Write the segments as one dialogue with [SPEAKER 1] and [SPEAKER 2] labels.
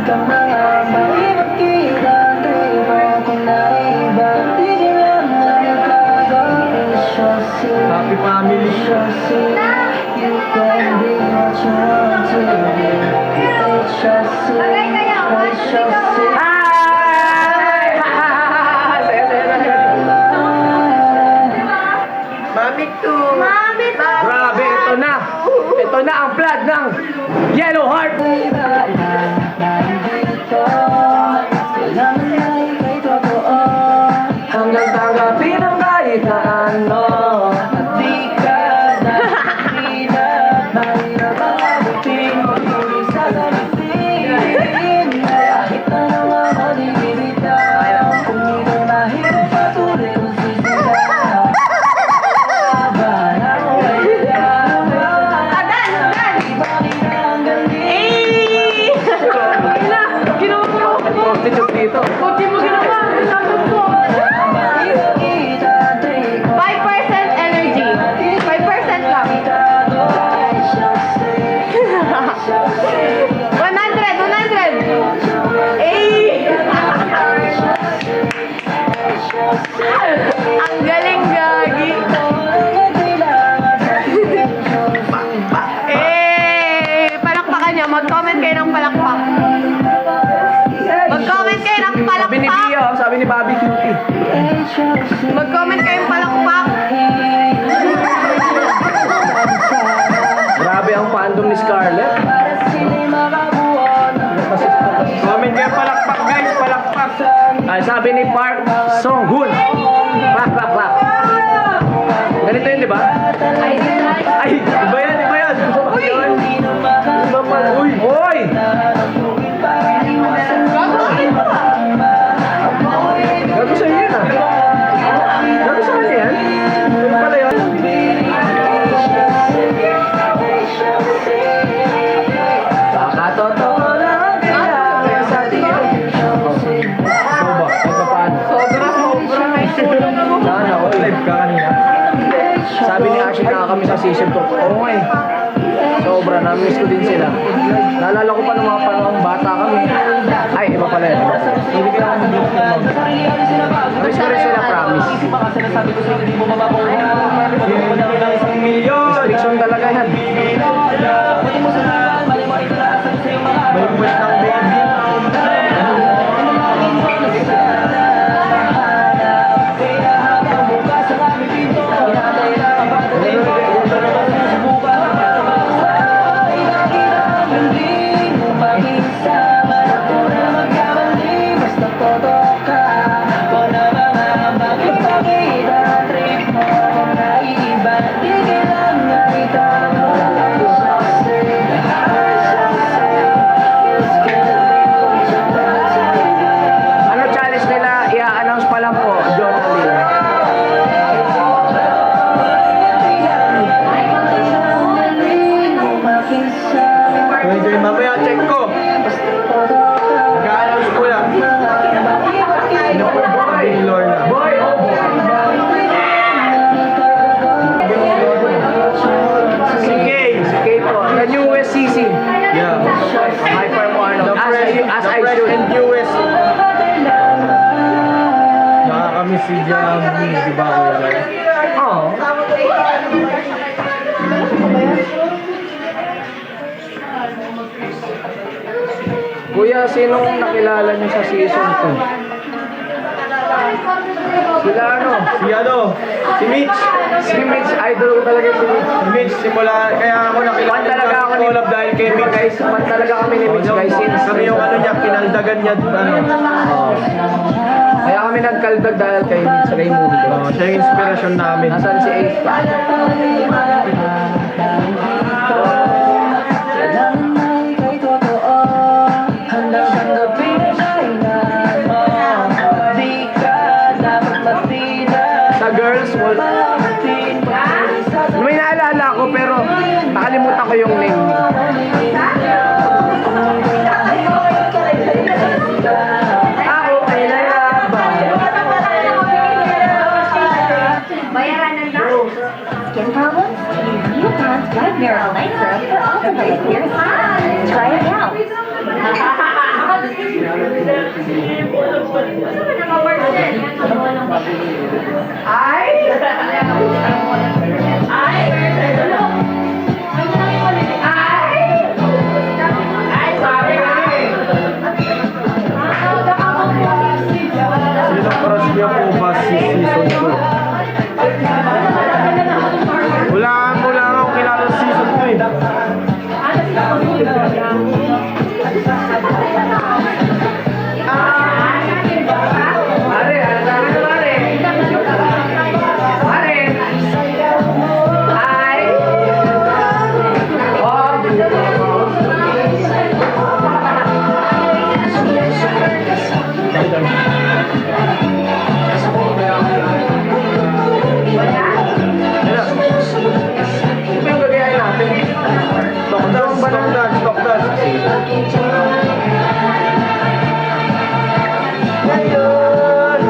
[SPEAKER 1] Happy family.
[SPEAKER 2] Mami to. Mami to.
[SPEAKER 1] Grabe, ito na. Ito na ang flood ng Yellow Heart. Hanggang tanggapin ang kahit na ano. At di ka na mahirap ang abutin. Hindi sasagutin. Kahit na naman ako di bibitaw. Kung hindi mahirap patuloy kung sisigaw. Dito.
[SPEAKER 2] Kunti mo ginawa. Dapat po. 5% energy. 5% lang. 100. Ang galing, gagi. Palakpakan niyo. Mag-comment kayo ng palakpak. Mag-comment kayo ng
[SPEAKER 1] Sabi ni
[SPEAKER 2] palakpak.
[SPEAKER 1] Pia, sabi ni Bobby Cutie.
[SPEAKER 2] Mag-comment kayong palakpak.
[SPEAKER 1] Grabe ang fandom ni Scarlett.
[SPEAKER 3] Comment kayo palakpak guys, palakpak.
[SPEAKER 1] Ay, sabi ni Park Song-hoon. Clap, clap, clap. Ganito yun, di ba? Ay, iba yan, iba yan.
[SPEAKER 2] Uy!
[SPEAKER 1] Iba pa. Uy! Uy! Gago sa'yo yan, ah. Gago sa kanya yan. Ano pala yun? Kakatotoo lang kaya sa tiyo. Ito ba? Ay, paano?
[SPEAKER 2] Sobra.
[SPEAKER 1] Sana, all live ka kanina. Sabi ni Ashley nakakami sa season 2. Oo nga eh. Sobra, na-miss ko din sila. Naalala ko pa nung mga panahong bata kami. Ay, iba pala yun. Hindi ka naman mag-block naman. Na-miss ko rin sila, promise. Restriction talaga yan.
[SPEAKER 3] May request ng baby.
[SPEAKER 1] Ano challenge nila? I-announce pa lang po, Jonalyn.
[SPEAKER 3] Joy, mamaya check ko. Nag-a-announce ko lang. Sino po ba kay Lorna?
[SPEAKER 1] Boy, oh boy. Si Kay. Si Kay po. The newest CC.
[SPEAKER 3] Yeah.
[SPEAKER 1] Hyper mo ano.
[SPEAKER 3] The fresh and newest. Nakakamiss si Jamie, di ba?
[SPEAKER 1] Oo. Kuya, sinong nakilala niyo sa season 2? Sila ano?
[SPEAKER 3] Si ano? Si Mitch.
[SPEAKER 1] Si Mitch, idol ko talaga si Mitch.
[SPEAKER 3] Si Mitch, simula, kaya ako nakilala
[SPEAKER 1] Fan talaga ako ni
[SPEAKER 3] collab dahil kay Mitch.
[SPEAKER 1] guys. Fan talaga kami ni Mitch guys. Since
[SPEAKER 3] Kami yung ano niya, kinaldagan niya, ano.
[SPEAKER 1] Kaya kami nagkaldag dahil kay Mitch Raimundo.
[SPEAKER 3] Siya yung inspirasyon namin.
[SPEAKER 1] Nasaan si Ace pa? Sa girls, wala. May naalala ko pero nakalimutan ko yung name. Ako ay nayabang.
[SPEAKER 2] Bayaran na lang. Skin problem?
[SPEAKER 3] Ay! Ay! Ay, sorry,
[SPEAKER 1] Sinong crush niya po ba si season 2? Wala akong kilala sa season 2 eh.
[SPEAKER 3] Mare, ano sabi mo, Mare? Mare! Ay! Oh!
[SPEAKER 1] Ito yung gagayahin natin. Stock dance, stock dance, stock dance. Ngayon!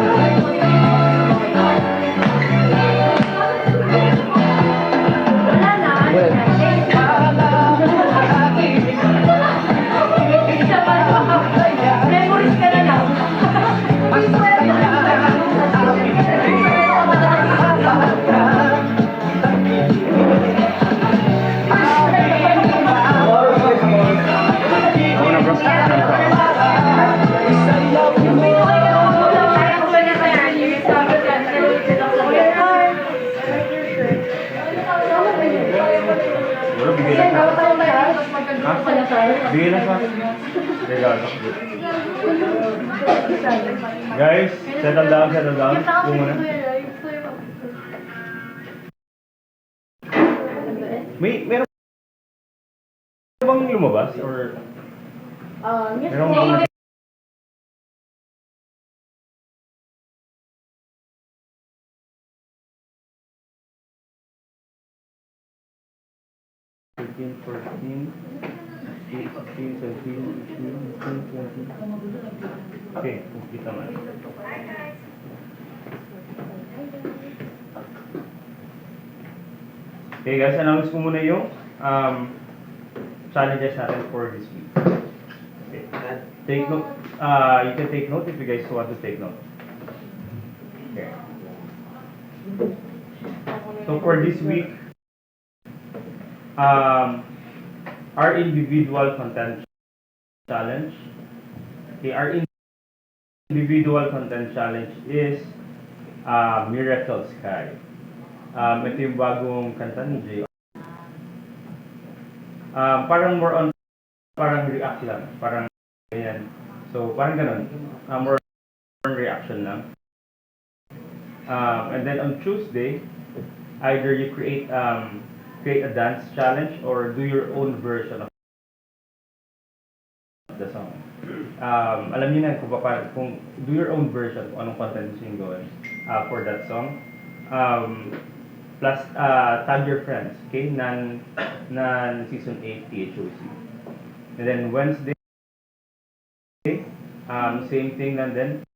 [SPEAKER 1] Well,
[SPEAKER 2] Memories ka na lang.
[SPEAKER 1] ako na bro. Bro, bigyan na sa. Ha? Bigyan na sa. Regalo. Guys, settle down, settle down. Yung muna. Meron bang lumabas? Or meron bang... Thirteen, 14, 15, 17, 18, 19, 20. Okay, kita man. Okay guys, announce ko muna yung challenges natin for this week. Okay. Take note. You can take note if you guys want to take note. Okay. So for this week, our individual content challenge. Okay, our individual content challenge is Miracle Sky. Ito yung bagong kanta ni Jay. Parang more on, parang react lang. Parang ganyan. So, parang ganun. More on reaction lang. And then on Tuesday, either you create a dance challenge or do your own version of the song. Alam niyo na kung do your own version kung anong content gusto niyo gawin for that song. Plus tag your friends, okay? Nan season 8 THOC. And then Wednesday, same thing, and then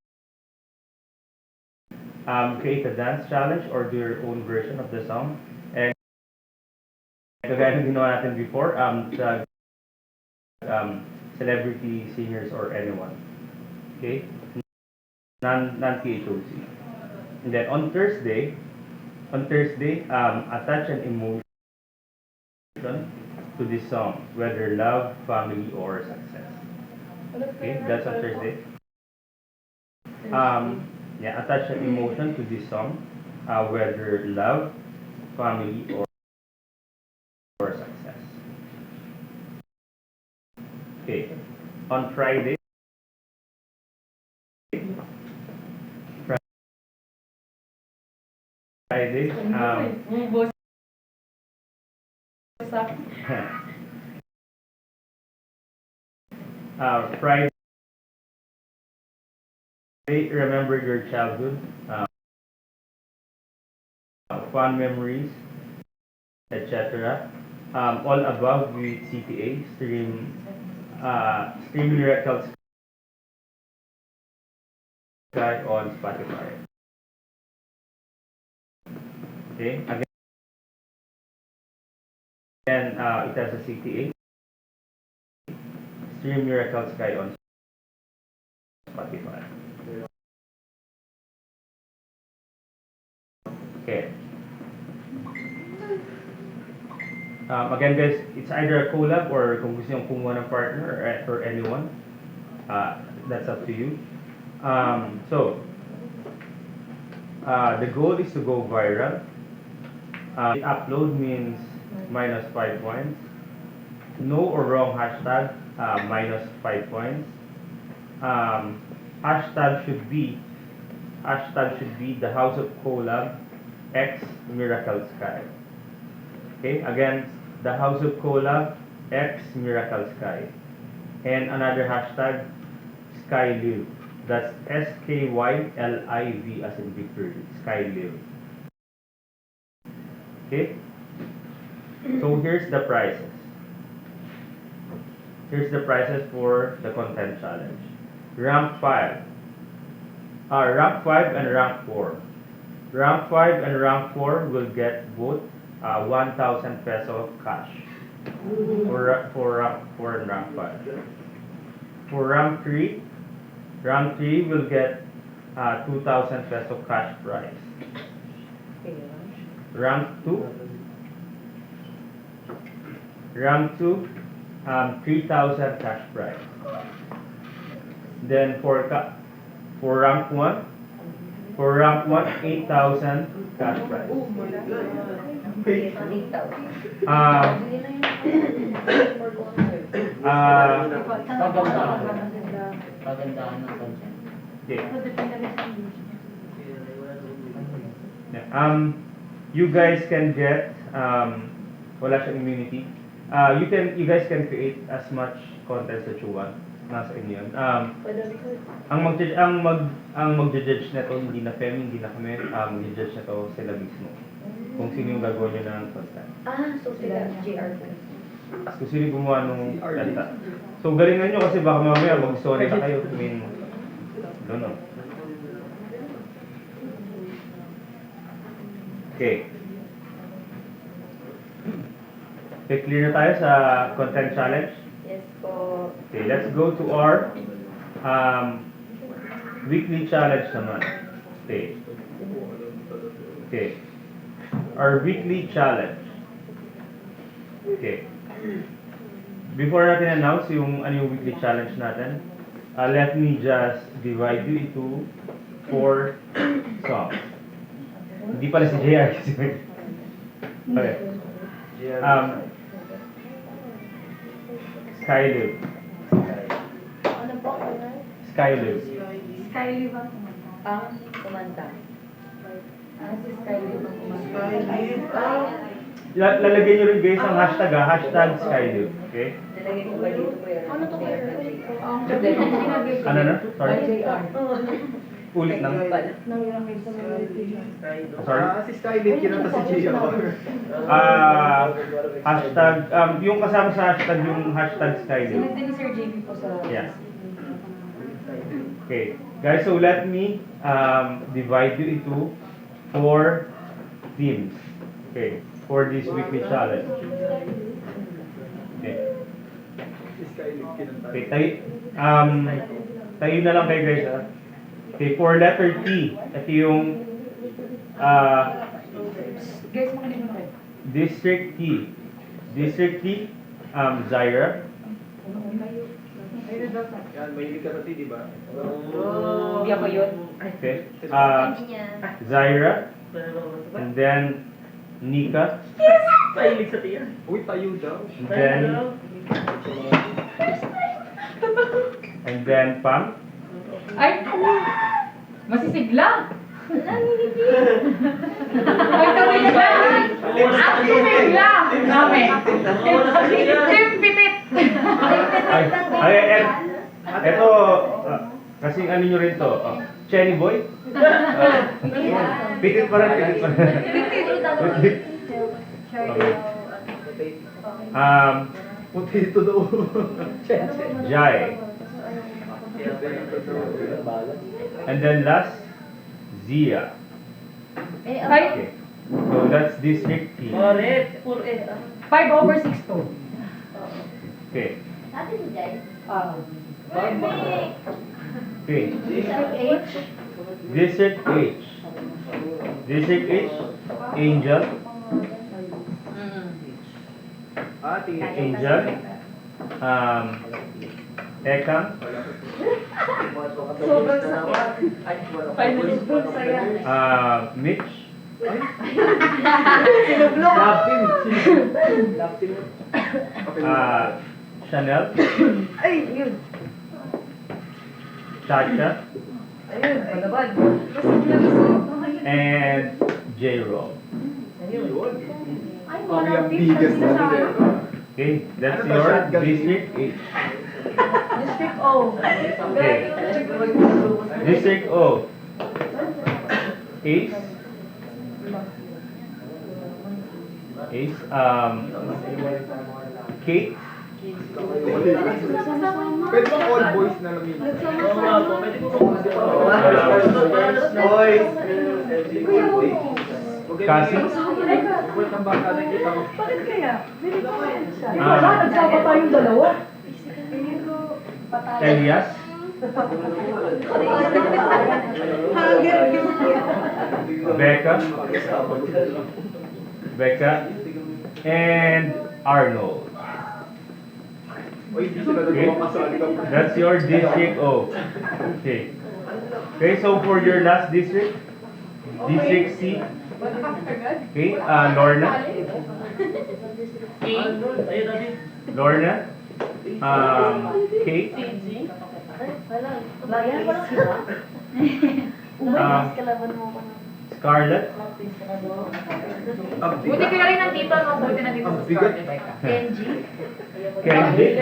[SPEAKER 1] create a dance challenge or do your own version of the song. And kagaya ng ginawa natin before, celebrity singers or anyone, okay? Non-THOC. And then on Thursday, attach an emotion to this song, whether love, family, or success. Okay, that's on Thursday. Attach an emotion to this song, whether love, family, or success. Okay, on Friday, Friday, remember your childhood, fun memories, etc. All above with CTA, stream Miracle Sky on Spotify. Okay, again, it has a CTA. Stream Miracle Sky on
[SPEAKER 4] Spotify. Okay. Again guys, it's either a collab or kung gusto nyo kumuha ng partner or anyone. That's up to you. The goal is to go viral. Upload means minus 5 points. No or wrong hashtag, minus 5 points. Hashtag should be the House of Collab X Miracle Sky. Okay, again, the House of Collab X Miracle Sky. And another hashtag, Skylive. That's SKYLIV as in Victory. Skylive. Okay? So here's the prizes. Here's the prizes for the content challenge. Rank 5. Rank 5 and rank 4. Rank 5 and rank 4 will get both 1,000 peso cash for rank 4 and rank 5. For rank 3 will get 2,000 peso cash prize. Rank 2, 3,000 cash prize. Then for rank 1, 8,000 cash prize.
[SPEAKER 3] Pagandahan ng content.
[SPEAKER 4] Okay. You guys can get wala siyang immunity. You guys can create as much content that you want. Nasa inyo yun. Ang mag-judge na to hindi na Femi, hindi na kami. Mag-judge na to sila mismo. Kung sino yung gagawin nyo ng content.
[SPEAKER 3] So sila JR.
[SPEAKER 4] Kung sino yung gumawa nung kanta. So galingan nyo kasi baka mamaya mag-story na kayo. I mean, don't know. Okay. Okay, clear na tayo sa content challenge.
[SPEAKER 3] Yes po.
[SPEAKER 4] Okay, let's go to our weekly challenge naman. Okay. Okay. Our weekly challenge. Okay. Before natin announce yung ano yung weekly challenge natin, let me just divide you into 4 songs. Hindi pala si JR. Okay. Skylive.
[SPEAKER 3] Ano po?
[SPEAKER 4] Skylive.
[SPEAKER 2] Skylive ang
[SPEAKER 3] Kumanta. Si Skylive ang kumanta.
[SPEAKER 4] Lalagyan nyo rin guys ang hashtag hashtag Skylive. Okay?
[SPEAKER 3] Nilagay ko ba dito po yun?
[SPEAKER 2] Ano to kayo?
[SPEAKER 4] Ano na? Sorry?
[SPEAKER 3] JR.
[SPEAKER 4] Ulit lang. Sorry?
[SPEAKER 1] Si Skylive, kinanta si JR.
[SPEAKER 4] Hashtag, yung kasama sa hashtag, yung hashtag Skylive.
[SPEAKER 3] Sinunod ni Sir JP po sa...
[SPEAKER 4] Yes. Okay. Guys, so let me divide you into 4 teams. Okay. For this weekly challenge. Okay. Okay, tayo na lang kayo guys. Okay, for letter T, ito yung
[SPEAKER 3] Guys, mga dito kayo.
[SPEAKER 4] District T. District T, Zaira.
[SPEAKER 1] Yan, mahilig ka sa T, di ba?
[SPEAKER 3] Hindi ako yun.
[SPEAKER 4] Okay. Zaira. And then Nika.
[SPEAKER 5] Pahilig sa tiyan.
[SPEAKER 1] Uy, tayo daw.
[SPEAKER 4] And then Pam.
[SPEAKER 3] Ay! Masisigla! Ay, kami na ba? Ang sisigla! Namin! Tim Pitit!
[SPEAKER 4] Ito, kasing ano nyo rin to, Chenny Boy. Pitit pa rin, pitit pa rin. Okay.
[SPEAKER 1] Potato daw.
[SPEAKER 4] Jai. And then last, Zia. Okay. So that's District T.
[SPEAKER 5] Correct.
[SPEAKER 3] 5/6 to.
[SPEAKER 4] Okay. Okay.
[SPEAKER 2] H.
[SPEAKER 4] District H. District H, Angel. Angel. Ekang.
[SPEAKER 3] Sobrang saya.
[SPEAKER 4] Mitch. Chanel.
[SPEAKER 3] Ay, yun.
[SPEAKER 4] Chacha.
[SPEAKER 3] Ayun, malabad.
[SPEAKER 4] And J-Roll.
[SPEAKER 2] Ay, walang bigas na sana.
[SPEAKER 4] Okay, that's your District H.
[SPEAKER 3] District O.
[SPEAKER 4] Okay. District O. Ace. Ace. Kate.
[SPEAKER 1] Pwede ba all boys na lang yun?
[SPEAKER 4] Kasi.
[SPEAKER 3] Bakit kaya? Hindi ko kaya siya.
[SPEAKER 4] Ah.
[SPEAKER 3] Nagsama tayong dalawa.
[SPEAKER 4] Elias. Becca. Becca. And Arnold. Okay. That's your district O. Okay. Okay, so for your last district, District C. Okay, Lorna. Lorna. Kate. Scarlett.
[SPEAKER 2] Buti ka rin ng tito, no? Buti na dito sa Scarlett.
[SPEAKER 3] Kenji.
[SPEAKER 4] Candy.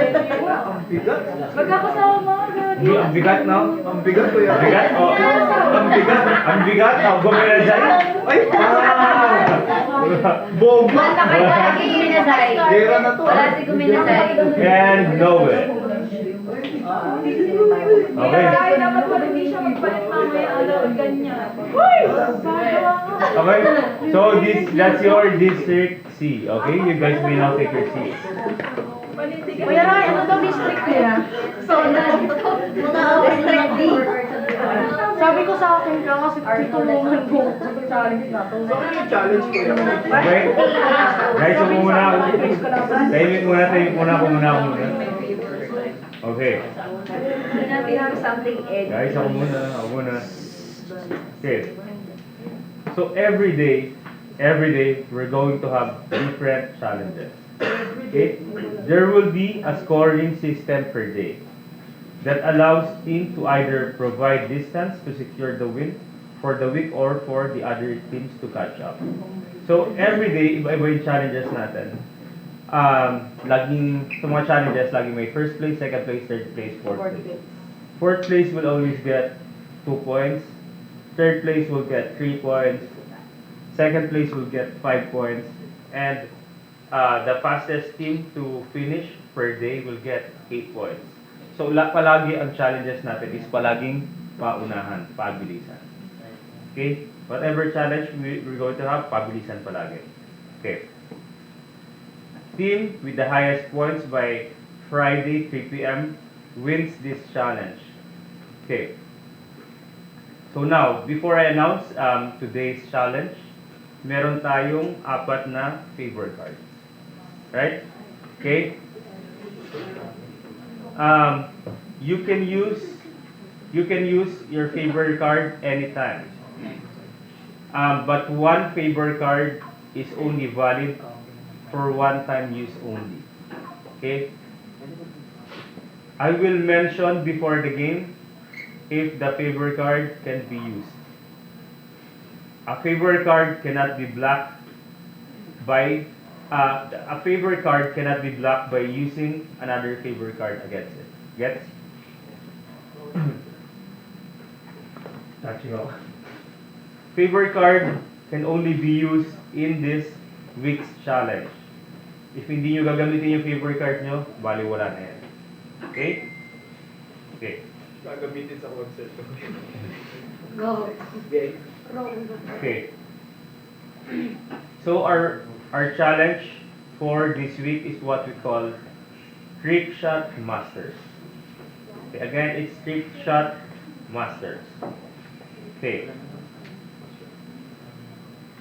[SPEAKER 3] Magkakasama mga gano'n.
[SPEAKER 4] Ang bigat, no?
[SPEAKER 1] Ang bigat ko yan.
[SPEAKER 4] Ang bigat? Oh. Ang bigat? Ang bigat? Oh, gumila dyan?
[SPEAKER 1] Ay! Bomba!
[SPEAKER 2] Wala si Guminasay.
[SPEAKER 1] Gera na to.
[SPEAKER 2] Wala si Guminasay.
[SPEAKER 4] And Noel. Okay.
[SPEAKER 3] Kaya dapat pala hindi siya magpalit mamaya. Ano, ganyan.
[SPEAKER 4] Okay. So that's your district C. Okay, you guys may now take your seats.
[SPEAKER 3] Kuya Ray, ano daw district niya? District D. Sabi ko sa akin ka kasi tutulungan ko sa challenge na to.
[SPEAKER 1] So, ano yung challenge ko yan?
[SPEAKER 4] Okay. Guys, ako muna. Tahimik muna ako muna. Okay.
[SPEAKER 3] Something egg.
[SPEAKER 4] Guys, ako muna. Okay. So every day, we're going to have different challenges. Okay? There will be a scoring system per day that allows team to either provide distance to secure the win for the week or for the other teams to catch up. So every day, iba-iba yung challenges natin. Laging, sa mga challenges, laging may first place, second place, third place, fourth place. Fourth place will always get 2 points. Third place will get 3 points. Second place will get 5 points. And the fastest team to finish per day will get 8 points. So palagi ang challenges natin is palaging paunahan, pabilisan. Okay? Whatever challenge we're going to have, pabilisan palagi. Okay. Team with the highest points by Friday 3 p.m. wins this challenge. Okay. So now, before I announce today's challenge, meron tayong 4 na favor cards. Right? Okay? You can use your favor card anytime. But one favor card is only valid for one-time use only. Okay? I will mention before the game if the favor card can be used. A favor card cannot be blocked by using another favor card against it. Gets? Touching off. Favor card can only be used in this week's challenge. If hindi nyo gagamitin yung favor card nyo, bali wala na yan. Okay? Okay.
[SPEAKER 1] Gagamitin sa concert.
[SPEAKER 3] Go.
[SPEAKER 4] Okay. So our challenge for this week is what we call Trick Shot Masters. Okay, again, it's Trick Shot masters. Okay.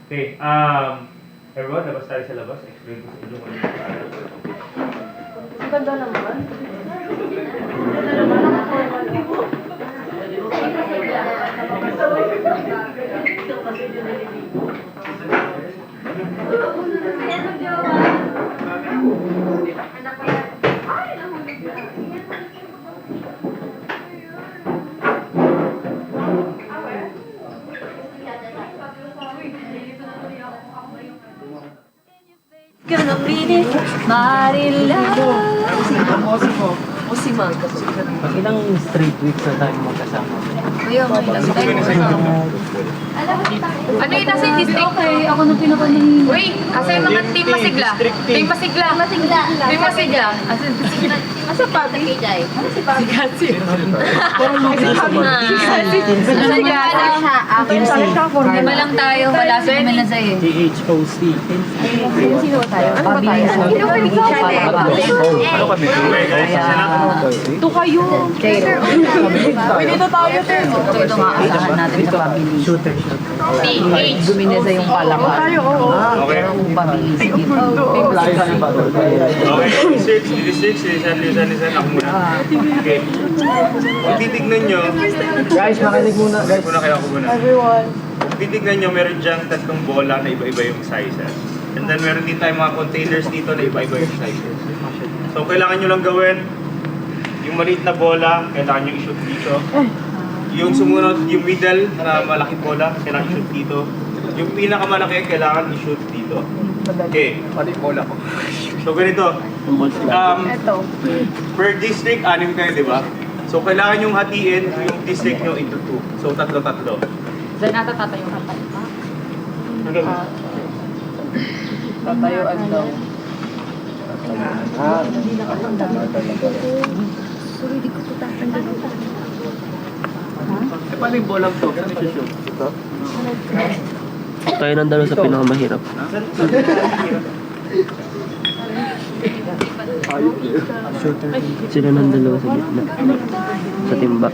[SPEAKER 4] Okay, everyone, labas tayo sa labas. Explain ko sa inyo kung ano yung pag-aaral.
[SPEAKER 3] Ang ganda naman.
[SPEAKER 2] Gonna mean it, Marila. Musiman.
[SPEAKER 1] Ilang straight weeks na tayo magkasama.
[SPEAKER 2] Kuya, may lang tayo kasama. Ano yung nasa yung district?
[SPEAKER 3] Okay, ako na pinakanin.
[SPEAKER 2] Wait, asa yung mga team masigla? Team masigla. Team masigla. Asa pa? Si Jai. Si Gatsi. Lima lang tayo. Wala sa naman na sa'yo.
[SPEAKER 1] THOC.
[SPEAKER 2] Sino ba tayo? Ano ba tayo?
[SPEAKER 1] Ano kami?
[SPEAKER 2] Ito kayo. Dito tayo, Ter. Ito nga, asahan natin sa pamili.
[SPEAKER 1] Shooter.
[SPEAKER 2] PH. Guminesa yung palaka.
[SPEAKER 4] Okay.
[SPEAKER 2] Yung pamili. Sige.
[SPEAKER 4] Okay, lisan, ako muna. Okay. Kung titignan nyo,
[SPEAKER 1] Guys, makinig muna. Guys,
[SPEAKER 4] kaya ako muna.
[SPEAKER 3] Everyone.
[SPEAKER 4] Kung titignan nyo, meron dyan tatlong bola na iba-iba yung sizes. And then meron din tayong mga containers dito na iba-iba yung sizes. So, kailangan nyo lang gawin, yung maliit na bola, kailangan nyo i-shoot dito. Yung sumunod, yung middle na malaki bola, kailangan i-shoot dito. Yung pinakamalaki, kailangan i-shoot dito. Okay.
[SPEAKER 1] pati bola ko.
[SPEAKER 4] So, ganito. Per district, 6 kayo, di ba? So, kailangan yung hatiin yung district nyo into 2. So, tatlo-tatlo.
[SPEAKER 2] Diyan nata tatayo ka pa.
[SPEAKER 3] Tatayuan daw.
[SPEAKER 1] Paano yung bolang to? Saan i-shoot? Ito?
[SPEAKER 6] Tayo nang dalawa sa pinakamahirap. Sila nang dalawa sa gitna. Sa timba.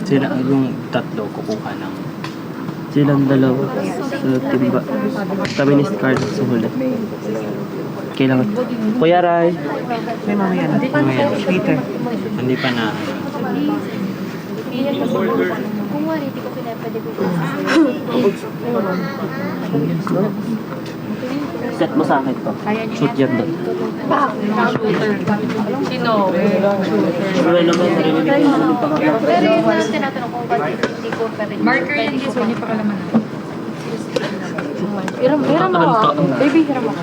[SPEAKER 7] Sila yung tatlo kukuha ng
[SPEAKER 6] Silang dalawa sa timba. Kami ni Scar sa huli. Kailangan. Kuya Ray.
[SPEAKER 7] ngayon. Peter. Hindi pa na.
[SPEAKER 8] Kung wala, hindi ko pinapwede ko.
[SPEAKER 6] Set mo sa akin to. Shoot yan doon.
[SPEAKER 2] Sino?
[SPEAKER 6] Wala naman.
[SPEAKER 8] Pero yun lang tinatanong kung bakit hindi ko pa rin.
[SPEAKER 2] Marker yan, guys. Hindi pa kalaman.
[SPEAKER 3] Hiram ako. Baby, hiram ako.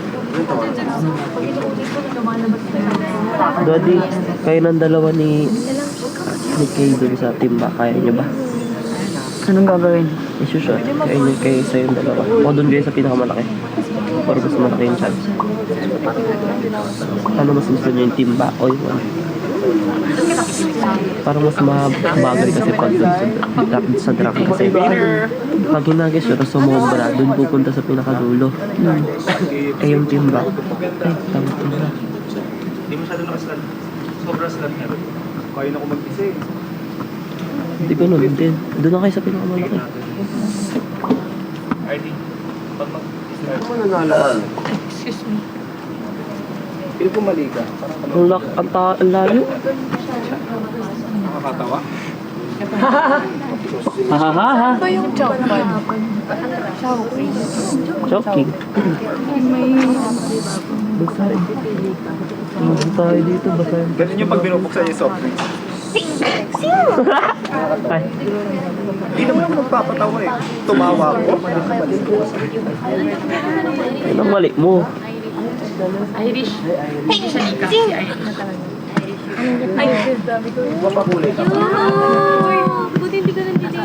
[SPEAKER 6] Daddy, kayo ng dalawa ni Kay dun sa timba. Kaya nyo ba?
[SPEAKER 3] Anong gagawin?
[SPEAKER 6] I-shoot. Kaya nyo kayo sa yung dalawa. O doon kayo sa pinakamalaki. Para mas malaki yung chance. Ano mas gusto nyo yung timba o yung ano? Parang mas mabagal kasi pag dun sa drop kasi pag ginag-shoot sumobra, dun pupunta sa pinakadulo. Eh yung timba. Ay, tama timba.
[SPEAKER 4] Hindi masyado nakaslan. Sobra slant na rin.
[SPEAKER 1] Kaya na ako mag-isa eh.
[SPEAKER 6] Hindi ko nun din. Doon na kayo sa pinakamalaki.
[SPEAKER 4] RD, pag
[SPEAKER 1] Ano mo nanalo?
[SPEAKER 2] Excuse me.
[SPEAKER 1] Pili ko mali ka.
[SPEAKER 6] Ang layo.
[SPEAKER 1] Nakakatawa.
[SPEAKER 6] Hahaha.
[SPEAKER 3] Ito yung chopan.
[SPEAKER 6] Joking. Basahin. Ano tayo dito? Basahin.
[SPEAKER 1] Ganun yung pag binubuksan yung soft drinks.
[SPEAKER 6] Ay.
[SPEAKER 1] Hindi naman ako magpapatawa eh. Tumawa ako.
[SPEAKER 6] Ay, ang mali mo.
[SPEAKER 2] Irish. Hindi siya Nika. Si Irish na talaga. Ay,
[SPEAKER 1] Mapakulay ka.
[SPEAKER 8] Buti hindi ka nandito.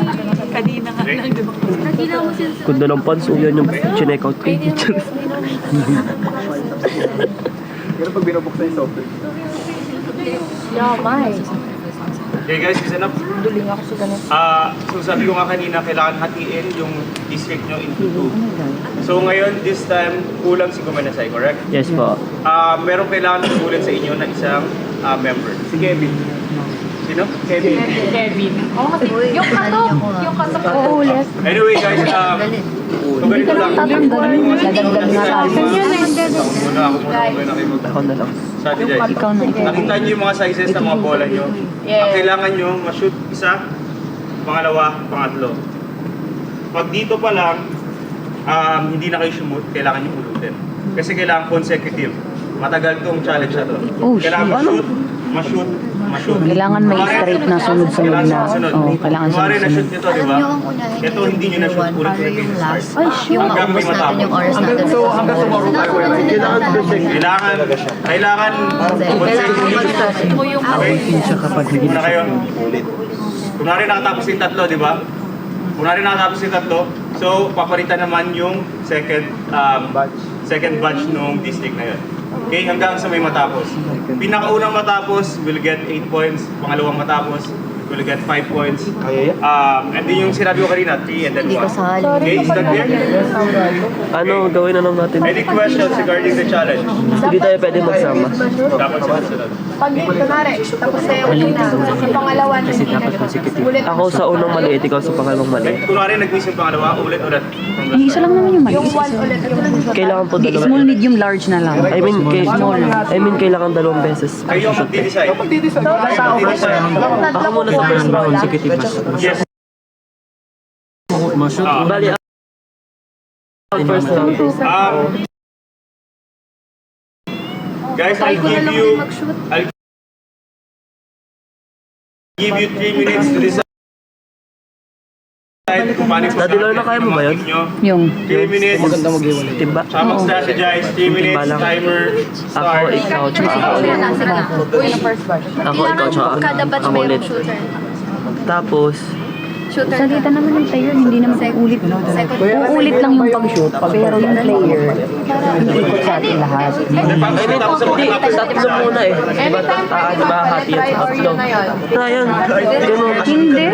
[SPEAKER 2] kanina nga lang, di ba?
[SPEAKER 8] Nakila mo siya sa...
[SPEAKER 6] Ganda ng pants. Yan yung chinek out kay teacher.
[SPEAKER 1] Ganun pag binubuksan yung soft drinks.
[SPEAKER 3] Yamay.
[SPEAKER 4] Okay guys, listen up.
[SPEAKER 3] Duling ako sa ganun.
[SPEAKER 4] So sabi ko nga kanina, kailangan hatiin yung district nyo into 2. So ngayon, this time, kulang si Kumanasay, correct?
[SPEAKER 6] Yes po.
[SPEAKER 4] Meron kailangan ng ulit sa inyo na isang member.
[SPEAKER 1] Si Kevin.
[SPEAKER 9] Sino?
[SPEAKER 2] Yung katok. Yung katok.
[SPEAKER 8] Uulit.
[SPEAKER 9] Anyway guys, so ganito lang.
[SPEAKER 8] Tatanggalin. Nadagdag na tayo.
[SPEAKER 9] Muna ako muna kayo
[SPEAKER 6] Ako na lang.
[SPEAKER 9] strategize.
[SPEAKER 8] Ikaw na.
[SPEAKER 9] Nakita niyo yung mga sizes ng mga bola niyo. Ang kailangan niyo, ma-shoot isa, pangalawa, pangatlo. Pag dito pa lang, hindi na kayo shoot, kailangan niyo ulutin. Kasi kailangan consecutive. Matagal tong challenge na to.
[SPEAKER 8] Oh,
[SPEAKER 9] Kailangan
[SPEAKER 8] shit.
[SPEAKER 9] ma-shoot, ma-shoot.
[SPEAKER 8] Kailangan may
[SPEAKER 9] Kunwari,
[SPEAKER 8] straight na sunod-sunod na.
[SPEAKER 9] Kailangan sunod.
[SPEAKER 8] Oo, kailangan
[SPEAKER 9] Kunwari
[SPEAKER 8] sunod-sunod.
[SPEAKER 9] na-shoot nyo to, di ba? Ito hindi nyo na-shoot, ulit-ulit yung start. Hanggang may matapos. Kailangan consecutive. Okay? Muna kayo. Kunwari nakatapos yung tatlo, di ba? Kunwari nakatapos yung tatlo, so papalitan naman yung second batch nung district na yun. Okay, hanggang sa may matapos. Pinakaunang matapos will get 8 points, pangalawang matapos will get 5 points. And then yung sinabi ko kanina, 3 and then 1. Okay, is that clear?
[SPEAKER 6] Ano, gawin na lang natin.
[SPEAKER 9] Any questions regarding the challenge?
[SPEAKER 6] Hindi tayo pwede magsama.
[SPEAKER 9] Dapat sunod-sunod.
[SPEAKER 3] Pag kunwari, tapos na yung una, sa pangalawa na
[SPEAKER 7] Kasi
[SPEAKER 3] hindi
[SPEAKER 7] dapat
[SPEAKER 3] na.
[SPEAKER 7] consecutive.
[SPEAKER 6] Ako sa unang maliit, ikaw sa pangalawang maliit.
[SPEAKER 9] Kunwari nag-miss yung pangalawa, ulit-ulit.
[SPEAKER 8] Ay, isa lang naman yung mali.
[SPEAKER 3] Yung one ulit yung
[SPEAKER 6] Kailangan po dalawa.
[SPEAKER 8] Small, medium, large na lang.
[SPEAKER 6] I mean, kailangan dalawang beses.
[SPEAKER 9] Kayo ang mag-decide.
[SPEAKER 6] Ako muna sa first round.
[SPEAKER 9] Yes.
[SPEAKER 6] Bali, ang first round.
[SPEAKER 9] Guys, I'll give you 3 minutes to decide kung paano yung
[SPEAKER 6] Dadilor na kaya mo ba yun?
[SPEAKER 8] Yung
[SPEAKER 9] 3 minutes.
[SPEAKER 6] Timba?
[SPEAKER 9] Tsaka mag-strategize. 3 minutes.
[SPEAKER 6] Timba lang.
[SPEAKER 9] Timer.
[SPEAKER 6] Ako,
[SPEAKER 9] Start.
[SPEAKER 6] ikaw, tsaka ako. Ako, ikaw, tsaka
[SPEAKER 2] Kada batch
[SPEAKER 6] ako
[SPEAKER 2] may
[SPEAKER 6] ulit.
[SPEAKER 2] shooter.
[SPEAKER 6] Tapos,
[SPEAKER 2] Shooter.
[SPEAKER 8] salita naman ng player, hindi naman uulit. Uulit lang yung pag-shoot, pero yung player, ikot sa atin lahat.
[SPEAKER 6] I mean, tatlo muna eh. Diba, hati yan sa tatlo. Ryan, ganun.
[SPEAKER 8] Hindi.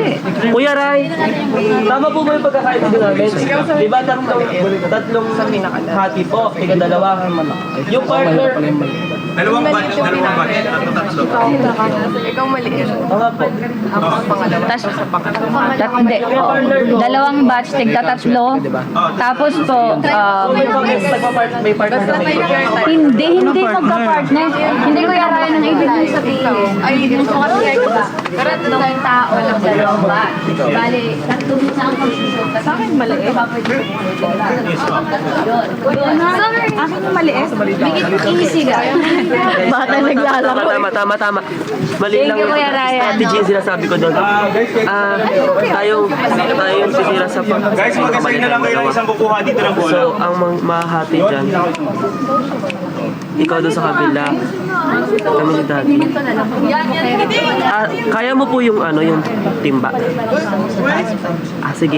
[SPEAKER 6] Kuya Ray, tama po ba yung pagkakaintindi namin? Diba, tatlong hati po, tiga dalawa. Yung partner,
[SPEAKER 9] Dalawang batch. Tatlo.
[SPEAKER 3] Ikaw maliit.
[SPEAKER 6] mga po.
[SPEAKER 8] Hindi. Dalawang batch, tigtatatlo. Tapos po,
[SPEAKER 6] May partner na kayo.
[SPEAKER 8] hindi magka-partner. Hindi ko yarayan ng ibig sabihin.
[SPEAKER 3] Ay, gusto ko kasi ba?
[SPEAKER 2] Tatlong tao lang dalawang batch. Bali, tatlong isang pag-shoot. Sa akin maliit. Sorry.
[SPEAKER 3] Akin yung maliit.
[SPEAKER 2] Easy ka.
[SPEAKER 8] Bata naglalaro.
[SPEAKER 6] Tama. Mali lang
[SPEAKER 8] Thank you, Kuya Ryan.
[SPEAKER 6] strategy yung sinasabi ko doon. Tayong sisira sa
[SPEAKER 9] Guys, mag-assign na lang kayo ng isang kukuha dito ng bola.
[SPEAKER 6] So, ang mahati dyan, ikaw doon sa kabila, kami ni Daddy. Kaya mo po yung yung timba. Sige.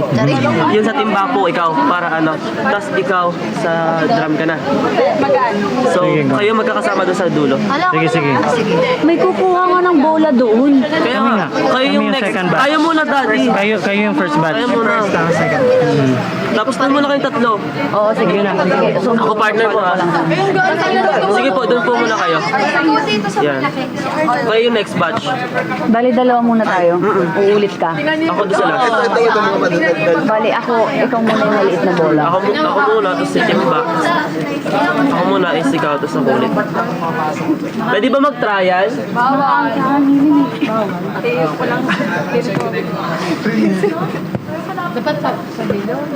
[SPEAKER 6] Yun sa timba po, ikaw, para Tapos ikaw, sa drum ka na. So, kayo magkakasama doon sa dulo.
[SPEAKER 8] Sige. May kukuha nga ng bola doon.
[SPEAKER 6] Kaya nga, kayo yung next. Kayo muna, Daddy.
[SPEAKER 7] Kayo yung first batch.
[SPEAKER 6] Kayo muna. Tapos doon muna kayong tatlo.
[SPEAKER 8] Oo, sige na.
[SPEAKER 6] Ako partner mo ha. Sige po, doon po muna kayo. Yan. Kayo yung next batch.
[SPEAKER 8] Bali, dalawa muna tayo. Uulit ka.
[SPEAKER 6] Ako doon sa last.
[SPEAKER 8] Bali, ikaw muna yung maliit na bola.
[SPEAKER 6] Ako muna, tapos si Timba. Ako muna, ikaw, tapos ako ulit. Pwede ba mag-trial?
[SPEAKER 2] Dapat sabi doon.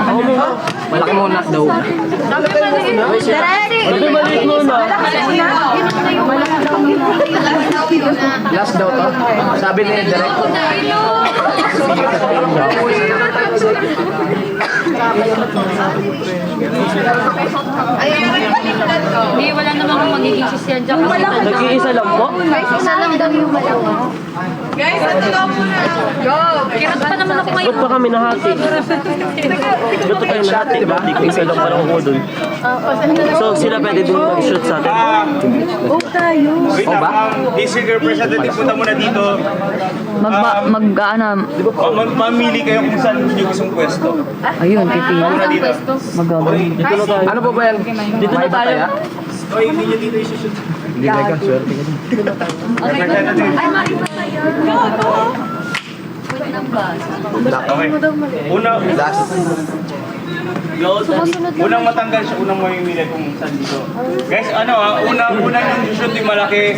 [SPEAKER 6] Ako muna.
[SPEAKER 1] Malaki muna daw.
[SPEAKER 6] Pwede maliit muna.
[SPEAKER 1] Last daw to. Sabi ni Direk.
[SPEAKER 2] Hindi, wala namang magiging sisyan dyan.
[SPEAKER 6] Nag-iisa lang po.
[SPEAKER 2] Isa lang daw yung malawa.
[SPEAKER 3] Guys, ito ka muna. Go!
[SPEAKER 2] Kirot pa naman ako
[SPEAKER 6] Ba't pa kami nahati? Ba't pa kayo nahati? Hindi ko isa lang pala ko doon. So, sila pwede din mag-shoot sa atin.
[SPEAKER 9] Wait lang, district representative, punta muna dito. Mamili kayo kung saan nyo gustong pwesto.
[SPEAKER 8] Ayun, pipili.
[SPEAKER 9] Muna dito.
[SPEAKER 8] Magagawin.
[SPEAKER 6] Dito na tayo.
[SPEAKER 1] Ano po ba yan?
[SPEAKER 6] Dito na tayo.
[SPEAKER 9] Oy, hindi nyo dito i-shoot.
[SPEAKER 1] Hindi ka, swerte ka din.
[SPEAKER 9] Representative. Okay. Unang matanggal siya, unang mamimili kung saan dito. Guys, unang yung shoot yung malaki,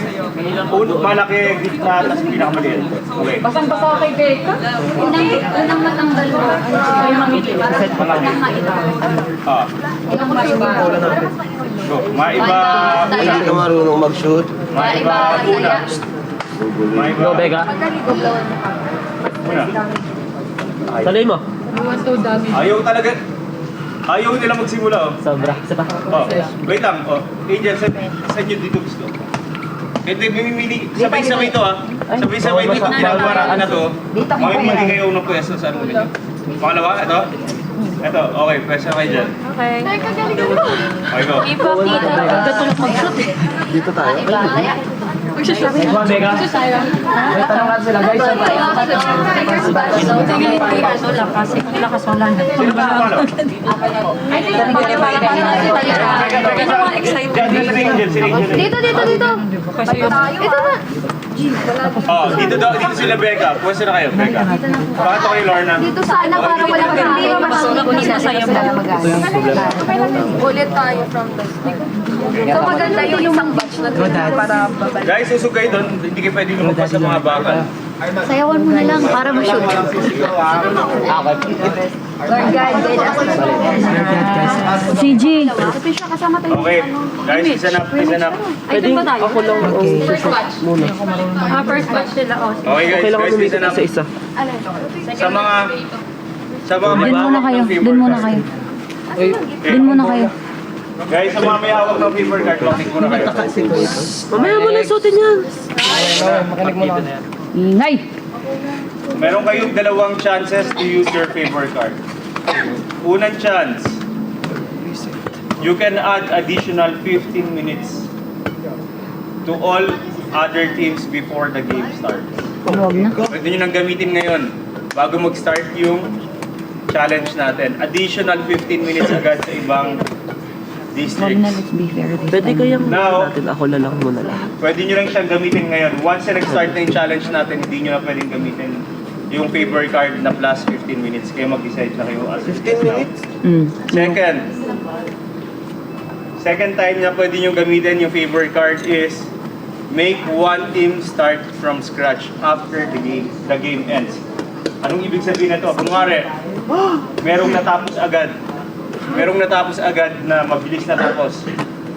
[SPEAKER 9] malaki, gitna, tapos pinakamaliit. Okay.
[SPEAKER 2] Basang-basa kay Becca. Unang matanggal mo. Unang maiba.
[SPEAKER 9] Ah.
[SPEAKER 2] Unang maiba.
[SPEAKER 9] Go. Maiba, una.
[SPEAKER 6] Hindi ka marunong mag-shoot.
[SPEAKER 9] Maiba, una. Maiba,
[SPEAKER 6] Go, Becca.
[SPEAKER 9] una.
[SPEAKER 6] Talay mo.
[SPEAKER 9] Ayaw nila magsimula, oh.
[SPEAKER 6] Sobra. Isa pa.
[SPEAKER 9] Oh, wait lang. Oh, Angel, saan nyo dito gusto? Ito yung mamimili. Sabay-sabay ito, ah. Sabay-sabay dito. Ginagawa natin na to. Mamimili kayo ng pwesto. Saan mo nyo? Pangalawa, ito? Ito, okay. Pwesto kayo dyan.
[SPEAKER 2] Okay.
[SPEAKER 9] Okay, go.
[SPEAKER 2] Ipa, tita. Gatulog mag-shoot eh.
[SPEAKER 6] Dito tayo.
[SPEAKER 2] Magsashoot.
[SPEAKER 1] Ikaw, Becca. May tanong ka sila, guys.
[SPEAKER 2] Lakas wala na.
[SPEAKER 9] Sino ba ang pangalawa?
[SPEAKER 2] Dito. Ito ba?
[SPEAKER 9] Oh, dito sila Becca. Pwesto na kayo, Becca. Bakit kayo, Lorna?
[SPEAKER 2] Dito sana para walang hindi masunog ni sasaya mo. Ulit tayo from the So maganda yung isang batch na to para babalik.
[SPEAKER 9] Guys, susog kayo doon. Hindi kayo pwede lumabas sa mga bakal.
[SPEAKER 2] Sayawan mo na lang para ma-shoot. Lord God, guide us.
[SPEAKER 8] CG.
[SPEAKER 2] Siya kasama tayo.
[SPEAKER 9] Okay, guys, isa na.
[SPEAKER 2] Ay, doon ba tayo?
[SPEAKER 6] Ako lang
[SPEAKER 2] First batch.
[SPEAKER 6] muna.
[SPEAKER 2] First batch sila.
[SPEAKER 9] Okay guys,
[SPEAKER 6] Okay lang kami
[SPEAKER 9] isa na.
[SPEAKER 6] isa-isa.
[SPEAKER 9] Sa mga
[SPEAKER 8] Doon muna kayo. Doon muna kayo. Doon muna kayo.
[SPEAKER 9] Guys, sa mga may hawak ng paper card, lock muna kayo.
[SPEAKER 6] Mamaya mo na suotin yan.
[SPEAKER 1] Makinig mo lang.
[SPEAKER 8] Ingay.
[SPEAKER 9] Meron kayong dalawang chances to use your favor card. Unang chance, you can add additional 15 minutes to all other teams before the game starts.
[SPEAKER 8] Huwag na.
[SPEAKER 9] Pwede nyo nang gamitin ngayon bago mag-start yung challenge natin. Additional 15 minutes agad sa ibang
[SPEAKER 8] Huwag
[SPEAKER 9] districts.
[SPEAKER 8] na, let's be fair this
[SPEAKER 6] Pwede
[SPEAKER 8] time.
[SPEAKER 6] kayang
[SPEAKER 9] Now-
[SPEAKER 6] natin. Ako na lang muna lahat.
[SPEAKER 9] Pwede nyo lang siyang gamitin ngayon. Once na nag-start na yung challenge natin, hindi nyo na pwedeng gamitin yung favor card na plus 15 minutes. Kaya mag-decide na kayo as
[SPEAKER 6] 15 minutes?
[SPEAKER 9] Second time na pwede nyo gamitin yung favor card is make one team start from scratch after the game ends. Anong ibig sabihin na to? Kunwari, merong natapos agad na mabilis natapos.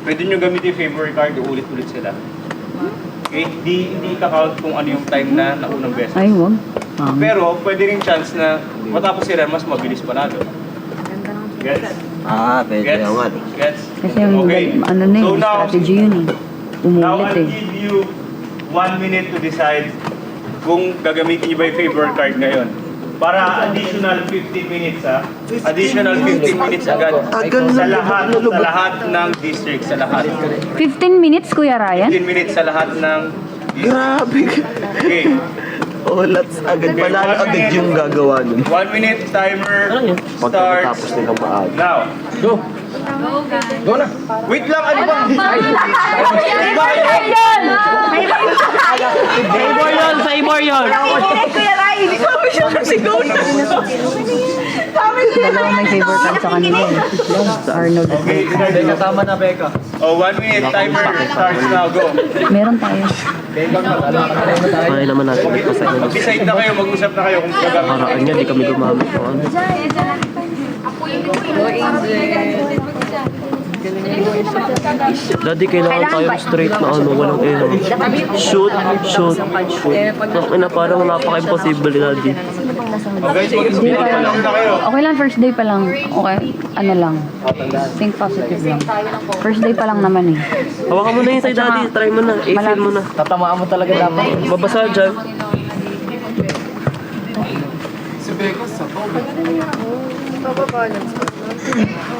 [SPEAKER 9] Pwede nyo gamitin yung favor card, ulit-ulit sila. Okay? Hindi ka-count kung ano yung time na naunang beses.
[SPEAKER 8] Ay, huwag.
[SPEAKER 9] Pero pwede rin chance na matapos sila, mas mabilis panalo. Gets?
[SPEAKER 6] Pwede
[SPEAKER 9] Gets?
[SPEAKER 6] naman.
[SPEAKER 9] Gets?
[SPEAKER 8] Kasi yung ano na
[SPEAKER 9] So
[SPEAKER 8] yun,
[SPEAKER 9] now,
[SPEAKER 8] strategy yun eh.
[SPEAKER 9] Now
[SPEAKER 8] Umulit
[SPEAKER 9] I'll
[SPEAKER 8] eh.
[SPEAKER 9] give you 1 minute to decide kung gagamitin niyo ba yung favor card ngayon. Para additional 15 minutes Additional 15 minutes agad sa lahat ng district, sa lahat.
[SPEAKER 8] 15 minutes, Kuya Ryan?
[SPEAKER 9] 15 minutes sa lahat ng district.
[SPEAKER 6] Grabe.
[SPEAKER 9] Okay.
[SPEAKER 6] Let's agad. Panalo agad yung gagawa nun.
[SPEAKER 9] 1 minute timer
[SPEAKER 6] Pagkatapos
[SPEAKER 9] starts
[SPEAKER 6] nilang maaga.
[SPEAKER 9] now.
[SPEAKER 1] Go! Go na!
[SPEAKER 9] Wait lang, ano ba?
[SPEAKER 6] Favor yun! Favor yun!
[SPEAKER 8] Dalawa may favor card sa kanila eh. Arnold.
[SPEAKER 9] Okay,
[SPEAKER 1] Becca, tama na, Becca.
[SPEAKER 9] 1 minute timer starts now. Go.
[SPEAKER 8] Meron tayo.
[SPEAKER 6] Kaya naman natin ipasaya na.
[SPEAKER 9] Mag-decide na kayo, mag-usap na kayo kung gagamit.
[SPEAKER 6] Paraan niya, di kami gumamit ng ano. Daddy, kailangan tayo straight na ano, walang error. Shoot, shoot, shoot. Ina, parang napaka-imposible, Daddy.
[SPEAKER 9] Guys, mag-decide na kayo.
[SPEAKER 8] Okay lang, first day pa lang. Okay, ano lang. Think positive lang. First day pa lang naman eh.
[SPEAKER 6] Hawakan mo na yun sa'yo, Daddy. Try mo na. I-feel mo na.
[SPEAKER 1] Tatamaan mo talaga dapat.
[SPEAKER 6] Mabasa dyan.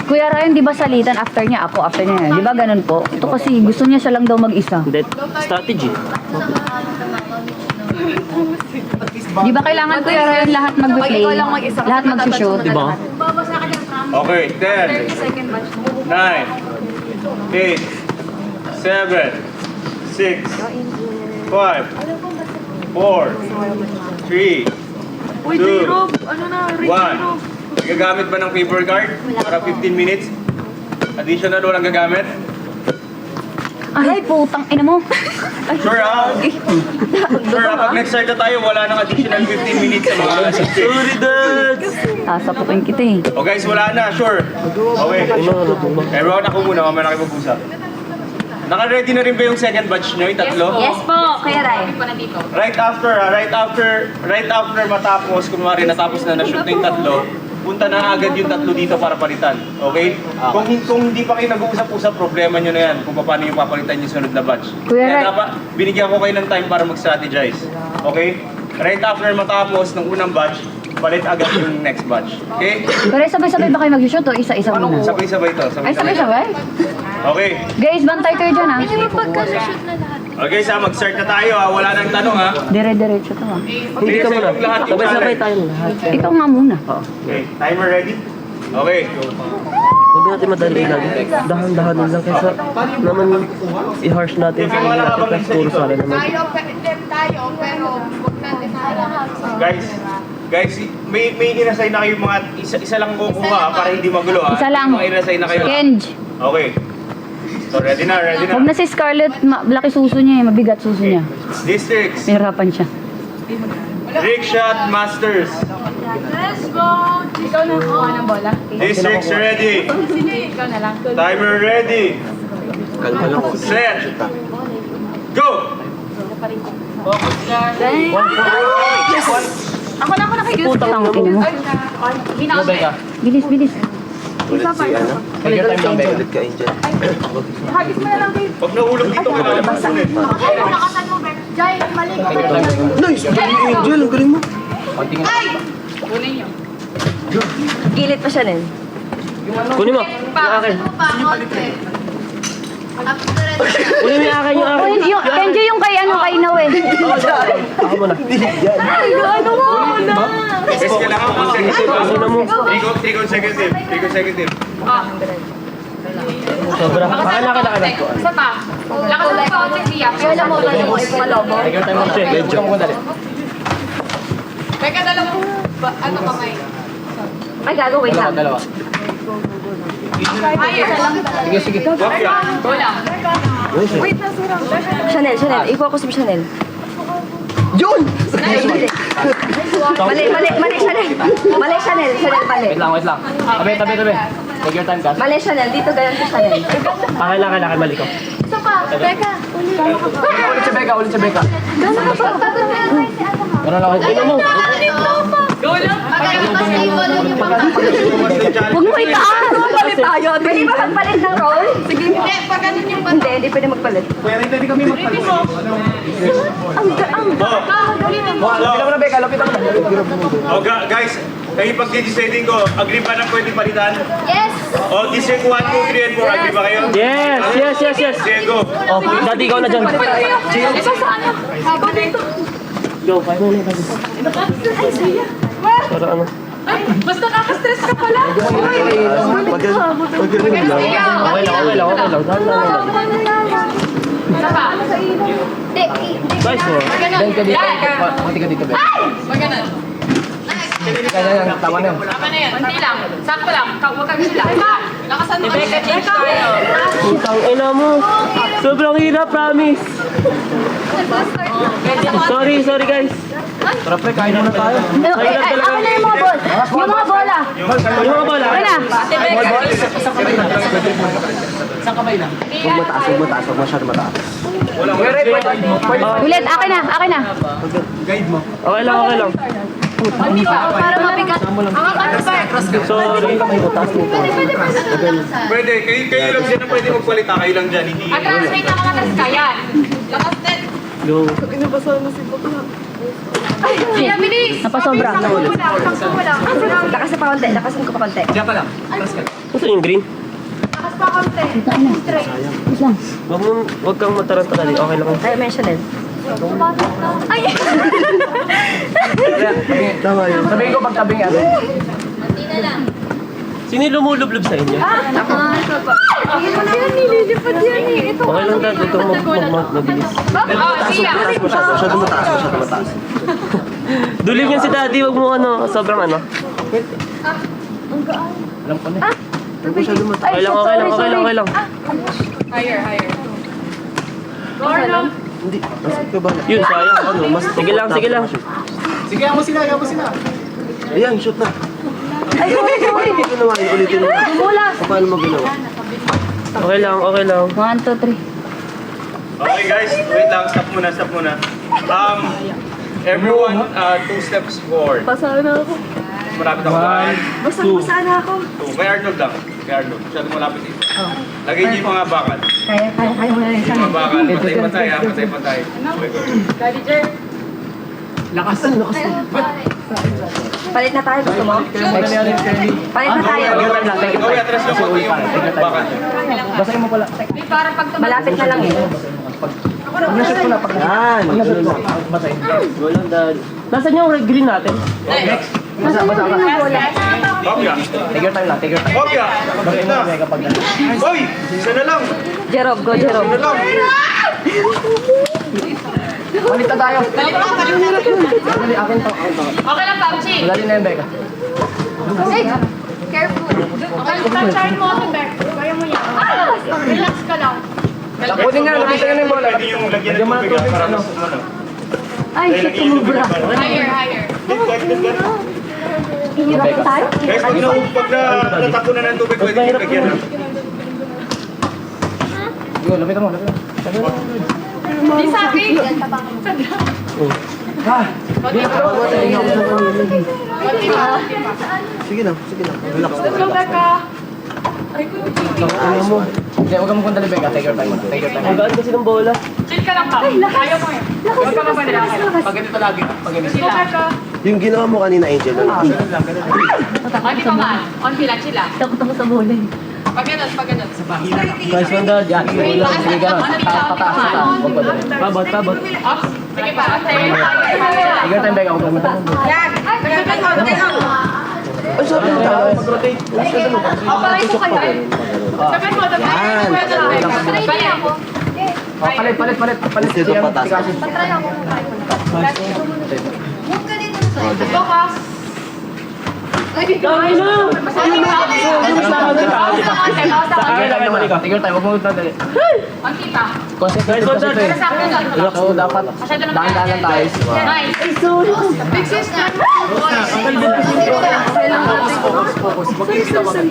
[SPEAKER 8] Kuya Ryan, di ba salitan after niya ako, after niya? Di ba ganun po? Ito kasi gusto niya siya lang daw mag-isa.
[SPEAKER 6] Hindi, strategy.
[SPEAKER 8] Di ba kailangan Kuya Ryan lahat mag-play? Lahat mag-shoot?
[SPEAKER 6] Diba?
[SPEAKER 9] Okay, 10, 9, 8, 7, 6, 5, 4, 3, 2, 1. 6, 5, 4, 3, 2, 1. Gagamit ba ng paper card para 15 minutes? Additional walang gagamit?
[SPEAKER 8] Ay, putang ina mo.
[SPEAKER 9] Sure ha? Sure ha? Pag next start na tayo, wala nang additional 15 minutes sa mga
[SPEAKER 6] Sorry, Dad!
[SPEAKER 8] Sasapukin kita eh.
[SPEAKER 9] O guys, wala na, sure. Okay. Everyone, ako muna, mamaya na kayo mag-usap. Naka-ready na rin ba yung second batch nyo, yung tatlo?
[SPEAKER 2] Yes po, Kuya Ray.
[SPEAKER 9] Right after matapos, kunwari natapos na na-shoot na yung tatlo, punta na agad yung tatlo dito para palitan. Okay? Kung hindi pa kayo nag-uusap-usap, problema nyo na yan kung paano yung papalitan yung sunod na batch.
[SPEAKER 8] Kuya
[SPEAKER 9] Kaya
[SPEAKER 8] Ray.
[SPEAKER 9] dapat, binigyan ko kayo ng time para mag-strategize. Okay? Right after matapos ng unang batch, palit agad yung next batch. Okay?
[SPEAKER 8] Pero sabay-sabay ba kayo mag-shoot o isa-isa muna?
[SPEAKER 9] Sabay-sabay to.
[SPEAKER 8] Ay, sabay-sabay?
[SPEAKER 9] Okay.
[SPEAKER 8] Guys, bantay kayo dyan ha.
[SPEAKER 9] Okay, mag-start na tayo ha. Wala nang tanong ha.
[SPEAKER 8] Dire-diretso to ha.
[SPEAKER 6] Hindi ka muna.
[SPEAKER 9] Lahat yung
[SPEAKER 6] Sabay-sabay
[SPEAKER 9] challenge.
[SPEAKER 6] tayong lahat.
[SPEAKER 8] Ikaw nga muna.
[SPEAKER 9] Okay, timer ready? Okay.
[SPEAKER 6] Huwag natin madali lang. Dahan-dahan lang kaysa naman i-harsh natin sa mga natin kasi puro sala naman.
[SPEAKER 3] tayo, pero huwag natin
[SPEAKER 9] Guys, may inassign na kayo mga isa lang kukuha para hindi magulo ha.
[SPEAKER 8] Isa lang.
[SPEAKER 9] May inassign na kayo.
[SPEAKER 8] Kenj.
[SPEAKER 9] Okay. So ready na.
[SPEAKER 8] Huwag na si Scarlett, laki suso niya eh, mabigat suso niya.
[SPEAKER 9] Districts.
[SPEAKER 8] Mahirapan siya.
[SPEAKER 9] Trick shot masters.
[SPEAKER 3] Let's go! Ikaw na kuha ng bola.
[SPEAKER 9] Districts ready.
[SPEAKER 3] Ikaw na lang.
[SPEAKER 9] Timer ready. Set. Go!
[SPEAKER 3] Ako na kayo.
[SPEAKER 8] Putang ina mo. Bilis, bilis.
[SPEAKER 1] Figure time lang, Bek.
[SPEAKER 3] Hagis mo na lang, babe.
[SPEAKER 9] Pag nahulog dito, kailangan masunod.
[SPEAKER 3] Ay, nakasan mo, babe. Jai, mali ka.
[SPEAKER 6] Nice! Angel, ang galing mo.
[SPEAKER 2] Gilid pa siya nin.
[SPEAKER 6] Kunin mo. Yung akin. Kunin mo yung akin, yung akin.
[SPEAKER 8] Yung, Kenji yung kay Now eh.
[SPEAKER 6] Ako muna.
[SPEAKER 8] Ay, ano mo na?
[SPEAKER 9] Guys, kailangan consecutive.
[SPEAKER 6] Ano mo?
[SPEAKER 9] Three consecutive. Three consecutive.
[SPEAKER 6] Sobra. Baka nakala.
[SPEAKER 3] Isa pa. Lakas mo pa ako, Tia.
[SPEAKER 2] Kaya alam mo, malobo.
[SPEAKER 1] Figure time muna. Medyo. Huwag mo dali.
[SPEAKER 3] Teka, dalawang ano kamay.
[SPEAKER 2] Ay, gago, wait lang.
[SPEAKER 1] Dalawa.
[SPEAKER 3] Ay, isa lang.
[SPEAKER 1] Sige, sige.
[SPEAKER 9] Wapya.
[SPEAKER 2] Chanel, i-focus mo Chanel.
[SPEAKER 6] Yun!
[SPEAKER 2] Mali, Chanel. Mali, Chanel, mali.
[SPEAKER 1] Wait lang. Tabi. Figure time ka.
[SPEAKER 2] Mali, Chanel, dito ganyan si Chanel.
[SPEAKER 6] Akin, balik ko.
[SPEAKER 3] Isa pa. Teka, ulit.
[SPEAKER 1] Ulit sa Becca.
[SPEAKER 3] Gano'n ka pa?
[SPEAKER 1] Ganun lang.
[SPEAKER 3] Ayun mo. Go lang.
[SPEAKER 8] Huwag mo itaas.
[SPEAKER 2] Palit tayo. Pwede ba magpalit ng role? Sige.
[SPEAKER 3] Hindi, pag ganun yung
[SPEAKER 2] Hindi pwede magpalit.
[SPEAKER 1] Lapitan mo na, Becca. Lapitan mo na.
[SPEAKER 9] Oh, guys, kayo pag-deciding ko, agree ba na pwede palitan?
[SPEAKER 3] Yes!
[SPEAKER 9] O, district 1, 2, 3, and 4, agree ba kayo?
[SPEAKER 6] Yes.
[SPEAKER 9] Sige, go.
[SPEAKER 6] Oh, dati ikaw na dyan.
[SPEAKER 3] Isa sa ano? Ako dito.
[SPEAKER 6] Go, kaya mo na.
[SPEAKER 3] Ay, saya.
[SPEAKER 6] Para ano?
[SPEAKER 3] Ay, mas nakaka-stress ka pala.
[SPEAKER 6] Okay lang.
[SPEAKER 3] Isa pa.
[SPEAKER 6] Nice one.
[SPEAKER 1] Dahil ka dito. Pati ka dito, Becca.
[SPEAKER 3] Maganon.
[SPEAKER 1] Kaya yan. Tama na yan.
[SPEAKER 3] Tama na yan. Hindi lang. Sakto lang. Huwag kang sila. Lakasan mo. Teka, change tayo.
[SPEAKER 6] Putang ina mo. Sobrang hirap, promise. Sorry guys.
[SPEAKER 1] Tara, pre. Kain na tayo.
[SPEAKER 8] Akin na yung mga bola. Yung mga bola.
[SPEAKER 6] Yung mga bola.
[SPEAKER 8] Akin na.
[SPEAKER 1] Isang kamay na.
[SPEAKER 6] Huwag masyado mataas.
[SPEAKER 8] Ulit, akin na.
[SPEAKER 6] Okay lang.
[SPEAKER 3] Para mabigat. Ang ano ba?
[SPEAKER 6] Sorry.
[SPEAKER 9] Pwede, kayo lang dyan na pwede magpalita, kayo lang dyan, hindi.
[SPEAKER 3] Translate ang mga tas kaya. Lakas din.
[SPEAKER 6] Go.
[SPEAKER 3] Kaya bilis.
[SPEAKER 8] Napasobra.
[SPEAKER 2] Lakasan pa konti, lakasan ko pa konti.
[SPEAKER 1] Diyan pa lang.
[SPEAKER 6] Ito yung green.
[SPEAKER 3] Lakas pa konti. Straight.
[SPEAKER 8] Wait lang.
[SPEAKER 6] Huwag kang mataranta dali. Okay lang.
[SPEAKER 2] Ay, may Chanel.
[SPEAKER 3] Ay!
[SPEAKER 6] Tama yun.
[SPEAKER 1] Sabihin ko pagtabing yan.
[SPEAKER 6] Sino yung lumulublob sa inyo?
[SPEAKER 2] Ako na ito pa. nililipad yan eh. Ito.
[SPEAKER 6] Okay lang dad, ito mag-mount mabilis.
[SPEAKER 7] Masyado mataas.
[SPEAKER 6] Duling yan si daddy, wag mo ano, sobrang ano.
[SPEAKER 1] Alam ko na.
[SPEAKER 6] Okay lang.
[SPEAKER 2] Higher.
[SPEAKER 7] Hindi, mas ikaw ba?
[SPEAKER 6] Yun, sayang. Ano, mas, sige lang.
[SPEAKER 1] Sige, mo sila.
[SPEAKER 7] Ayan, shoot na.
[SPEAKER 8] Ay, sorry.
[SPEAKER 7] Ulitin mo.
[SPEAKER 8] Mula.
[SPEAKER 7] Paano mo ginawa?
[SPEAKER 6] Okay lang.
[SPEAKER 8] 1, 2, 3.
[SPEAKER 9] Okay guys, wait lang, stop muna. Everyone, 2 steps forward.
[SPEAKER 8] Basa na ako.
[SPEAKER 9] Malapit ako. 1,
[SPEAKER 8] Basa na ako.
[SPEAKER 9] 2. Kay Arnold lang. Masyado malapit dito. Lagay niyo yung mga bakal.
[SPEAKER 8] Kaya mo na rin
[SPEAKER 9] Yung mga bakal. Patay-patay ha, patay-patay.
[SPEAKER 2] Daddy Jer.
[SPEAKER 1] Lakas.
[SPEAKER 8] Palit na tayo, gusto mo?
[SPEAKER 1] Palit
[SPEAKER 8] Palit na tayo.
[SPEAKER 9] Ikaw atras lang konti yung bakal.
[SPEAKER 1] Basahin mo pala.
[SPEAKER 2] Para pag
[SPEAKER 8] Malapit na lang eh.
[SPEAKER 1] Pag nashoot ko na,
[SPEAKER 7] Yan.
[SPEAKER 1] basahin.
[SPEAKER 6] Go lang dad. Nasaan yung red green natin?
[SPEAKER 1] Next. Basa ka.
[SPEAKER 9] Kopya.
[SPEAKER 1] Take your time.
[SPEAKER 9] Kopya.
[SPEAKER 1] Basahin mo kami kapag
[SPEAKER 9] Hoy! Isa na lang.
[SPEAKER 8] Jerob, go
[SPEAKER 9] Isa
[SPEAKER 8] Jerob.
[SPEAKER 9] na lang.
[SPEAKER 1] Palit na tayo. Dali, akin to.
[SPEAKER 2] Okay lang, Pamchi.
[SPEAKER 1] Dali na yung Becca.
[SPEAKER 2] Careful.
[SPEAKER 3] Touchan mo ito, Beck. Kaya mo yan. Relax ka lang.
[SPEAKER 1] Kunin nga, nakita ka na yung bola.
[SPEAKER 9] Pwede yung lagyan
[SPEAKER 1] Lagyan
[SPEAKER 9] ng
[SPEAKER 1] mo ng
[SPEAKER 9] tubig
[SPEAKER 1] tubig,
[SPEAKER 9] para
[SPEAKER 1] ano?
[SPEAKER 9] mas umano.
[SPEAKER 8] Ay, shit, tumubra.
[SPEAKER 2] Higher.
[SPEAKER 9] Good.
[SPEAKER 8] Hihirap tayo?
[SPEAKER 9] Guys, pag natakbo na ng tubig, pwede yung lagyan.
[SPEAKER 1] Yun, lapitan mo.
[SPEAKER 2] Di sa akin.
[SPEAKER 7] Sige lang. Relax.
[SPEAKER 3] Let's go, Becca.
[SPEAKER 1] Hindi, huwag ka magpundali, Becca. Take your time.
[SPEAKER 6] Ang gaan kasi ng bola.
[SPEAKER 2] Chill ka lang, Pam. Ayaw mo eh. Huwag ka mapanila.
[SPEAKER 1] Pag ganito lagi. Pag ganito.
[SPEAKER 3] Let's go, Becca.
[SPEAKER 7] Yung ginawa mo kanina, Angel.
[SPEAKER 2] Hindi pa man. On fila, chill lang.
[SPEAKER 8] Takot ako sa bola eh.
[SPEAKER 2] Pag ganun.
[SPEAKER 6] Guys, one dad.
[SPEAKER 1] Yan, sige lang. Sige ka na. Pataas. Huwag ba dali.
[SPEAKER 6] Kabot.
[SPEAKER 2] Ops. Sige pa.
[SPEAKER 1] Take your time, Becca. Huwag ka magpundali.
[SPEAKER 7] Ay, sabi mo tayo.
[SPEAKER 1] Mag-rotate.
[SPEAKER 2] Palay ko kayo. Sabi mo, the
[SPEAKER 7] Yan.
[SPEAKER 2] Balik ako.
[SPEAKER 1] Palit.
[SPEAKER 7] Dito
[SPEAKER 1] Siyang
[SPEAKER 7] pataas.
[SPEAKER 1] tikasin.
[SPEAKER 2] Focus.
[SPEAKER 6] Ay na!
[SPEAKER 1] Take your time. Huwag mo magpundali.
[SPEAKER 2] Konti pa.
[SPEAKER 1] Concentrate kasi ito eh.
[SPEAKER 2] Pero sa akin lang.
[SPEAKER 1] So, dapat dahan-dahan lang tayo.
[SPEAKER 2] Nice. Big sis na.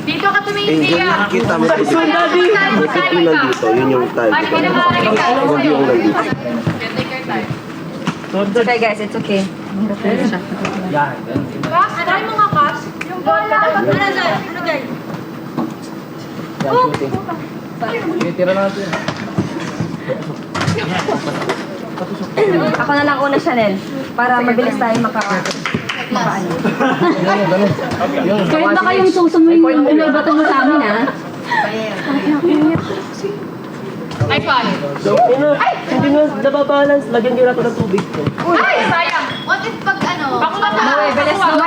[SPEAKER 2] Dito ka tumingin
[SPEAKER 7] Angel,
[SPEAKER 2] siya.
[SPEAKER 7] nakikita mo tubig. Bakit yung nandito? Yun yung target. Huwag yung nandito.
[SPEAKER 2] Take your time.
[SPEAKER 8] It's okay guys, it's okay.
[SPEAKER 1] Yan.
[SPEAKER 3] Kas, try mo nga, Kas. Yung bola.
[SPEAKER 2] Ano dyan?
[SPEAKER 1] Yan, shooting. Sige, tira natin.
[SPEAKER 8] Ako na lang una, Chanel. Para mabilis tayo makaano.
[SPEAKER 1] Ganun.
[SPEAKER 8] Kahit baka yung susunod yung ibato mo sa amin, ha?
[SPEAKER 2] Nice one.
[SPEAKER 6] So, hindi na nababalance. Lagyan din natin ng tubig.
[SPEAKER 2] Ay, sayang.
[SPEAKER 10] What if pag ano?
[SPEAKER 2] Bakuha na.
[SPEAKER 8] Bilis na.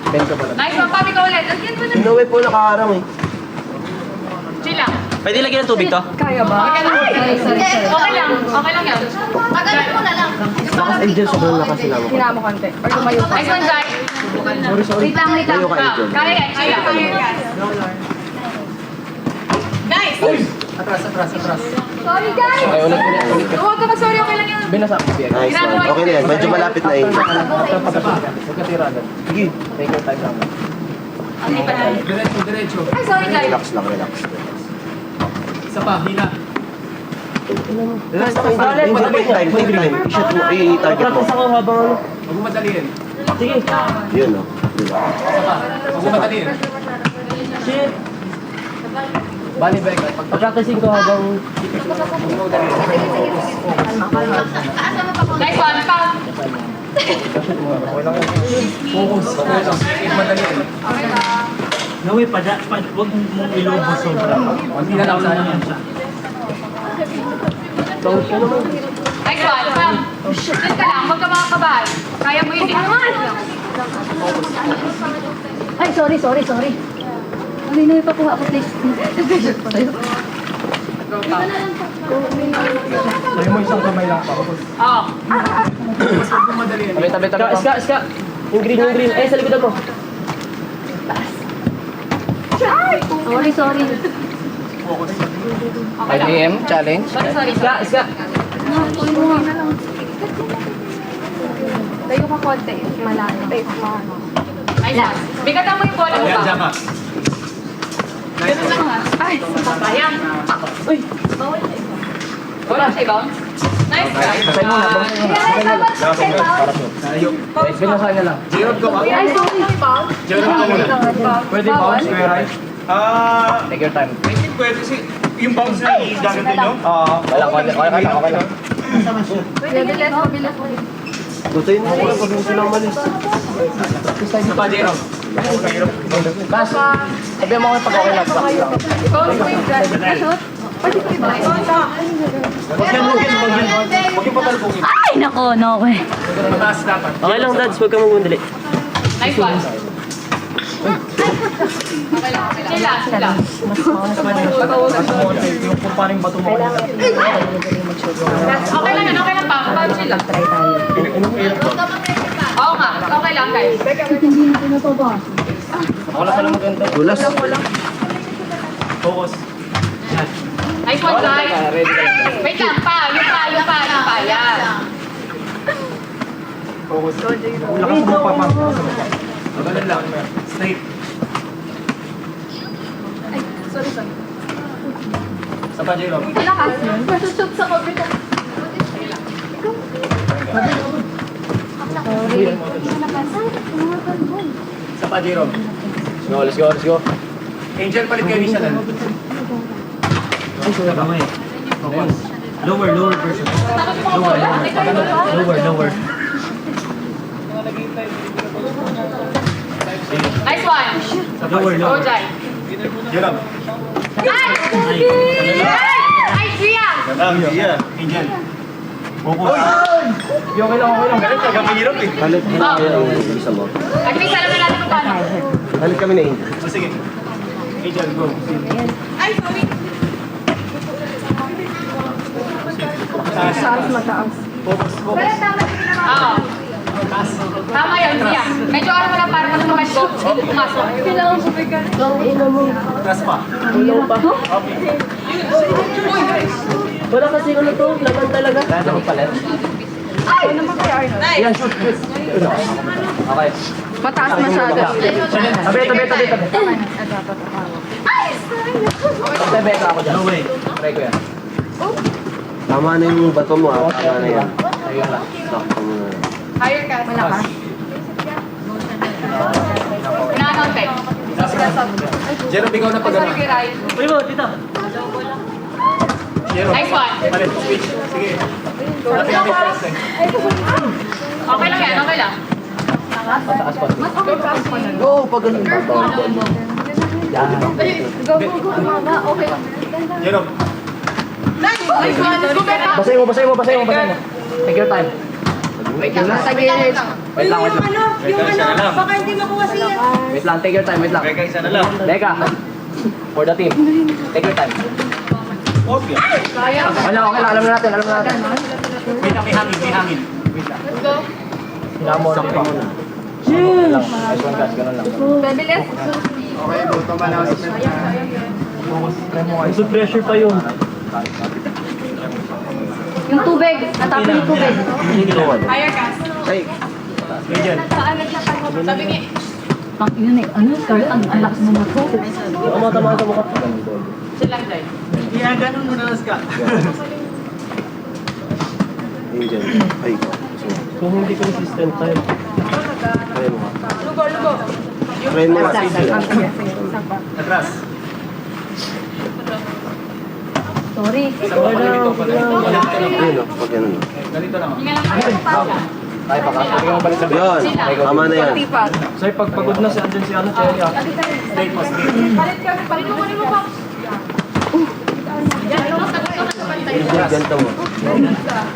[SPEAKER 1] Bento pala.
[SPEAKER 2] Nice one, Papi, ka ulit. Lagyan mo na.
[SPEAKER 7] Inuwi po nakaharang eh.
[SPEAKER 2] Chill lang.
[SPEAKER 6] Pwede lagyan ng tubig to?
[SPEAKER 8] Kaya ba?
[SPEAKER 2] Okay lang. Okay lang yan.
[SPEAKER 10] Tagalan mo na lang.
[SPEAKER 7] Lakas Angel, sobrang lakas sila mo.
[SPEAKER 8] Hinama mo konti. Or tumayo ka.
[SPEAKER 2] Nice one, Zay.
[SPEAKER 8] Wait lang.
[SPEAKER 7] Tayo ka, Angel.
[SPEAKER 2] Kaya yan, chill lang. Nice.
[SPEAKER 1] Atras.
[SPEAKER 2] Sorry, guys.
[SPEAKER 1] Okay, ulit.
[SPEAKER 2] Huwag ka mag-sorry, okay lang yun.
[SPEAKER 1] Binasa ko siya.
[SPEAKER 7] Nice one. Okay na yan. Medyo malapit na Angel.
[SPEAKER 1] Huwag ka tira agad.
[SPEAKER 7] Sige.
[SPEAKER 1] Take your time lang.
[SPEAKER 2] Hindi pa lang.
[SPEAKER 1] Diretso.
[SPEAKER 2] Ay, sorry, guys.
[SPEAKER 7] Relax lang, relax.
[SPEAKER 1] Isa pa, hila.
[SPEAKER 7] Relax lang, Angel. Angel, take time. I-shot mo, i-target mo.
[SPEAKER 6] Practice ako habang ano.
[SPEAKER 1] Huwag mo madaliin.
[SPEAKER 6] Sige.
[SPEAKER 7] Yun, no? Diba?
[SPEAKER 1] Huwag mo madaliin.
[SPEAKER 6] Shit.
[SPEAKER 1] Bali, Becca.
[SPEAKER 6] Pag-practicing ko habang...
[SPEAKER 2] Nice one, Pam.
[SPEAKER 1] Focus. Madaliin.
[SPEAKER 5] Nawi, huwag mong ilubo sobra.
[SPEAKER 1] Hindi na lang sana yan siya.
[SPEAKER 2] Nice one, Pam. Chill ka lang, huwag ka makakabahan. Kaya mo yun.
[SPEAKER 8] Ay, sorry. Hindi na ipakuha ako, please.
[SPEAKER 1] Sabi mo isang kamay lang pa. Tabi.
[SPEAKER 6] Iska. Yung green. Eh, sa likodan mo.
[SPEAKER 8] Sorry.
[SPEAKER 1] 5 AM challenge.
[SPEAKER 6] Iska.
[SPEAKER 2] Tayo ka konti. Malayo. Tayo ka. Ayan. Bigatan mo yung bola mo
[SPEAKER 9] Ayan,
[SPEAKER 2] pa.
[SPEAKER 9] dyan ka.
[SPEAKER 2] Ganun lang ha. Ay, sayang. Uy. Wala siya bounce. Nice try.
[SPEAKER 1] Pasay mo na. Wait, binasa niya lang.
[SPEAKER 9] Gerald ko ka.
[SPEAKER 2] Ay, sorry. Bounce.
[SPEAKER 9] Gerald ko muna.
[SPEAKER 1] Pwede bounce, Kuya Rai? Take your time.
[SPEAKER 9] I think pwede si... Yung bounce na i-gagawin nyo?
[SPEAKER 1] Okay lang.
[SPEAKER 2] Mabilis.
[SPEAKER 7] Tutuin mo ko pag gusto lang malis.
[SPEAKER 9] Sa pa, Gerald.
[SPEAKER 1] Kas, sabi mo kayo pag okay lang.
[SPEAKER 2] Bounce mo yung flash. Shoot. Pwede ko iba.
[SPEAKER 9] Huwag yung patalbogin.
[SPEAKER 8] Ay, nako, no way.
[SPEAKER 9] Mataas dapat.
[SPEAKER 6] Okay lang, Dads. Huwag kang magmundali.
[SPEAKER 2] Nice one. Okay lang. Chill lang.
[SPEAKER 1] Yung kung paano yung bato mo.
[SPEAKER 2] Okay lang pa. Chill lang. Oo nga. Okay lang, guys.
[SPEAKER 1] Wala ka lang maganda.
[SPEAKER 7] Gulas.
[SPEAKER 1] Focus.
[SPEAKER 2] Nice one, guys. Wait lang, pa. Yung pa. Yan.
[SPEAKER 1] Focus. Lakas mo pa, ma'am. Ganun lang. Straight.
[SPEAKER 2] Sorry.
[SPEAKER 1] Sa pa, Jerome.
[SPEAKER 2] Lakas yun. Shoot sa COVID.
[SPEAKER 1] Sa pa, Jerome. Let's go.
[SPEAKER 9] Angel, palit kayo isa lang.
[SPEAKER 5] Kamay. Focus. Lower version. Lower.
[SPEAKER 2] Nice one.
[SPEAKER 5] Lower.
[SPEAKER 2] Go, Jai.
[SPEAKER 9] Gerald.
[SPEAKER 2] Nice! Nice, Ria!
[SPEAKER 9] Yeah. Angel. Focus.
[SPEAKER 1] Okay lang.
[SPEAKER 9] Ganun talaga mahirap eh.
[SPEAKER 7] Halit mo na kayo ang isa mo.
[SPEAKER 2] Agree, alam na natin kung paano.
[SPEAKER 7] Halit kami na Angel.
[SPEAKER 9] O sige. Angel, go.
[SPEAKER 2] Ay, sorry. Oo. Tama yun, Ria. Medyo araw mo lang para matumakan ko. Pumasok. Kailangan ko bigan.
[SPEAKER 9] Taas pa.
[SPEAKER 6] Wala kasi ano to. Laban talaga.
[SPEAKER 1] Kaya ako pala.
[SPEAKER 2] Nice.
[SPEAKER 1] Yan, shoot. Okay.
[SPEAKER 2] Mataas masyado.
[SPEAKER 1] Tabi. Tabi ako dyan.
[SPEAKER 5] No way.
[SPEAKER 1] Try ko yan.
[SPEAKER 7] Tama na yung bato mo ah. Tama na yan.
[SPEAKER 1] Ayun lang.
[SPEAKER 7] Sakto mo na.
[SPEAKER 2] Higher cast. Malakas. Pinaka-counted.
[SPEAKER 9] Gerald, ikaw na pag
[SPEAKER 2] Sorry, kay Rai.
[SPEAKER 5] Uy mo, dito.
[SPEAKER 2] Nice one.
[SPEAKER 9] Palit, switch. Sige.
[SPEAKER 2] Okay lang yan, okay lang.
[SPEAKER 1] Mataas pa.
[SPEAKER 7] Go! Pag ganun ba?
[SPEAKER 2] Go, mama. Okay.
[SPEAKER 9] Gerald.
[SPEAKER 2] Nice one. Go, Beta.
[SPEAKER 1] Basahin mo. Take your time.
[SPEAKER 2] Wait lang, nasa gilid.
[SPEAKER 1] Wait lang.
[SPEAKER 10] Baka hindi makuha siya.
[SPEAKER 1] Wait lang, take your time.
[SPEAKER 9] Beka, isa na lang.
[SPEAKER 1] Leka. For the team. Take your time.
[SPEAKER 9] Okay.
[SPEAKER 1] Okay lang. Alam na natin.
[SPEAKER 5] May hangin.
[SPEAKER 2] Let's go.
[SPEAKER 1] Hinamon. Sakto mo na. Nice one, guys. Ganun lang.
[SPEAKER 2] Bebiles.
[SPEAKER 5] Gusto pressure pa yun.
[SPEAKER 8] Yung tubig. Natapon yung tubig.
[SPEAKER 2] Higher cast.
[SPEAKER 7] Ay!
[SPEAKER 9] Angel.
[SPEAKER 2] Sabi niya.
[SPEAKER 8] Ang yun eh. Ano? Ang lakas mo na to.
[SPEAKER 6] Tama ka.
[SPEAKER 2] Chill lang, Jai.
[SPEAKER 5] Iya, ganun mo na ka.
[SPEAKER 7] Angel. Ay,
[SPEAKER 6] Kung hindi consistent tayo.
[SPEAKER 7] try mo nga.
[SPEAKER 2] Lugo.
[SPEAKER 7] Try mo nga.
[SPEAKER 9] Atras.
[SPEAKER 8] Sorry.
[SPEAKER 7] Ayun o, pag ganun.
[SPEAKER 2] Hinga lang kayo.
[SPEAKER 1] Tayo pa ka. Sige mo balik sa
[SPEAKER 7] Yun, tama na yan.
[SPEAKER 1] Sir, pag pagod na si andyan si ano, Cherry ah.
[SPEAKER 9] Straight mo.
[SPEAKER 2] Palit mo pa. Yan, ano, sagot ko na sa
[SPEAKER 7] Ganito mo.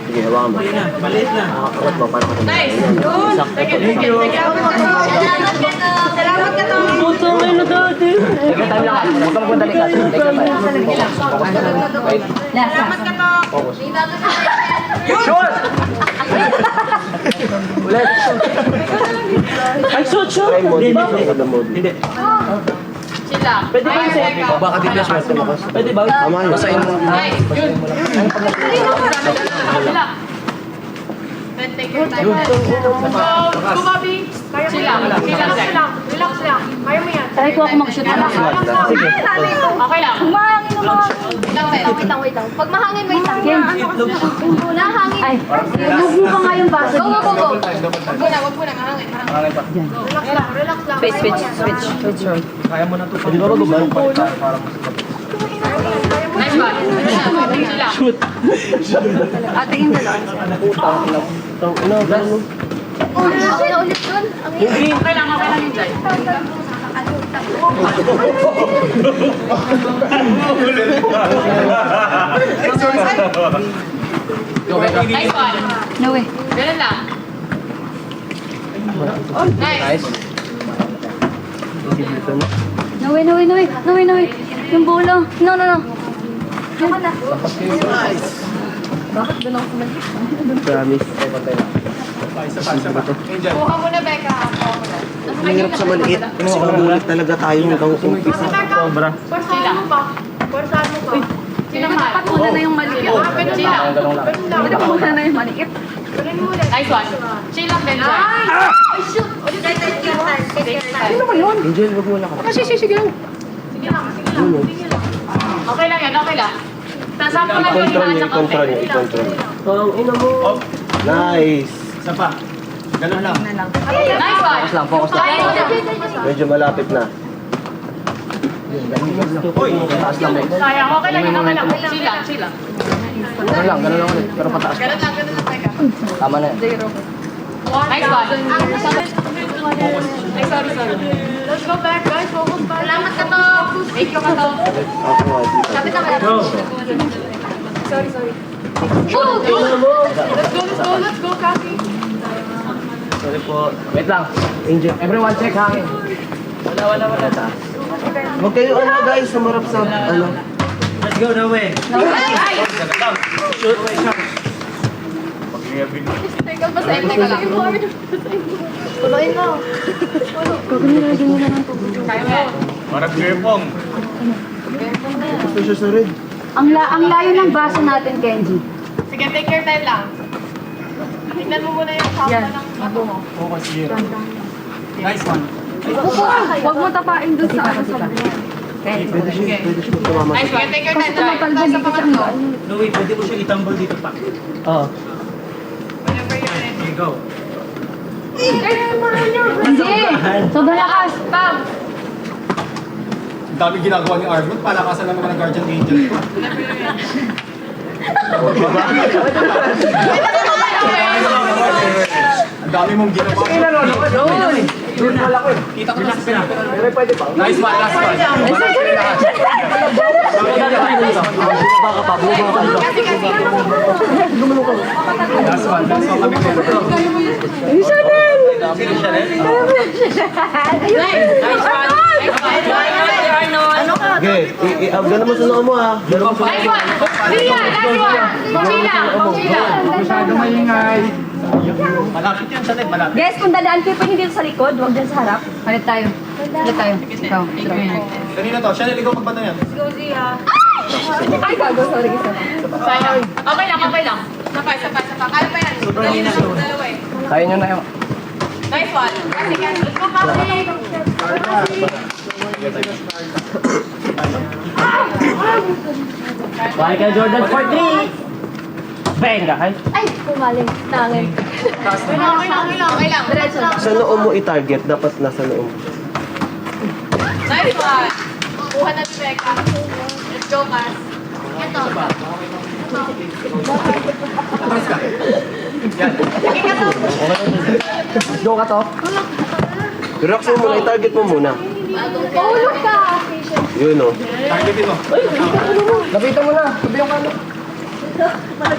[SPEAKER 7] Sige, hawakan mo.
[SPEAKER 5] Maliit na.
[SPEAKER 7] Awat mo, para ka
[SPEAKER 2] Nice.
[SPEAKER 7] Sakto.
[SPEAKER 10] Salamat ka to.
[SPEAKER 6] Puto ngayon na dati.
[SPEAKER 1] Take your time lang. Huwag ka magmadalikat. Take your time. Wait.
[SPEAKER 10] Salamat ka to.
[SPEAKER 1] Shoot! Ulit.
[SPEAKER 6] Ay, shoot, shoot.
[SPEAKER 7] Try mo,
[SPEAKER 6] Di ba?
[SPEAKER 7] kada mode.
[SPEAKER 6] Hindi.
[SPEAKER 2] Chill lang.
[SPEAKER 6] Pwede ba yung set?
[SPEAKER 1] Baka di na swerte mo kasi.
[SPEAKER 6] Pwede ba?
[SPEAKER 7] Tama yun.
[SPEAKER 1] Basahin mo.
[SPEAKER 2] Nice. Yun. Chill lang. Then take your time.
[SPEAKER 3] Go, Bobby. Kaya mo
[SPEAKER 2] Chill
[SPEAKER 3] yan.
[SPEAKER 2] lang. Chill lang.
[SPEAKER 3] Relax lang. Relax lang. Kaya mo yan.
[SPEAKER 8] Try ko ako mag-shoot na lang.
[SPEAKER 1] Sige.
[SPEAKER 2] Okay lang.
[SPEAKER 8] Humangin mo.
[SPEAKER 2] Wait lang. Pag mahangin, wait lang. Nahangin.
[SPEAKER 8] Ay, ilog mo pa nga yung baso
[SPEAKER 2] Go, go,
[SPEAKER 8] dito.
[SPEAKER 2] go, go. Wag muna. Mahangin.
[SPEAKER 3] Relax lang. Relax lang.
[SPEAKER 8] Switch.
[SPEAKER 1] Kaya mo na ito.
[SPEAKER 7] Hindi ba magubay?
[SPEAKER 2] Nice one. Chill lang.
[SPEAKER 6] Shoot.
[SPEAKER 8] Ate, yung dalawa.
[SPEAKER 2] Okay na ulit dun. Okay lang yung Jai. Nice one.
[SPEAKER 8] No way.
[SPEAKER 2] Ganun lang. Nice.
[SPEAKER 8] No way. Yung bola. No.
[SPEAKER 6] Promise.
[SPEAKER 2] Kuha mo na, Becca.
[SPEAKER 7] Ang hirap sa maliit. Kasi magulat talaga tayo hanggang umpisa.
[SPEAKER 6] Sobra.
[SPEAKER 3] Pwersahan mo pa. Pwersahan mo pa.
[SPEAKER 2] Dapat
[SPEAKER 8] Muna na yung maliit.
[SPEAKER 2] Chill lang.
[SPEAKER 3] Ganun lang.
[SPEAKER 8] Muna na yung maliit.
[SPEAKER 3] Ganun mo ulit.
[SPEAKER 2] Nice one. Chill lang, Benja.
[SPEAKER 10] Take your time. Take your time.
[SPEAKER 7] Angel, wag mo lang.
[SPEAKER 3] Sige lang.
[SPEAKER 2] Okay lang yan, okay lang. Tasama lang yung
[SPEAKER 7] I-control
[SPEAKER 2] iba
[SPEAKER 7] niyo,
[SPEAKER 2] sa konti.
[SPEAKER 7] i-control niyo, i-control.
[SPEAKER 6] Ang ina mo.
[SPEAKER 7] Nice.
[SPEAKER 5] Isa pa. Ganun lang.
[SPEAKER 2] Nice one.
[SPEAKER 1] Focus lang, focus lang.
[SPEAKER 7] Medyo malapit na.
[SPEAKER 1] Taas lang, mate.
[SPEAKER 2] Sayang, okay lang yan, okay lang. Chill lang.
[SPEAKER 1] Ganun lang ulit. Pero pataas.
[SPEAKER 2] Ganun lang, Becca.
[SPEAKER 1] Tama na yan.
[SPEAKER 2] Nice one. Ay, sorry.
[SPEAKER 3] Let's go back, guys. Focus back.
[SPEAKER 2] Salamat ka to. Thank you ka to.
[SPEAKER 7] Ako,
[SPEAKER 2] Kapit na ka.
[SPEAKER 3] Sorry.
[SPEAKER 2] Shoot!
[SPEAKER 3] Let's go, Kaki.
[SPEAKER 7] sorry po.
[SPEAKER 1] Wait lang. Angel. Everyone check hangin. Wala.
[SPEAKER 7] Huwag kayo guys, sumarap sa ano.
[SPEAKER 5] Let's go, no way.
[SPEAKER 2] Teka lang.
[SPEAKER 3] Tuloy na.
[SPEAKER 2] Kaya mo yan.
[SPEAKER 9] Parang gripong.
[SPEAKER 7] Gusto siya sa red.
[SPEAKER 8] Ang layo ng baso natin, Kenji.
[SPEAKER 3] Sige, take your time lang. Tingnan mo muna yung top na ng abo mo.
[SPEAKER 5] Focus here. Nice one.
[SPEAKER 8] Huwag mo tapain dun sa ano sa
[SPEAKER 7] Pwede siya tumama.
[SPEAKER 2] Nice one. Take your time.
[SPEAKER 8] Tumatalbo dito sa ano.
[SPEAKER 5] No way, pwede mo siya itambol dito pa.
[SPEAKER 6] Oo.
[SPEAKER 3] Whenever you're ready.
[SPEAKER 5] Okay, go.
[SPEAKER 8] Hindi! Sobrang lakas!
[SPEAKER 2] Bam!
[SPEAKER 9] Ang dami ginagawa ni Arvin. Palakasan naman ng Guardian Angel. Ang dami mong ginawa.
[SPEAKER 5] Kita ko na sila.
[SPEAKER 9] Nice one, last one.
[SPEAKER 6] Baka pa, bumaba ka.
[SPEAKER 9] Last one kami meron.
[SPEAKER 5] Sino siya rin?
[SPEAKER 2] Nice one.
[SPEAKER 7] Okay, gano'n mo sunod mo ha. Gano'n mo
[SPEAKER 2] Nice one. Last one. Chill lang.
[SPEAKER 5] Malapit yan sa net, malapit.
[SPEAKER 8] Guys, kung dadaan kayo pwede dito sa likod, huwag dyan sa harap. Halit tayo. Ikaw.
[SPEAKER 9] Kanina to, siya niligaw magbata yan.
[SPEAKER 3] Go, Zia.
[SPEAKER 8] Ay, gago. Sorry.
[SPEAKER 2] Sayang. Okay lang. Sapay. Kaya pa yan. Dali na lang. Dalawa eh.
[SPEAKER 1] Kaya nyo na yung...
[SPEAKER 2] Nice one. Sige. Let's go, Patrick.
[SPEAKER 6] Bye kay Jordan for 3. Venga, kay.
[SPEAKER 8] Ay, pumaling. Tangin.
[SPEAKER 2] Okay lang. Diretso lang.
[SPEAKER 7] Sa noo mo i-target, dapat nasa noo mo.
[SPEAKER 2] Nice one. Kuha na si Becca. Let's go, Cass. Ito.
[SPEAKER 1] Go ka to.
[SPEAKER 7] Relax mo muna, i-target mo muna.
[SPEAKER 8] Tulog ka.
[SPEAKER 7] Yun o.
[SPEAKER 9] Targetin mo.
[SPEAKER 1] Lapitan mo na. Sabi yung ano.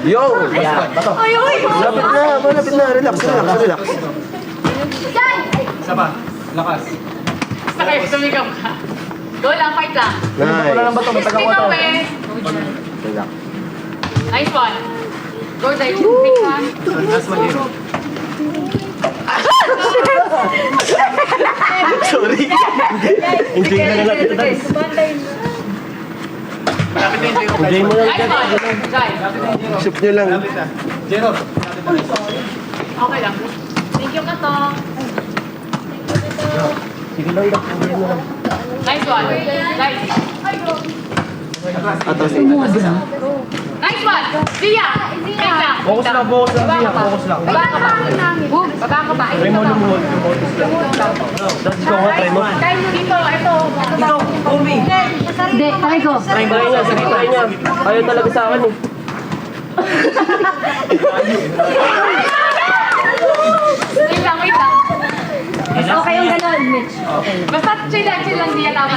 [SPEAKER 7] Yo! Malapit na. Relax.
[SPEAKER 5] Isa pa. Lakas.
[SPEAKER 2] Basta kayo, sumigaw ka. Go lang, fight lang.
[SPEAKER 1] Wala lang ba ito? May taga-water.
[SPEAKER 2] Ikaw
[SPEAKER 7] Relax.
[SPEAKER 2] Nice one. Go, Dai. Big one.
[SPEAKER 5] Last one here.
[SPEAKER 7] Sorry.
[SPEAKER 6] Enjoy na lang ito, guys.
[SPEAKER 5] Malapit na yung Jero.
[SPEAKER 6] Enjoy mo lang,
[SPEAKER 2] Nice
[SPEAKER 6] guys.
[SPEAKER 2] one. Jai.
[SPEAKER 7] Shoot nyo lang.
[SPEAKER 5] Malapit na. Jero.
[SPEAKER 2] Okay lang. Thank you, Katong.
[SPEAKER 6] Sige lang, guys. Enjoy mo lang.
[SPEAKER 2] Nice one. Jai.
[SPEAKER 7] Atas.
[SPEAKER 2] Nice one. Zia. Wait lang.
[SPEAKER 1] Focus lang, Zia. Focus lang.
[SPEAKER 2] Baba ka ba? Baba ka ba?
[SPEAKER 1] Try mo lumuhod.
[SPEAKER 6] Let's go, try mo.
[SPEAKER 2] Dito, ito.
[SPEAKER 1] Ikaw, Omi.
[SPEAKER 8] Hindi, try ko.
[SPEAKER 6] Try niya, sige, try niya. Ayaw talaga sa akin eh.
[SPEAKER 2] Wait lang, wait lang.
[SPEAKER 8] Okay yung gano'n, Mitch.
[SPEAKER 2] Basta chill lang, Zia. Tama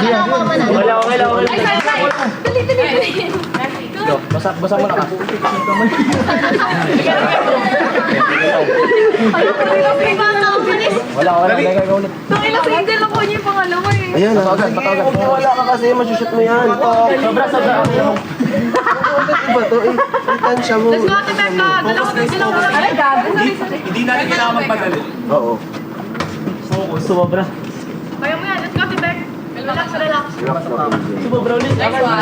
[SPEAKER 2] na.
[SPEAKER 6] Wala, okay lang.
[SPEAKER 2] Nice one, Jai. Dali, dali.
[SPEAKER 1] Basa mo na ka. Wala. Gagawin ulit.
[SPEAKER 2] Tangina, single ako niya yung pangalawa eh.
[SPEAKER 7] Ayan,
[SPEAKER 1] Patawagan.
[SPEAKER 7] wala ka kasi, masushoot mo yan.
[SPEAKER 6] Sobra.
[SPEAKER 7] Ano ba to? Itansya mo.
[SPEAKER 2] Let's go, Ate Becca. Dalawa ka. Aray, gago.
[SPEAKER 5] Hindi natin kailangan magpadali.
[SPEAKER 7] Oo.
[SPEAKER 6] Sumobra.
[SPEAKER 2] Kaya mo yan. Let's go, Ate Becca. Relax, relax.
[SPEAKER 6] Sumobra ulit.
[SPEAKER 2] Nice one.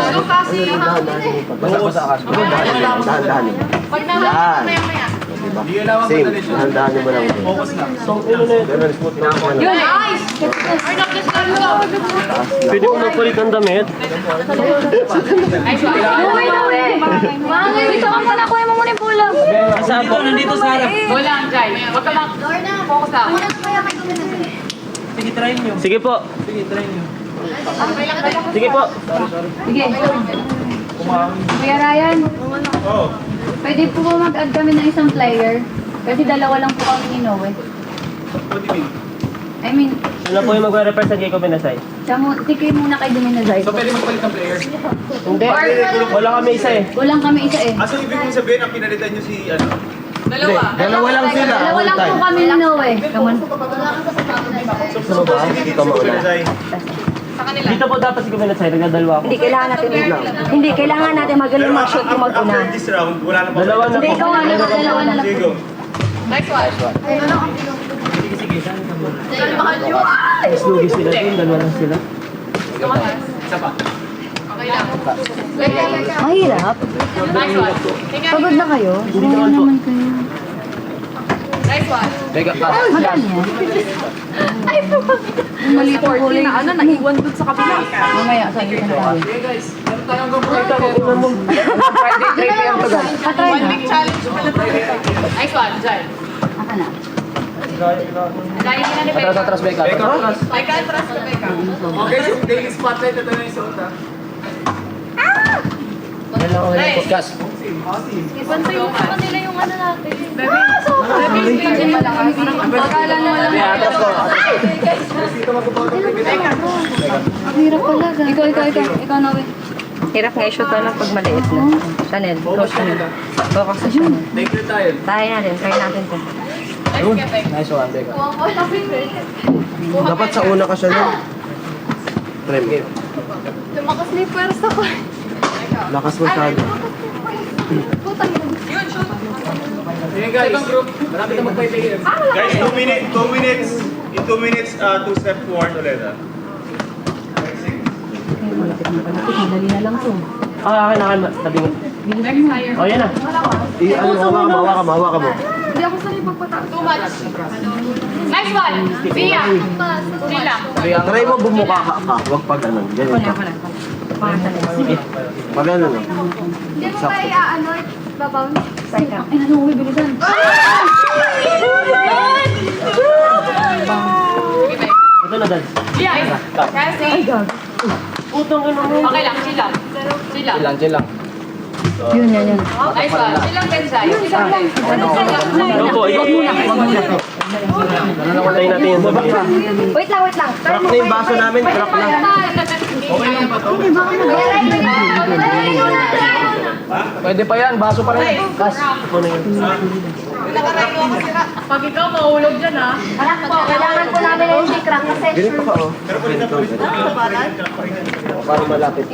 [SPEAKER 2] Go, Cassie.
[SPEAKER 1] Basa ka.
[SPEAKER 7] Dahan-dahan.
[SPEAKER 2] Pag nahanap, maya-maya.
[SPEAKER 7] Diba?
[SPEAKER 5] Hindi kailangan
[SPEAKER 7] Same.
[SPEAKER 5] magpadali.
[SPEAKER 7] Dahan-dahan mo lang.
[SPEAKER 5] Focus lang.
[SPEAKER 7] Pero smooth na ako.
[SPEAKER 2] Yun, nice. Arnold, let's go.
[SPEAKER 6] Pwede ko magpalit ng damit.
[SPEAKER 2] Nice one.
[SPEAKER 8] Uy, uwi. Mangay, ito ka muna. Kuha mo muna yung bola.
[SPEAKER 5] Nandito sa harap.
[SPEAKER 2] Go lang, Jai. Huwag ka mag-focus lang.
[SPEAKER 5] Sige, try nyo.
[SPEAKER 6] Sige po. Sige po.
[SPEAKER 8] Sige. Kuya Ryan, pwede po ba mag-add kami ng isang player? Kasi dalawa lang po kami ni Noe.
[SPEAKER 5] What do you mean?
[SPEAKER 8] I mean,
[SPEAKER 6] Ano po yung magre-represent kay Kuminasay?
[SPEAKER 8] tikay muna kay Duminazay.
[SPEAKER 5] So, pwede magpalit ng player?
[SPEAKER 6] Hindi. Wala kami isa eh.
[SPEAKER 8] Walang kami isa eh.
[SPEAKER 9] So, ibig kong sabihin, ang pinalitan nyo si, ano?
[SPEAKER 2] Dalawa.
[SPEAKER 7] Dalawa lang sila.
[SPEAKER 8] Dalawa lang po kami ni Noe. Come on.
[SPEAKER 7] Dito mo ulit.
[SPEAKER 2] Sa kanila.
[SPEAKER 6] Dito po dapat si Kuminasay. Nagdadalwa ako.
[SPEAKER 8] Hindi, kailangan natin magaling mag-shoot yung mag-una.
[SPEAKER 9] After this round, wala na pa.
[SPEAKER 6] Dalawa na
[SPEAKER 8] Hindi,
[SPEAKER 6] po.
[SPEAKER 8] ikaw nga lang, dalawa na lang.
[SPEAKER 9] Sige, go.
[SPEAKER 2] Nice one.
[SPEAKER 6] Mas lugi sila din. Dalawa lang sila.
[SPEAKER 5] Isa pa.
[SPEAKER 2] Okay lang.
[SPEAKER 8] Mahirap.
[SPEAKER 2] Nice one. Tingnan.
[SPEAKER 8] Pagod na kayo?
[SPEAKER 6] Hindi naman po.
[SPEAKER 8] kayo.
[SPEAKER 2] Nice one.
[SPEAKER 8] Magaan yan.
[SPEAKER 2] Mali 14 na ano, naiwan dun sa kabila.
[SPEAKER 8] Mamaya, sabi ko na tayo.
[SPEAKER 5] Okay guys, meron tayong gagawin.
[SPEAKER 1] Friday, 3 p.m. to guys.
[SPEAKER 8] Patry na.
[SPEAKER 2] Big challenge pala tayo. Nice one, Jai.
[SPEAKER 8] Aka na.
[SPEAKER 2] Jai, hindi na ni
[SPEAKER 1] Atras,
[SPEAKER 2] Becca.
[SPEAKER 1] atras, Becca.
[SPEAKER 2] Becca, atras ka, Becca.
[SPEAKER 5] Okay, so daily spotlight. Ito na yung suot ha.
[SPEAKER 1] Yan lang ang
[SPEAKER 2] Nice.
[SPEAKER 1] podcast.
[SPEAKER 2] Bantay mo pa nila yung ano natin. Baby, hindi mo lang. Pagkala mo lang.
[SPEAKER 1] Atras ko.
[SPEAKER 8] Ang hirap pala. Ikaw na, we.
[SPEAKER 11] Hirap nga i-shoot lang pag maliit na. Chanel, go Chanel. Focus sa Chanel.
[SPEAKER 5] Take your time.
[SPEAKER 11] Try natin to.
[SPEAKER 1] Nice one, Becca.
[SPEAKER 7] Dapat sa una ka siya nun. Try mo.
[SPEAKER 2] Lumakas na yung pwersa ko.
[SPEAKER 7] Lakas masyado.
[SPEAKER 5] Sige guys, marami na magpa-player.
[SPEAKER 9] Guys, 2 minutes. In 2 minutes, 2 step forward ulit, ha?
[SPEAKER 8] Dali na lang to.
[SPEAKER 6] Akin. Sabi nga. Oh, yan na.
[SPEAKER 7] Hawa ka mo.
[SPEAKER 2] Hindi ako sanay magpataas. Too much. Nice one. Zia. Zila.
[SPEAKER 7] Try mo bumuka ka. Huwag pag ganun. Ganyan ka. Pag ganun.
[SPEAKER 10] Hindi mo ba i-ano? Babaw niya?
[SPEAKER 8] Ay, ano, uwi, bilisan.
[SPEAKER 6] Ito na, Dad.
[SPEAKER 2] Zia. Cassie.
[SPEAKER 6] Putong ino mo.
[SPEAKER 2] Okay lang, chill lang. Chill lang.
[SPEAKER 1] Chill lang.
[SPEAKER 8] Yun.
[SPEAKER 2] Nice one. Chill lang din, Zai.
[SPEAKER 6] Ano po? Wag muna. Tayo natin yung sabi.
[SPEAKER 8] Wait lang.
[SPEAKER 7] Crack na yung baso namin. Crack na.
[SPEAKER 5] Okay lang ba to?
[SPEAKER 8] Hindi, baka mag-
[SPEAKER 1] Pwede pa yan, baso pa rin. Kas.
[SPEAKER 3] Pag ikaw mahulog dyan ha.
[SPEAKER 10] Kailangan po namin yung sikrak kasi
[SPEAKER 7] Ganito ka, oh. Para malapit.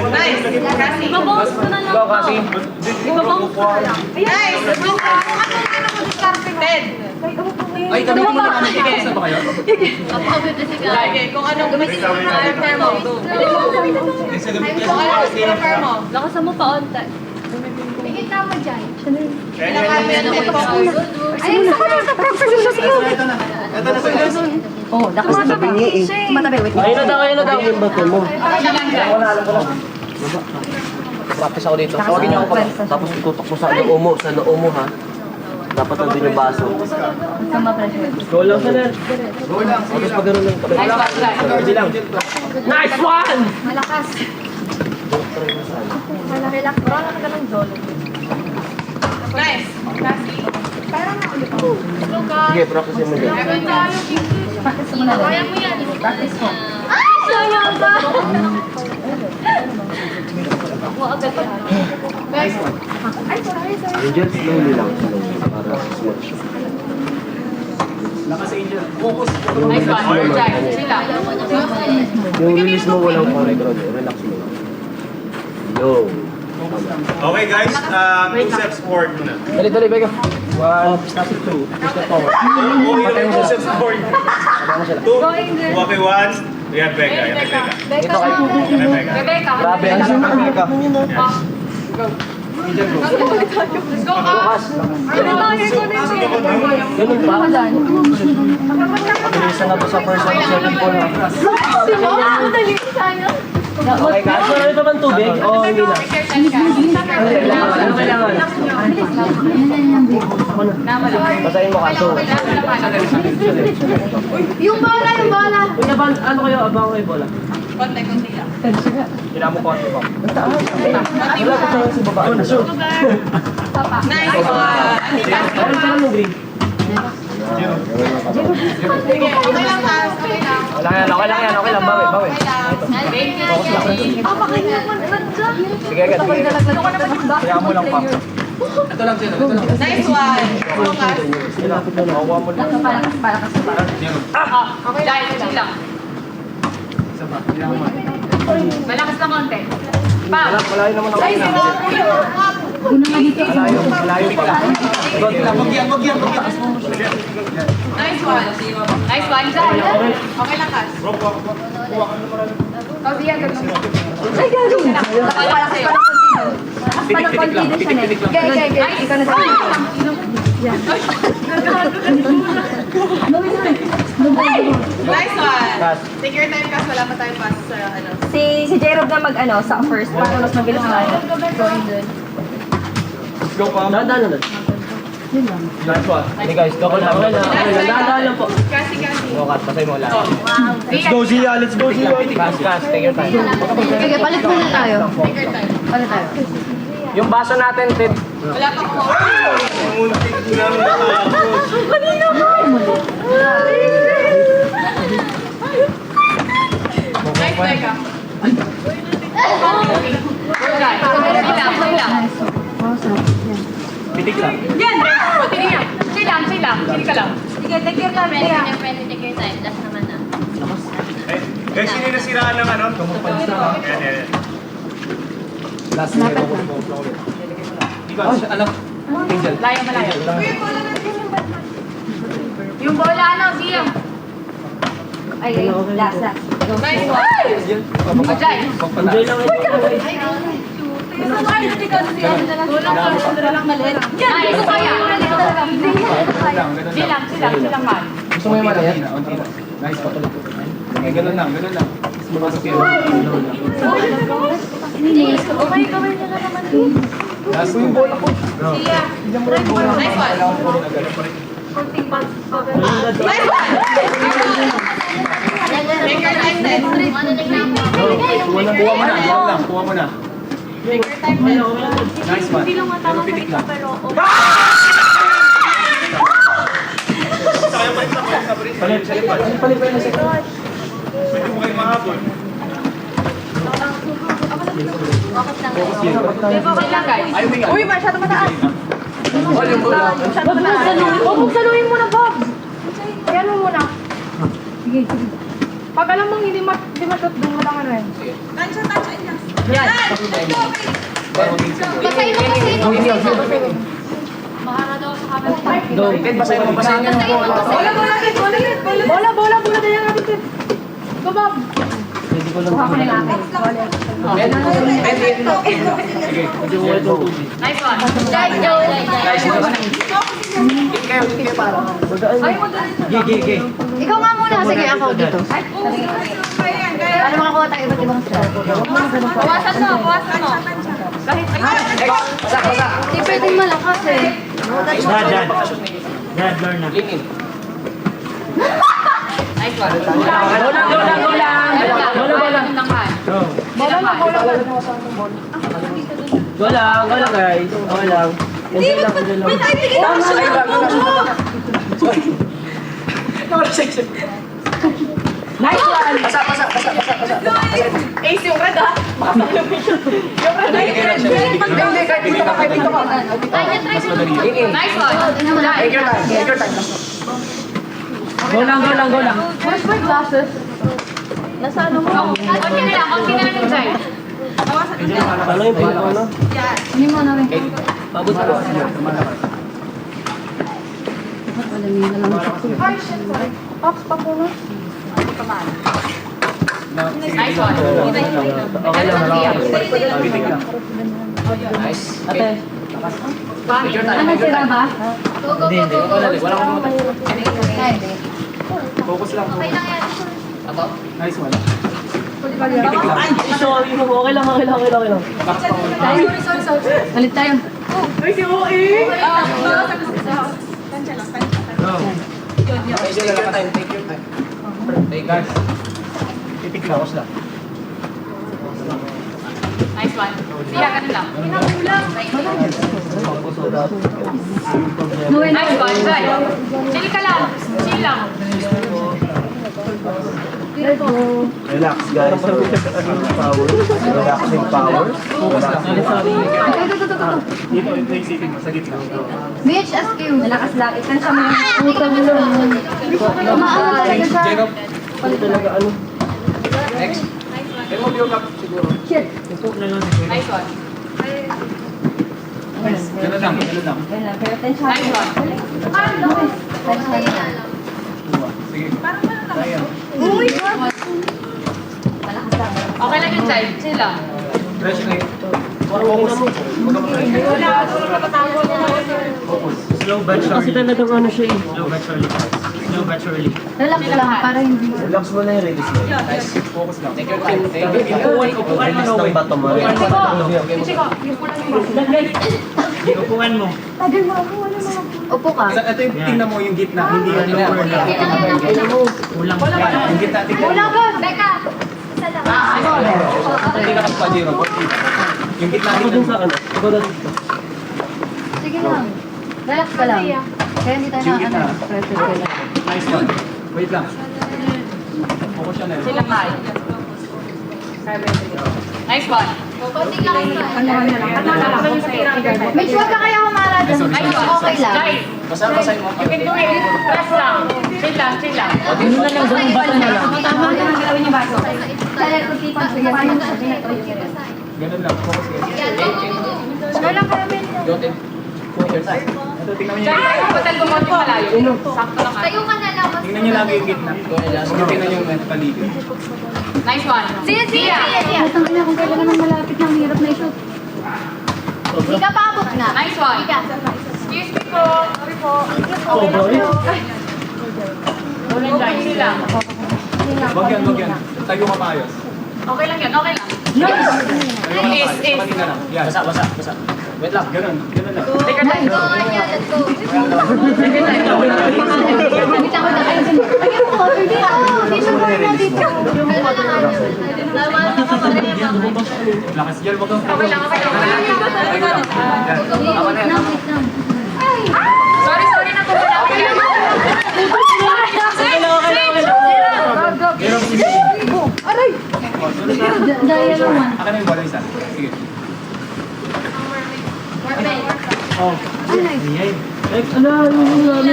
[SPEAKER 2] Nice! Kasi, ibabawas mo na lang.
[SPEAKER 1] Ikaw kasi.
[SPEAKER 2] Ibabawas mo na lang. Nice! Ano mo diskarte mo?
[SPEAKER 5] Ay, kami mo na kami. Kaya ba kayo?
[SPEAKER 2] Lagi, kung anong gamitin mo na refer mo. Kung anong refer mo.
[SPEAKER 8] Lakasan mo pa onta.
[SPEAKER 10] tingin mo dyan.
[SPEAKER 8] Ay, sa kanya sa practice. Oh, lakas na ba? Matabi, wait.
[SPEAKER 1] Ayun na daw.
[SPEAKER 7] Yung bato mo.
[SPEAKER 1] Alam ko lang. Practice ako dito. Tawagin niyo ako pag...
[SPEAKER 7] Tapos itutok mo sa noo mo ha. Dapat nandun yung baso.
[SPEAKER 8] Sama pressure.
[SPEAKER 1] Go lang sa net.
[SPEAKER 7] Tapos pag gano'n lang.
[SPEAKER 1] Hindi lang. Nice one!
[SPEAKER 10] Malakas. Malaki-lak. Wala ka ng dolo.
[SPEAKER 2] Nice! Kasi,
[SPEAKER 7] Sige, practice mo dyan.
[SPEAKER 8] Practice mo na lang.
[SPEAKER 2] kaya mo yan.
[SPEAKER 8] Practice mo.
[SPEAKER 10] Ay! Sayang ba?
[SPEAKER 8] Ako agad yan.
[SPEAKER 10] Ay, sorry.
[SPEAKER 7] Yung dyan, slowly lang. Para smooth siya.
[SPEAKER 2] Nice one. Jack, sila.
[SPEAKER 7] Yung release mo walang foreground. Relax mo lang. Yo.
[SPEAKER 9] Okay guys, 2 steps forward muna.
[SPEAKER 1] Dali, Beka. 1, step 2, step forward.
[SPEAKER 9] Okay, 2 steps forward. 2, okay, 1. Yan, Becca. Yan, Becca.
[SPEAKER 1] Dito kayo.
[SPEAKER 9] Yan, Becca.
[SPEAKER 2] Rebecca.
[SPEAKER 1] Grabe, ang sama Beka.
[SPEAKER 2] Let's go, Kas.
[SPEAKER 1] Ganun pa. Pabilisan na to sa first and second ball.
[SPEAKER 10] Madali sayang.
[SPEAKER 1] Okay, guys. Marami pa bang tubig? O hindi na? Ano kailangan? Basahin mo kaso.
[SPEAKER 10] Yung bola.
[SPEAKER 1] Kuya, ano kayo? Abang kayo bola?
[SPEAKER 2] Konti lang.
[SPEAKER 1] Kailangan mo konti pa. Wala ko tayo sa baba. Ano, shoot.
[SPEAKER 2] Nice one.
[SPEAKER 1] Ano sa ano, green?
[SPEAKER 2] Sige, okay lang, Kas. Okay lang.
[SPEAKER 1] Okay lang yan. Bawi.
[SPEAKER 2] Thank you.
[SPEAKER 1] Sige, agad. Kaya mo lang pa.
[SPEAKER 5] Ito lang sila. Ito lang.
[SPEAKER 2] Nice one. Go, Kas.
[SPEAKER 1] Makuha mo lang.
[SPEAKER 2] Okay, dahil chill lang. Malakas lang konti. Pa!
[SPEAKER 1] Malayo naman ako.
[SPEAKER 2] Ay, si Rocky!
[SPEAKER 1] Malayo pa.
[SPEAKER 2] Nice one. Nice one, Jai. Okay lang, Kas. Kabiya, gano'n. Ay, gano'n. Nakapala sa'yo.
[SPEAKER 8] Parang confidence siya eh. Gay. Ikaw na sa'yo.
[SPEAKER 2] Nice one. Take your time, Kas. Wala pa tayong pass sa ano.
[SPEAKER 11] Si J-Rob na mag-ano, sa first, para mas mabilis na going dun.
[SPEAKER 1] Let's go pa. Dahan na. Nice one. Hey guys, double lang. Dahan lang po.
[SPEAKER 2] Kasi.
[SPEAKER 1] Go, Kat. Pasay mo lang.
[SPEAKER 2] Let's
[SPEAKER 1] Go, Zia. Kas. Take your time.
[SPEAKER 8] Sige, palit muna tayo.
[SPEAKER 2] Take your time.
[SPEAKER 8] Palit tayo.
[SPEAKER 1] Yung baso natin, Ted.
[SPEAKER 2] Wala pa kung
[SPEAKER 9] Muntik na natapos.
[SPEAKER 2] Nice, Becca. Chill lang.
[SPEAKER 1] Pitik lang.
[SPEAKER 2] Yan! Chill lang. Chill ka lang.
[SPEAKER 10] Sige, take your time.
[SPEAKER 2] Take your time. Last naman na.
[SPEAKER 9] Guys, sino yung nasiraan ng ano? Yan.
[SPEAKER 1] Last year.
[SPEAKER 5] Alam.
[SPEAKER 2] Malayo. Yung bola, ano, Zia?
[SPEAKER 8] Ay, last.
[SPEAKER 2] Nice one. Ajay.
[SPEAKER 1] Enjoy lang ito.
[SPEAKER 2] Nice. Ito kaya. Chill lang, man.
[SPEAKER 1] Gusto mo yung malaya?
[SPEAKER 5] Nice, patuloy. Okay, ganun lang. Pumasok yun.
[SPEAKER 10] Okay, gawin niyo na naman din.
[SPEAKER 5] Last yung bola ko.
[SPEAKER 2] Nice one.
[SPEAKER 10] Konting bag.
[SPEAKER 2] Nice one. Take your time, Ted.
[SPEAKER 5] Kuha mo na. Nice one.
[SPEAKER 10] Hindi lang matama sa ito, pero okay.
[SPEAKER 1] Palit pa yun na second.
[SPEAKER 9] Pwede mo kayo mahabol.
[SPEAKER 2] Uy, masyado mataas.
[SPEAKER 3] Huwag mong saluhin muna, Bob. Ayan mo muna. Sige, sige. Pag alam mong hindi matot, doon mo lang ano yan.
[SPEAKER 2] Yan.
[SPEAKER 8] Basahin mo, basahin mo.
[SPEAKER 1] Basahin mo.
[SPEAKER 3] Bola, bola, Ted, bola, Ted. Bola, bola, bola, dyan natin, Ted. Go, Bob.
[SPEAKER 2] Nice one.
[SPEAKER 8] Guys, Joe. Ikaw nga muna. Sige, ako dito. Para makakuha tayo iba't ibang style.
[SPEAKER 2] Bawasan mo. Kahit
[SPEAKER 8] Hindi pwedeng malakas eh.
[SPEAKER 2] nice one.
[SPEAKER 6] Go lang guys. Okay lang.
[SPEAKER 1] Nice one! Basa.
[SPEAKER 2] Ace yung red ha.
[SPEAKER 1] Hindi, kahit dito ka.
[SPEAKER 2] Nice one.
[SPEAKER 1] Take your time.
[SPEAKER 6] Go lang.
[SPEAKER 3] Where's my glasses?
[SPEAKER 2] Nasa ano mo? Okay na ng Jai.
[SPEAKER 6] Paano yung pinaka?
[SPEAKER 8] Hindi mo na rin.
[SPEAKER 6] Pabot ko.
[SPEAKER 3] Ay, shit, sorry. Pops, pa po na.
[SPEAKER 2] Nice one.
[SPEAKER 6] Okay lang.
[SPEAKER 1] Nice.
[SPEAKER 6] Ate.
[SPEAKER 8] Ano sila ba?
[SPEAKER 6] Hindi. Wala akong
[SPEAKER 8] Hindi.
[SPEAKER 5] Focus lang.
[SPEAKER 8] Okay lang yan.
[SPEAKER 5] Nice one.
[SPEAKER 6] Sorry mo. Okay lang.
[SPEAKER 8] Tayo. Ulit tayo.
[SPEAKER 3] Ay, si OE!
[SPEAKER 1] Take your time.
[SPEAKER 5] Hey guys. Titik lang. Focus lang.
[SPEAKER 2] Nice one. Siya, ganun lang. Nice one, Jai. Chill ka lang. Chill lang.
[SPEAKER 7] Relax guys. Relaxing powers.
[SPEAKER 5] Focus lang.
[SPEAKER 8] Ito.
[SPEAKER 5] Dito, isipin mo. Sa gitna.
[SPEAKER 8] BHSQ. Malakas lang. Itansya mo lang. Utang mo lang. Umaan talaga sa...
[SPEAKER 5] Jacob.
[SPEAKER 1] Next.
[SPEAKER 5] Pero mo build up siguro.
[SPEAKER 8] Shit.
[SPEAKER 2] Nice one.
[SPEAKER 5] Ganun lang.
[SPEAKER 8] Pero tensya.
[SPEAKER 2] Nice one.
[SPEAKER 8] Tensya.
[SPEAKER 5] Sige.
[SPEAKER 2] Okay lang yun, Jai. Chill lang.
[SPEAKER 5] Fresh kayo. Focus. Focus.
[SPEAKER 6] Slow but surely. Kasi talagang ano siya eh. Slow but surely.
[SPEAKER 8] Relax lang para hindi...
[SPEAKER 7] Relax mo na yung release mo.
[SPEAKER 1] Nice.
[SPEAKER 5] Focus lang.
[SPEAKER 1] Take your time.
[SPEAKER 6] Upuan mo.
[SPEAKER 7] Release ng bato mo.
[SPEAKER 6] Upuan mo.
[SPEAKER 3] Tagal mo ako, ano mga...
[SPEAKER 8] Upo ka.
[SPEAKER 5] Ito yung tingnan mo yung gitna. Hindi yung lower lang.
[SPEAKER 6] Kulang.
[SPEAKER 5] Yung gitna. Tingnan mo.
[SPEAKER 8] Becca! Isa lang.
[SPEAKER 5] Hindi ka pa Jiro. Yung gitna.
[SPEAKER 6] Ako dun sa ano. Ako dun.
[SPEAKER 8] Sige lang. Relax ka lang. Kaya hindi tayo
[SPEAKER 5] Yung gitna.
[SPEAKER 8] pressure ka lang.
[SPEAKER 5] Nice one. Wait lang. Focus siya na yun.
[SPEAKER 2] Chill lang tayo. Nice one.
[SPEAKER 8] Konting lang ito. Mitch, huwag ka kaya humara dyan.
[SPEAKER 2] Nice one.
[SPEAKER 8] Okay lang.
[SPEAKER 2] Jai,
[SPEAKER 1] Basahin mo.
[SPEAKER 2] you can do it. Press lang. Chill lang.
[SPEAKER 6] Ano na lang dun. Bato na lang.
[SPEAKER 8] Tama na ang gawin niya baso. Kaya kung tipang sige, paano siya ginagawa?
[SPEAKER 5] Ganun lang. Focus kayo.
[SPEAKER 3] Wala ka namin.
[SPEAKER 1] Take your time.
[SPEAKER 5] Ito, tingnan mo
[SPEAKER 2] Jai,
[SPEAKER 5] yung...
[SPEAKER 2] hotel gumawa malayo. Sakto lang.
[SPEAKER 8] Tayo ka na lang.
[SPEAKER 5] Tingnan nyo lagi yung gitna. Huwag tingnan yung paligid.
[SPEAKER 2] Nice one.
[SPEAKER 8] Sige. Utang ka na kung kailan naman malapit na ang hirap na i-shoot. Hindi ka paabot na.
[SPEAKER 2] Nice one. Excuse me po. Sorry po. Chill lang.
[SPEAKER 5] Wag yan. Tayo ka maayos.
[SPEAKER 2] Okay lang yan. Okay lang.
[SPEAKER 5] Is.
[SPEAKER 2] Is.
[SPEAKER 5] na lang. Yan.
[SPEAKER 1] Basa. Wait lang.
[SPEAKER 5] Ganun lang.
[SPEAKER 2] Take your time.
[SPEAKER 8] Let's go. Bitan ko na kayo. Ayun po. Dito muna dito.
[SPEAKER 5] Lakas dyan. Wag kang
[SPEAKER 2] Okay lang. Sorry na po. Okay lang.
[SPEAKER 3] Aray!
[SPEAKER 8] Dahil naman.
[SPEAKER 5] Akin na yung bola isa. Sige.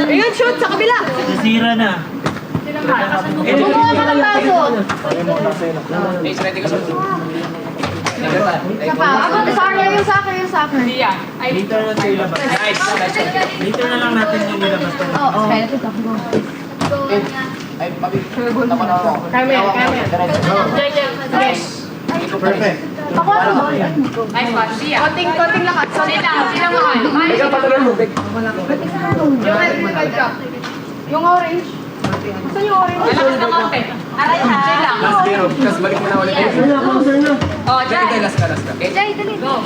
[SPEAKER 2] Ayun, shoot sa kabila.
[SPEAKER 6] Nasira na.
[SPEAKER 2] Kumuha ka ng baso.
[SPEAKER 5] Ace, ready ka sa
[SPEAKER 3] Isa pa. Ako, sa akin.
[SPEAKER 6] Later na tayo labas. Later na lang natin yung nilabas.
[SPEAKER 8] Oo. Kaya ito ka.
[SPEAKER 5] Ay, papi. Tama na ako.
[SPEAKER 2] Carmen.
[SPEAKER 5] Perfect.
[SPEAKER 3] Ako ano ba?
[SPEAKER 2] Nice one. Sia. Konting lakas. Sila mahal.
[SPEAKER 5] Ikaw patagal mo, Bek.
[SPEAKER 3] Yung orange. Gusto niyo orange?
[SPEAKER 2] Malakas na konti. Aray ha. Chill lang.
[SPEAKER 5] Last zero. Tapos balik mo na ulit.
[SPEAKER 2] Oh,
[SPEAKER 5] Jai,
[SPEAKER 2] Jai.
[SPEAKER 5] last ka.
[SPEAKER 3] Jay, dali.
[SPEAKER 2] Go.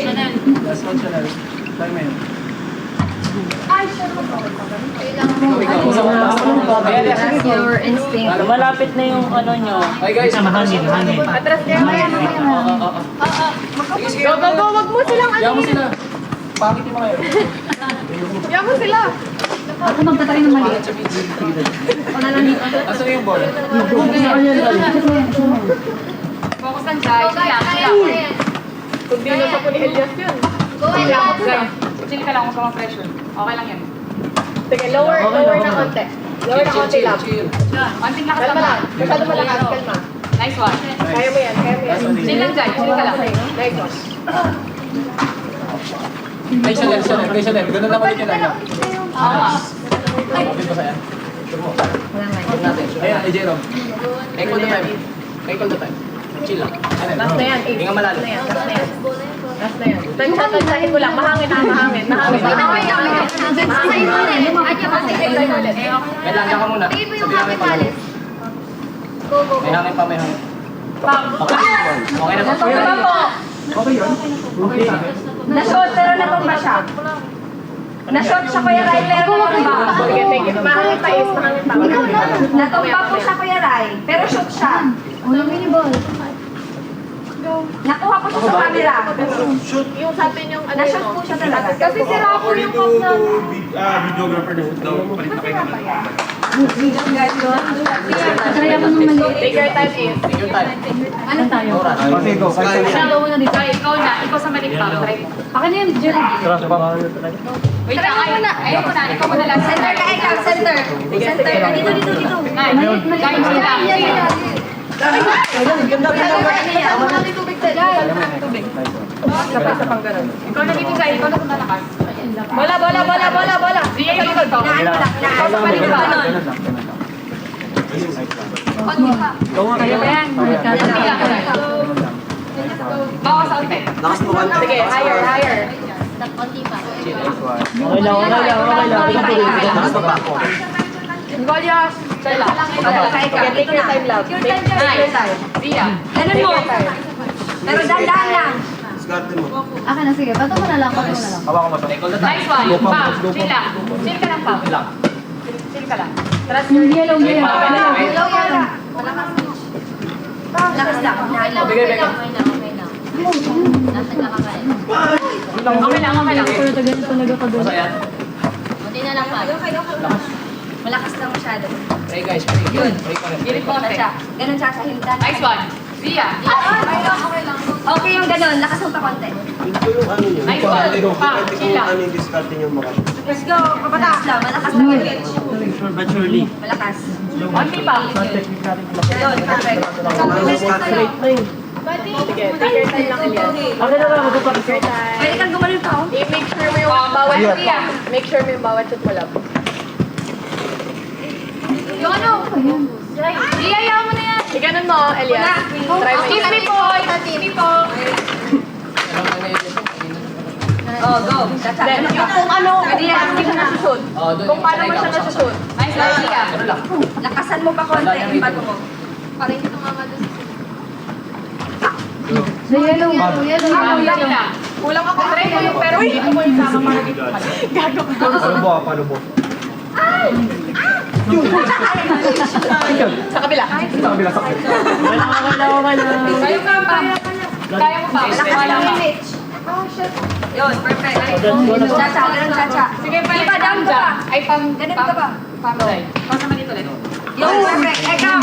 [SPEAKER 2] Chanel.
[SPEAKER 5] Last one, Chanel. Simon.
[SPEAKER 3] Ay, siya mo.
[SPEAKER 8] That's your instinct.
[SPEAKER 6] Malapit na yung ano nyo.
[SPEAKER 5] Okay guys,
[SPEAKER 6] Hangin.
[SPEAKER 2] Atras kayo. Go. Wag mo silang
[SPEAKER 5] Yaw mo sila. Pangit yung mga yun.
[SPEAKER 2] Yan mo sila.
[SPEAKER 8] Ako magtatarin ng maliit. Wala lang dito.
[SPEAKER 5] Asan yung ball?
[SPEAKER 2] Focus lang, Jai. Chill lang. Kung di na pa po ni Elias yun. Chill lang. Jai. Chill ka lang. Huwag ka ma-pressure. Okay lang yan. Sige, lower na konti. Lower na konti lang. Konting lakas lang. Masyado malakas. Kalma. Nice one. Kaya mo yan. Chill lang, Jai. Chill ka lang. Nice one.
[SPEAKER 5] Ay, Chanel. Ganun lang ulit yun.
[SPEAKER 2] Ay.
[SPEAKER 5] Okay ba sa'yo? Sure mo. Huwag natin. Ayan, ay Jerome. Equal the time. Chill lang. Chanel.
[SPEAKER 2] Last na yan.
[SPEAKER 5] Hinga malalim.
[SPEAKER 2] Last na yan. Tansyahin mo lang. Mahangin.
[SPEAKER 5] Wait lang, diyan ka muna. Sabi namin pa. May hangin pa. Okay na ba? Okay yun? Okay sa akin.
[SPEAKER 11] Na-shot, pero natumba siya. Na-shot siya, Kuya Rai, pero natumba.
[SPEAKER 2] Sige, thank you. Mahangin pa.
[SPEAKER 11] Natumba po siya, Kuya Rai, pero shoot siya.
[SPEAKER 8] Walang miniball.
[SPEAKER 11] Nakuha po siya sa camera.
[SPEAKER 2] Yung sa atin yung ano
[SPEAKER 11] Na-shot po siya talaga.
[SPEAKER 2] Kasi sira po yung cup na.
[SPEAKER 9] Videographer na daw, palit na kayo.
[SPEAKER 8] Try mo ng maliit.
[SPEAKER 2] Take your time, Ace.
[SPEAKER 5] Take your time.
[SPEAKER 8] Ano tayo?
[SPEAKER 5] Okay, go.
[SPEAKER 8] Salo mo na dito.
[SPEAKER 2] Jai, ikaw na. Ikaw sa maliit pa. Try.
[SPEAKER 8] Akin na yun, Jerry.
[SPEAKER 2] Wait lang. Ayun mo na. Ikaw mo na lang.
[SPEAKER 11] Center ka, ikaw, center. Center ka, dito.
[SPEAKER 2] Nice. Jai, chill lang. Isa pang ganun. Ikaw na dito, Jai. Ikaw na kumalakas. Bola. Zia yung dito. Ikaw sa maliit pa. Kaya ba yan? Bawa sa unti. Sige, higher.
[SPEAKER 6] Okay lang.
[SPEAKER 2] Goliath. Chill lang. Take your time, love. Take your time. Zia.
[SPEAKER 11] Ganun mo. Pero dahan lang.
[SPEAKER 8] Akin na, sige. Bato mo na lang.
[SPEAKER 5] Hawa ko mo to.
[SPEAKER 2] Nice one. Pam, chill lang. Chill ka lang, Pam. Chill ka lang. Trust
[SPEAKER 8] Yung yellow.
[SPEAKER 11] Hello, Yara. Lakas lang.
[SPEAKER 5] Bigay.
[SPEAKER 2] Okay lang.
[SPEAKER 8] Pero tagal talaga ka doon.
[SPEAKER 5] Basta yan.
[SPEAKER 11] Malakas lang masyado.
[SPEAKER 5] Hey guys, break ko rin.
[SPEAKER 2] Gilit mo konti.
[SPEAKER 11] Ganun siya sa hintan.
[SPEAKER 2] Nice one. Zia.
[SPEAKER 11] Okay yung ganun, lakas mo pa konti.
[SPEAKER 7] Ito yung ano nyo.
[SPEAKER 2] Nice one. Pam, chill lang.
[SPEAKER 7] Ano yung discarte nyo mga.
[SPEAKER 11] Let's go, kapataas lang. Malakas lang yung pitch.
[SPEAKER 6] Sure but surely.
[SPEAKER 11] Malakas.
[SPEAKER 2] Onti pa.
[SPEAKER 11] Yun, perfect.
[SPEAKER 2] Sige, take your time lang, Elias.
[SPEAKER 11] Pwede kang gumaling pa, oh.
[SPEAKER 2] I-make sure mo yung bawat Make sure mo yung bawat shoot mo, love. Yung ano? Zia, ayaw mo na yan. Iganon mo, Elias. Try mo. Keep me po.
[SPEAKER 11] Oh, go.
[SPEAKER 2] Then, yung kung ano, hindi mo nasushoot. Kung paano mo siya nasushoot. Nice, Zia.
[SPEAKER 11] Lakasan mo pa konti yung bato mo. Para hindi tumama doon.
[SPEAKER 8] The yellow.
[SPEAKER 2] Kulang ako. Try mo yung pero dito mo yung sama para dito. Gago ka.
[SPEAKER 5] Palubo.
[SPEAKER 2] Sa kabila.
[SPEAKER 5] Sakit.
[SPEAKER 2] Kaya mo pa. Wala pa.
[SPEAKER 11] Yun, perfect. Chacha, ganun chacha.
[SPEAKER 2] Sige,
[SPEAKER 11] Di ba, down ka pa.
[SPEAKER 2] Ay, pam.
[SPEAKER 11] Ganun ka ba?
[SPEAKER 2] Pam, Jai. Pam naman dito ulit.
[SPEAKER 10] Perfect. Eka.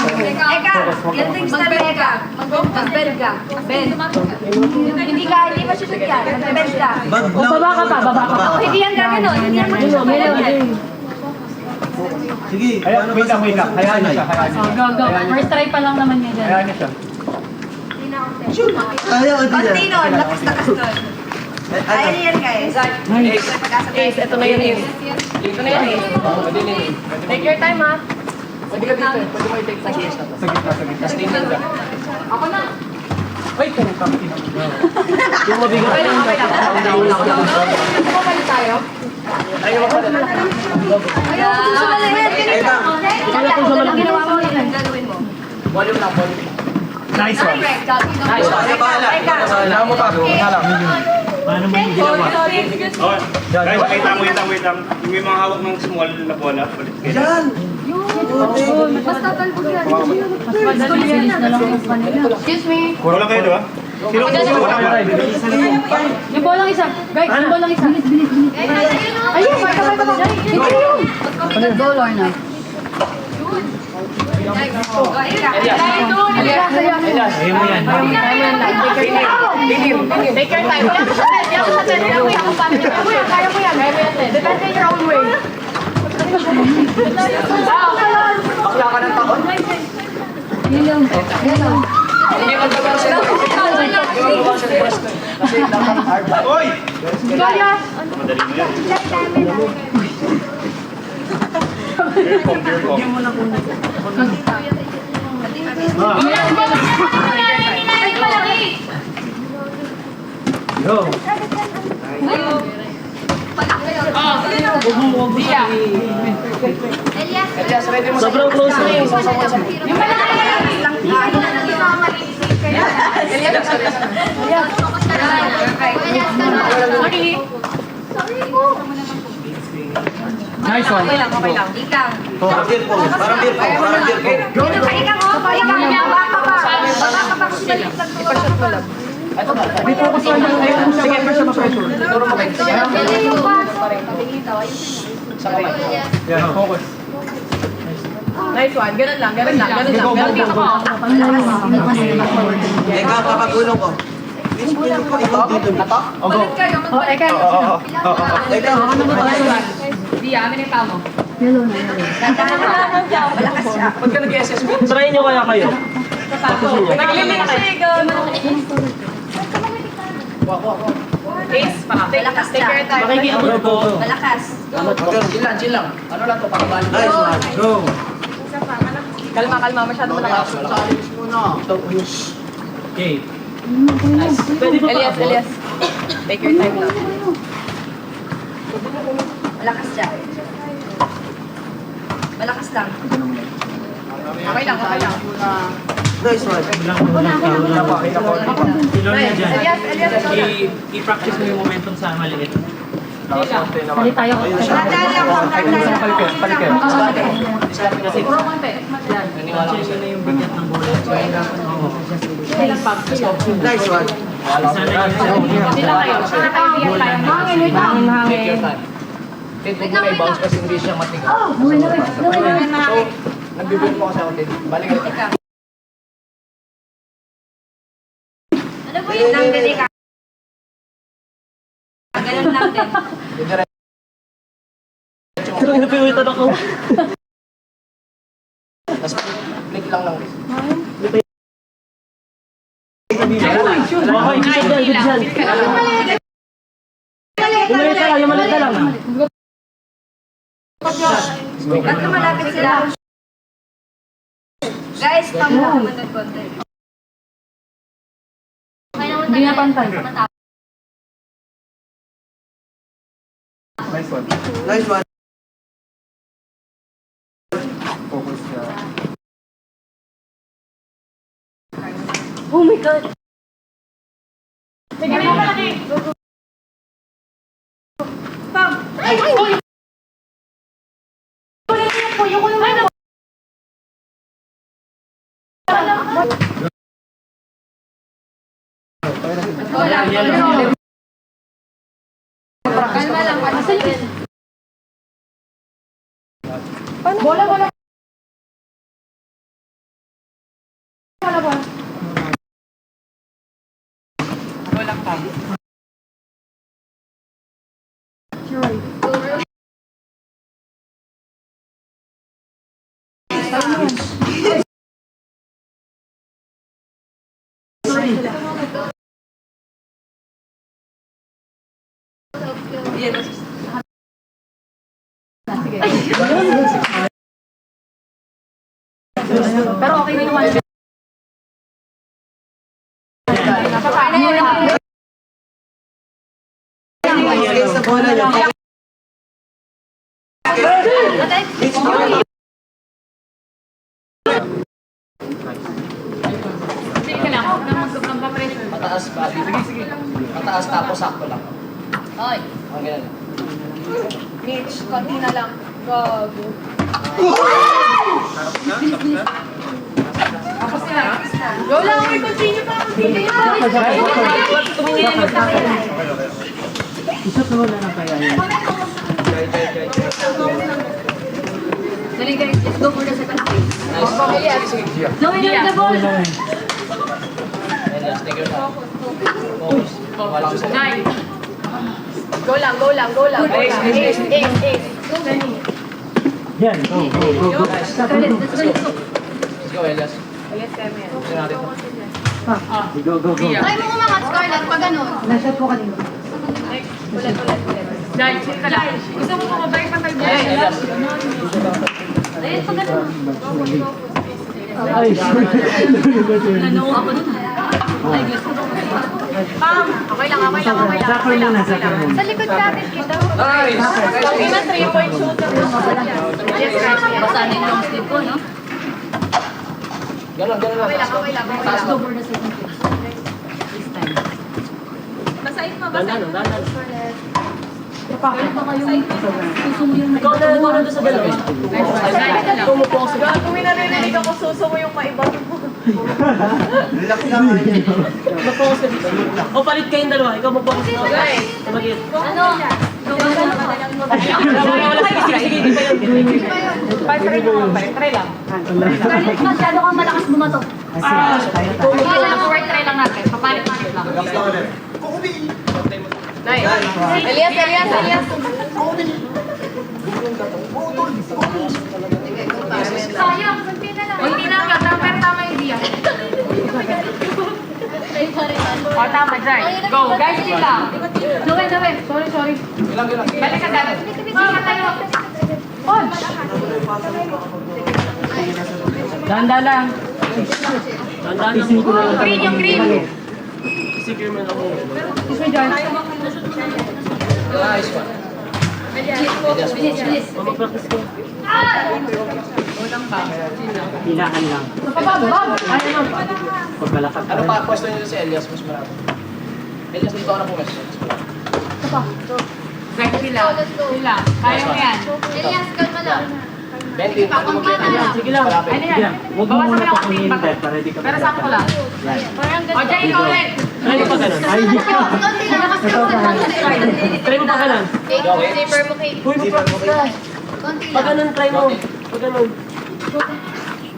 [SPEAKER 10] Yung things na Eka. Mag-bend ka. Bend. Hindi ba siya yan? Mag-bend ka.
[SPEAKER 3] Baba ka pa.
[SPEAKER 10] Oh, hindi yan gagano. Hindi yan mag-bend.
[SPEAKER 7] Sige,
[SPEAKER 1] Ayan, wait lang. Hayaan niyo siya.
[SPEAKER 8] Go. First try pa lang naman niya dyan.
[SPEAKER 1] Hayaan niyo siya.
[SPEAKER 7] Ayaw, hindi na.
[SPEAKER 10] Konti nun. Lakas nun. Kaya niya yan, guys.
[SPEAKER 2] Ace, ito na yun, Ace. Ito na yan, Ace. Take your time, ha?
[SPEAKER 1] Pwede ka dito. Pwede mo i-take sa gitna. Sa gitna. Tapos tingnan ka.
[SPEAKER 2] Ako na.
[SPEAKER 1] Ay, kung kapitin ako. Yung mabigat.
[SPEAKER 2] Okay lang. Bumalik tayo.
[SPEAKER 1] Ayaw ako na.
[SPEAKER 10] Ayaw, susunod na yan. Ginawa mo lang. Gagawin mo.
[SPEAKER 1] Volume lang.
[SPEAKER 5] Nice one.
[SPEAKER 1] Nice one. Kailangan mo pa. Halang.
[SPEAKER 5] Paano mo yung ginawa?
[SPEAKER 9] Oh, guys, wait lang. Yung may mga hawak ng small na bola. Balik kayo.
[SPEAKER 7] Yan!
[SPEAKER 3] Basta talbog yan.
[SPEAKER 8] Mas mabilis na lang yung kanila.
[SPEAKER 3] Excuse me.
[SPEAKER 9] Wala kayo, di ba? Sino wala ba?
[SPEAKER 8] Yung bolang isa. Guys, yung bolang isa. Bilis.
[SPEAKER 3] Ayun, baka.
[SPEAKER 8] Go, Lorna.
[SPEAKER 1] Elias.
[SPEAKER 5] Ayaw mo yan.
[SPEAKER 2] Take your time.
[SPEAKER 3] Kaya mo yan. Depende in your own way.
[SPEAKER 1] Bakla ka ng takot.
[SPEAKER 8] Yun.
[SPEAKER 1] Hindi magbabago sila. Hindi magbabago sila. Kasi dapat hard.
[SPEAKER 9] Oy!
[SPEAKER 3] Kaya.
[SPEAKER 9] Madali mo yan. Careful.
[SPEAKER 5] Go.
[SPEAKER 1] Elias, ready mo.
[SPEAKER 6] Sobrang close na yun.
[SPEAKER 1] Nice one.
[SPEAKER 2] Okay lang.
[SPEAKER 10] Ikang.
[SPEAKER 7] Parang beer pong. Parang beer pong.
[SPEAKER 10] Ikang, oh. Baka pa.
[SPEAKER 1] May focus lang yung sige, pressure mo pressure. Turo mo kayo. Sa kamay. Yan, focus.
[SPEAKER 2] Nice one. Ganun lang. Ganun lang.
[SPEAKER 7] Teka, papagulong ko. Ikaw dito.
[SPEAKER 1] Ato? O go.
[SPEAKER 3] Oh, eka.
[SPEAKER 7] Teka,
[SPEAKER 2] Di, amin yung tamo.
[SPEAKER 10] Malakas siya.
[SPEAKER 1] Ba't ka nag-SS mo?
[SPEAKER 6] Try nyo kaya kayo.
[SPEAKER 2] Naglilink siya. Ace, pa.
[SPEAKER 10] Malakas
[SPEAKER 2] Take your time.
[SPEAKER 6] Makikiabot po.
[SPEAKER 10] Malakas.
[SPEAKER 1] Chill lang. Ano lang to? Pakabalik.
[SPEAKER 7] nice one. Go.
[SPEAKER 2] Kalma. Masyado malakas.
[SPEAKER 5] Okay.
[SPEAKER 6] Pwede ba
[SPEAKER 2] Elias. Take your time lang.
[SPEAKER 10] Malakas siya. Malakas lang.
[SPEAKER 2] Okay lang.
[SPEAKER 7] Nice one.
[SPEAKER 5] Silon na dyan.
[SPEAKER 2] Elias.
[SPEAKER 5] I-practice mo yung momentum sa maliit.
[SPEAKER 8] Dali tayo.
[SPEAKER 10] Dadali ako.
[SPEAKER 1] Palikir.
[SPEAKER 2] Puro konti.
[SPEAKER 1] Naniwala ko
[SPEAKER 5] Check na yung bigat ng bola.
[SPEAKER 7] Nice one.
[SPEAKER 2] Hindi lang kayo. Nakaibigan tayo.
[SPEAKER 1] Take your time. Tin, huwag mo na i-bounce kasi hindi siya matigas. So, nag-build po kasi ako, Tin. Balik ka.
[SPEAKER 10] Ano po yun? Nang dali ka. Ganun lang din.
[SPEAKER 6] Pero napiwitan ako.
[SPEAKER 1] Tapos, click lang lang.
[SPEAKER 6] Okay, good dyan. Yung maliit na lang.
[SPEAKER 10] Ba't ka malapit sila? Guys, tama naman ng konti.
[SPEAKER 8] Hindi na pantay.
[SPEAKER 1] Nice one.
[SPEAKER 7] Nice one.
[SPEAKER 1] Focus na.
[SPEAKER 8] Oh my God.
[SPEAKER 2] Sige, may malaki.
[SPEAKER 3] Kalma lang. Bola. Pero okay na naman.
[SPEAKER 2] Chill ka lang. Huwag na magpa-pressure.
[SPEAKER 5] Mataas ba? Sige. Mataas tapos sakto lang.
[SPEAKER 10] Hoy,
[SPEAKER 5] Okay na.
[SPEAKER 10] Mitch, konti na lang. Gago. Go lang, may continue pa. Continue pa.
[SPEAKER 8] Dali guys, let's go for the second phase.
[SPEAKER 5] Nice.
[SPEAKER 8] No, we the ball.
[SPEAKER 5] Elias, take your time. Focus. Walang sa
[SPEAKER 2] Nine.
[SPEAKER 10] Go lang, go lang, go lang. Ace.
[SPEAKER 6] Yan, go.
[SPEAKER 5] Nice.
[SPEAKER 8] Scarlett, let's go.
[SPEAKER 5] Let's go, Elias.
[SPEAKER 10] Elias, kaya mo yan.
[SPEAKER 5] Ito natin to.
[SPEAKER 6] Go.
[SPEAKER 8] Try mo umangat, Scarlett, pag ganun.
[SPEAKER 10] Ulit.
[SPEAKER 2] Jai, chill ka lang. Gusto mo kumabay pa tayo?
[SPEAKER 5] Yes, Elias.
[SPEAKER 8] Ayun, pag ganun.
[SPEAKER 6] Ay,
[SPEAKER 8] Nanoo ako dun. Ay, guys.
[SPEAKER 10] Okay lang.
[SPEAKER 3] Sa likod natin kita.
[SPEAKER 5] Nice.
[SPEAKER 10] Pangin na 3-point shooter. Yes, guys.
[SPEAKER 8] Basta na yung long sleeve ko, no?
[SPEAKER 5] Ganon lang.
[SPEAKER 10] Okay lang.
[SPEAKER 8] Let's go for the second phase. This time.
[SPEAKER 10] Basahin mo.
[SPEAKER 8] Meron pa kayong susumo yung
[SPEAKER 11] Ikaw na doon sa dalawa.
[SPEAKER 10] Gago, may narinig ako susumo yung maiba.
[SPEAKER 11] Mag-focus ka dito. O palit kayong dalawa. Ikaw mag-focus ka.
[SPEAKER 10] Guys.
[SPEAKER 11] Tumagit.
[SPEAKER 8] Ano?
[SPEAKER 11] Sige.
[SPEAKER 2] Try lang.
[SPEAKER 8] Scarlett, masyado kang malakas bumato.
[SPEAKER 2] Kailangan try lang natin. Papalit-palit lang.
[SPEAKER 10] Nice. Elias.
[SPEAKER 3] Sayang, kunti na lang.
[SPEAKER 2] Hindi na lang. Pero tama yung idea. O, tama, Jai. Go. Guys, chill lang.
[SPEAKER 3] Noe. Sorry.
[SPEAKER 2] Balik ka dala. Balik tayo.
[SPEAKER 11] Danda lang. Ising ko na lang.
[SPEAKER 2] Green yung green.
[SPEAKER 11] Secure mo lang ako.
[SPEAKER 5] Nice one.
[SPEAKER 8] Bilis.
[SPEAKER 11] Mag-practice ko. Hilahan lang. Pagbalakad ka
[SPEAKER 5] Ano
[SPEAKER 11] rin.
[SPEAKER 5] pa pwesto nyo si Elias? Mas marami. Elias, dito ka na pumesto. Mas marami.
[SPEAKER 2] Guys, chill lang. Chill lang. Kaya mo yan.
[SPEAKER 8] Elias, kalma lang.
[SPEAKER 5] Bentley, ano mo Elias?
[SPEAKER 11] Sige lang.
[SPEAKER 5] Malapit.
[SPEAKER 2] Ano yan?
[SPEAKER 6] Huwag mo
[SPEAKER 2] Bawasan
[SPEAKER 6] muna
[SPEAKER 2] mo lang
[SPEAKER 6] pakunin
[SPEAKER 2] konti.
[SPEAKER 6] dahil para di ka
[SPEAKER 2] Pero sakto lang. O, Jai, ikaw ulit.
[SPEAKER 11] Try mo pa ganun. Try mo pa ganun.
[SPEAKER 10] Zipper mo, Kate.
[SPEAKER 11] Uy, mag-practice ka.
[SPEAKER 8] Konti
[SPEAKER 11] Pag
[SPEAKER 8] lang.
[SPEAKER 11] ganun, try mo. Pag ganun.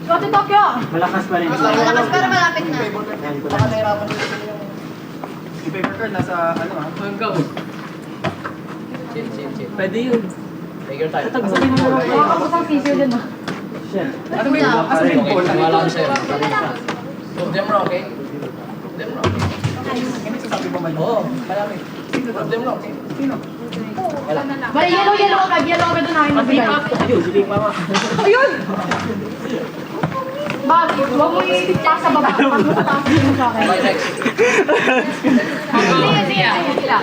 [SPEAKER 3] Kote Tokyo.
[SPEAKER 6] Malakas pa rin.
[SPEAKER 8] Malakas pero malapit na.
[SPEAKER 6] Yan ko
[SPEAKER 5] Baka
[SPEAKER 6] lang.
[SPEAKER 5] nahirapan nyo yung paper card nasa ano ha?
[SPEAKER 2] Go.
[SPEAKER 5] Chill.
[SPEAKER 11] Pwede yun.
[SPEAKER 5] Take your time.
[SPEAKER 11] Sabihin mo lang.
[SPEAKER 3] Ako pang physio dun ah.
[SPEAKER 6] Shit.
[SPEAKER 5] Ano ba yun? Okay, wala ko sa'yo. Prove them wrong, okay? Prove them wrong. Oo, malami. Prove them wrong, okay? Wala.
[SPEAKER 3] Bali, yellow agad dun akin magbigay.
[SPEAKER 11] Ayun, sige pa nga.
[SPEAKER 3] Ayun! Bakit? Huwag mo i-pass sa baba. Pag mo sa taas, hindi mo sa akin.
[SPEAKER 5] Okay, next.
[SPEAKER 2] Chill lang.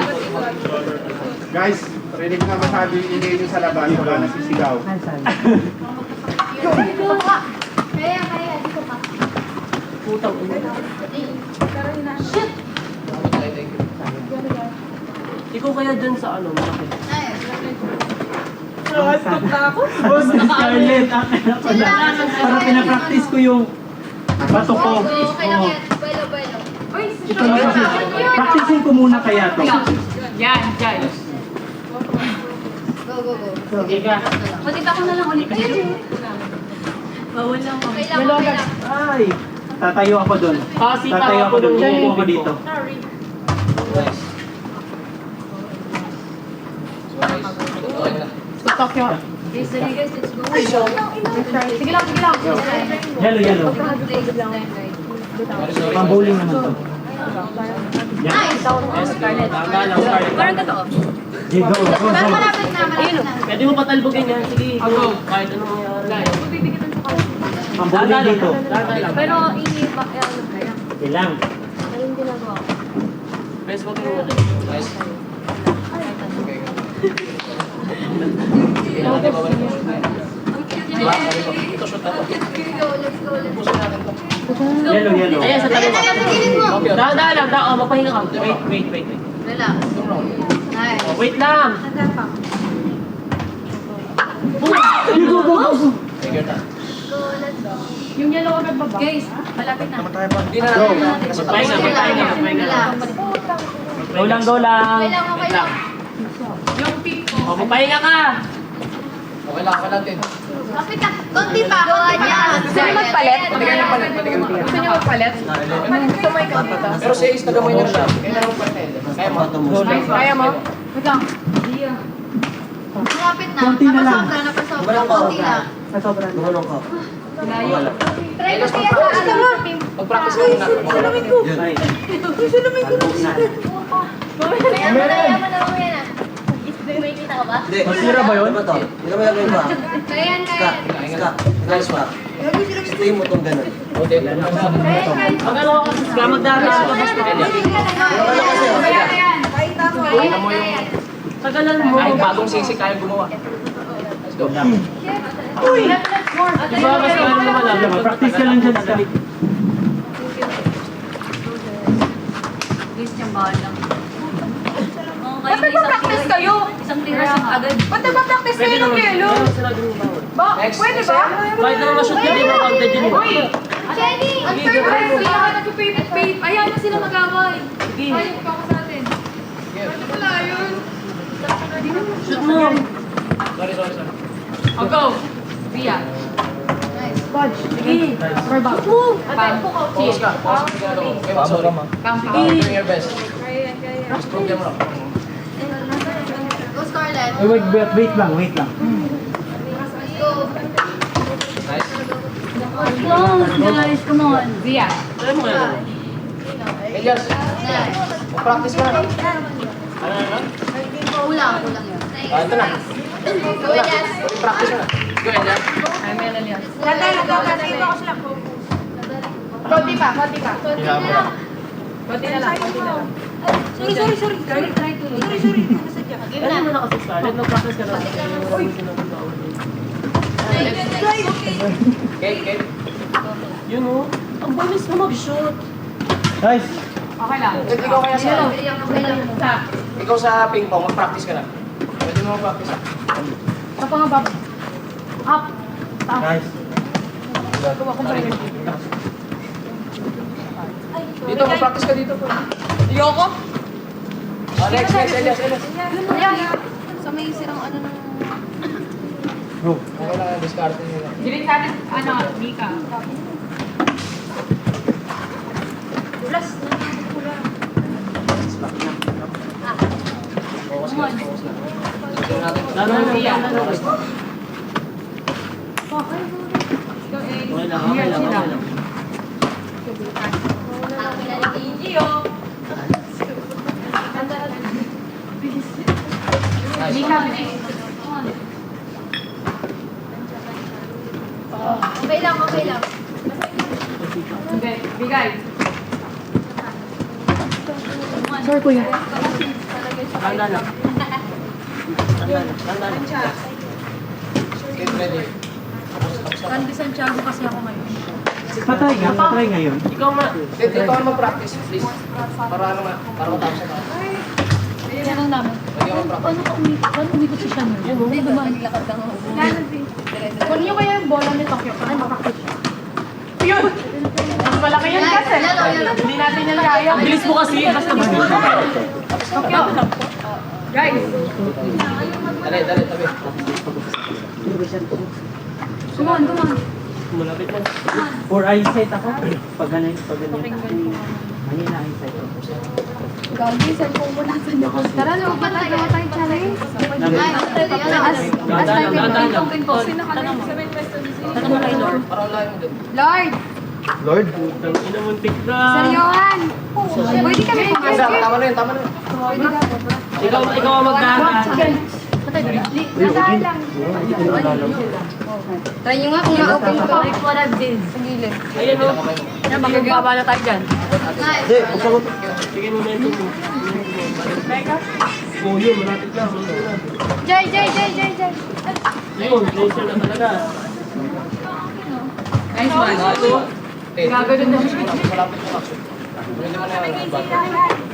[SPEAKER 12] Guys, pwede ko nga masabi yung ingay nyo sa labas, wala nasisigaw.
[SPEAKER 3] Dito ka.
[SPEAKER 8] Kaya, dito pa.
[SPEAKER 11] Putang.
[SPEAKER 8] Shit!
[SPEAKER 5] Okay, thank you.
[SPEAKER 11] Ikaw kaya dyan sa ano, malaki.
[SPEAKER 6] Boss, Scarlett, akin na pala. Para pinapractice ko yung bato ko.
[SPEAKER 8] Okay lang yan. Buelo.
[SPEAKER 6] Ito na kasi. Practicing ko muna kaya to.
[SPEAKER 2] Yan, Jai.
[SPEAKER 8] Go.
[SPEAKER 11] Sige ka.
[SPEAKER 8] Matita ko na lang ulit. Ayun.
[SPEAKER 2] Bawal lang.
[SPEAKER 8] Okay lang.
[SPEAKER 6] Ay, tatayo ako doon.
[SPEAKER 11] Kasi
[SPEAKER 6] Tatayo ako doon. Uupo ako dito.
[SPEAKER 5] Nice. Okay na.
[SPEAKER 3] Sa Tokyo.
[SPEAKER 10] Guys, dali guys, let's go.
[SPEAKER 3] Sige lang, sige lang.
[SPEAKER 1] Yellow. Pang-bowling naman to.
[SPEAKER 10] Nice! Parang totoo.
[SPEAKER 1] Go.
[SPEAKER 10] Parang malapit na, malapit na.
[SPEAKER 6] Pwede mo patalbogin yan. Sige, go. Kahit anong mangyari.
[SPEAKER 1] Pang-bowling dito.
[SPEAKER 10] Pero ini-iba, ano kaya?
[SPEAKER 1] Ilang.
[SPEAKER 10] Anong ginagawa ko?
[SPEAKER 6] Best mo mo.
[SPEAKER 5] Nice. Okay. Natin ba balik mo shoot na yun? Ito shoot na to.
[SPEAKER 10] Let's go, let's go, let's go.
[SPEAKER 5] Pusin natin to.
[SPEAKER 1] Yellow.
[SPEAKER 6] Ayan, sa tabi mo.
[SPEAKER 10] Ayan, tingin mo.
[SPEAKER 5] Okay.
[SPEAKER 6] Dahan lang. Magpahinga ka. Wait.
[SPEAKER 10] Relax. Nice.
[SPEAKER 6] Oh, wait lang.
[SPEAKER 5] Take your time.
[SPEAKER 10] Go, let's go.
[SPEAKER 3] Yung yellow agad ba ba?
[SPEAKER 10] Guys, malapit na.
[SPEAKER 5] Hindi na natin. Kasi tapos na.
[SPEAKER 10] Relax.
[SPEAKER 6] Go lang.
[SPEAKER 10] Okay lang, okay lang.
[SPEAKER 3] Yung pink ko.
[SPEAKER 6] Oh, magpahinga ka.
[SPEAKER 5] Okay lang din.
[SPEAKER 10] Kapit na. Konti pa, konti pa.
[SPEAKER 2] Gusto niyo magpalit?
[SPEAKER 5] Patigan ng palit.
[SPEAKER 2] Gusto niyo magpalit? Gusto mo ikaw dito?
[SPEAKER 5] Pero si Ace, tagamay niya siya. Kaya na lang palit na yun. Kaya mo.
[SPEAKER 2] Kaya mo?
[SPEAKER 3] Wait lang.
[SPEAKER 10] Malapit na. Napasobra. Konti lang.
[SPEAKER 7] Gumulong ka.
[SPEAKER 10] Try mo siya sa ano.
[SPEAKER 5] Mag-practice ka muna.
[SPEAKER 10] Kaya mo na. May kita ka ba?
[SPEAKER 7] Hindi.
[SPEAKER 1] Masira ba yun?
[SPEAKER 7] Ano ba to? Hindi naman gagawin ba?
[SPEAKER 10] Kaya yan.
[SPEAKER 7] Ska. Nice pa. Stay mo tong ganun.
[SPEAKER 5] Okay.
[SPEAKER 6] Kaya magdami sa labas mo. Tagalan mo.
[SPEAKER 5] Ay, bagong sisi kaya gumawa. Let's go.
[SPEAKER 6] Diba, mas ano mo malalaman.
[SPEAKER 1] Practice ka lang dyan.
[SPEAKER 10] Guys, tiyambaan lang.
[SPEAKER 2] Ba't nagpa-practice kayo?
[SPEAKER 10] Isang tiras agad.
[SPEAKER 2] Ba't nagpa-practice kayo ng yelo? Ba?
[SPEAKER 5] Next.
[SPEAKER 2] Pwede ba?
[SPEAKER 6] Kahit naman ma-shoot ka, di ba counted yun.
[SPEAKER 10] Uy! Jenny! Unfair ba? Sila ka nag-pay. Ayaw na sila mag-away. Ayaw ka sa atin. Ano pala yun?
[SPEAKER 6] Shoot mo.
[SPEAKER 5] Sorry.
[SPEAKER 2] Oh, go! Via.
[SPEAKER 10] Nice.
[SPEAKER 3] Budge. Sige. Rebound.
[SPEAKER 10] Atay po ka.
[SPEAKER 5] Focus ka. Focus ka ginagawa. Okay, sorry. Doing your best.
[SPEAKER 10] Kaya.
[SPEAKER 5] Just prove them wrong.
[SPEAKER 10] Go, Scarlett.
[SPEAKER 1] Wait lang.
[SPEAKER 10] Let's go.
[SPEAKER 5] Nice.
[SPEAKER 10] Close, guys. Come on.
[SPEAKER 2] Via.
[SPEAKER 6] Try mo nga.
[SPEAKER 5] Elias, mag-practice ka na.
[SPEAKER 10] Kulang yun.
[SPEAKER 5] Ito na.
[SPEAKER 10] Go, Elias.
[SPEAKER 5] Practice ka na. Go, Elias.
[SPEAKER 2] Konti pa.
[SPEAKER 10] Konti na lang.
[SPEAKER 2] Konti na lang.
[SPEAKER 10] Sorry. Try to. Give
[SPEAKER 6] Ano mo
[SPEAKER 10] na.
[SPEAKER 6] na kasi Scarlett? Nag-practice ka na.
[SPEAKER 5] Okay.
[SPEAKER 6] Yun o. Ang bilis mo mag-shoot.
[SPEAKER 1] Nice.
[SPEAKER 2] Okay lang.
[SPEAKER 5] Ikaw kaya sa...
[SPEAKER 10] Okay lang.
[SPEAKER 5] Ikaw sa ping pong, mag-practice ka na. Pwede mo mag-practice.
[SPEAKER 3] Sa pangabab. Up.
[SPEAKER 1] Nice.
[SPEAKER 3] Gagawa ko pa rin.
[SPEAKER 5] Dito, mag-practice ka dito.
[SPEAKER 2] Yoko?
[SPEAKER 5] Next, Elias.
[SPEAKER 10] Sa may sirang ano ng...
[SPEAKER 1] Go.
[SPEAKER 5] Okay lang, discard nyo lang.
[SPEAKER 2] Dilig natin, Mika.
[SPEAKER 10] Plus na.
[SPEAKER 5] Focus lang. Tignan natin.
[SPEAKER 2] Via.
[SPEAKER 6] Okay lang.
[SPEAKER 2] Mika.
[SPEAKER 10] Okay lang.
[SPEAKER 2] Okay, bigay.
[SPEAKER 3] Sorry, kuya.
[SPEAKER 6] Tanda lang.
[SPEAKER 5] Get ready.
[SPEAKER 10] Randy Santiago kasi ako ngayon.
[SPEAKER 1] Patay ngayon.
[SPEAKER 6] Ikaw ma...
[SPEAKER 5] Ikaw ang mag-practice, please. Para ano nga, para matapos na.
[SPEAKER 10] Yan lang namin.
[SPEAKER 5] Pwede ka mag-practice.
[SPEAKER 10] Paano umikot si Shannon? Yan, hindi ba maglakad ka nga?
[SPEAKER 3] Kunin niyo kaya yung bola ni Tokyo para makakit siya. Yun! Mas malaki yan kasi. Hindi natin yan kaya.
[SPEAKER 6] Ang bilis mo kasi. Basta mag-shoot.
[SPEAKER 3] Tokyo.
[SPEAKER 2] Guys.
[SPEAKER 5] Dali, tabi.
[SPEAKER 10] Come on.
[SPEAKER 6] Malapit lang.
[SPEAKER 1] For eyesight ako. Pag ganun.
[SPEAKER 3] Gagi, cellphone mo natin. Tara, lumabas na tayo tayo challenge. As tayo ping-pong. Sino ka na?
[SPEAKER 5] Tanong mo kay Lord. Para wala yung dun.
[SPEAKER 3] Lord!
[SPEAKER 1] Lord?
[SPEAKER 3] Seryohan! Pwede kami
[SPEAKER 5] Tama na yun, tama na yun.
[SPEAKER 6] Ikaw ang magkakaroon.
[SPEAKER 3] Nasaan lang.
[SPEAKER 8] Try nyo nga kung ma-open ko.
[SPEAKER 3] Sa gilid.
[SPEAKER 6] Ayan o.
[SPEAKER 11] Yan, magkagaba na tayo dyan.
[SPEAKER 1] Hindi, buksan mo.
[SPEAKER 6] Sige mo momentum mo. Oh, yun, malapit lang.
[SPEAKER 3] Jay!
[SPEAKER 6] Ayun, closer na talaga.
[SPEAKER 11] Nice one.
[SPEAKER 5] Gagawin na siya. Malapit na lang. Pwede mo na yung bag.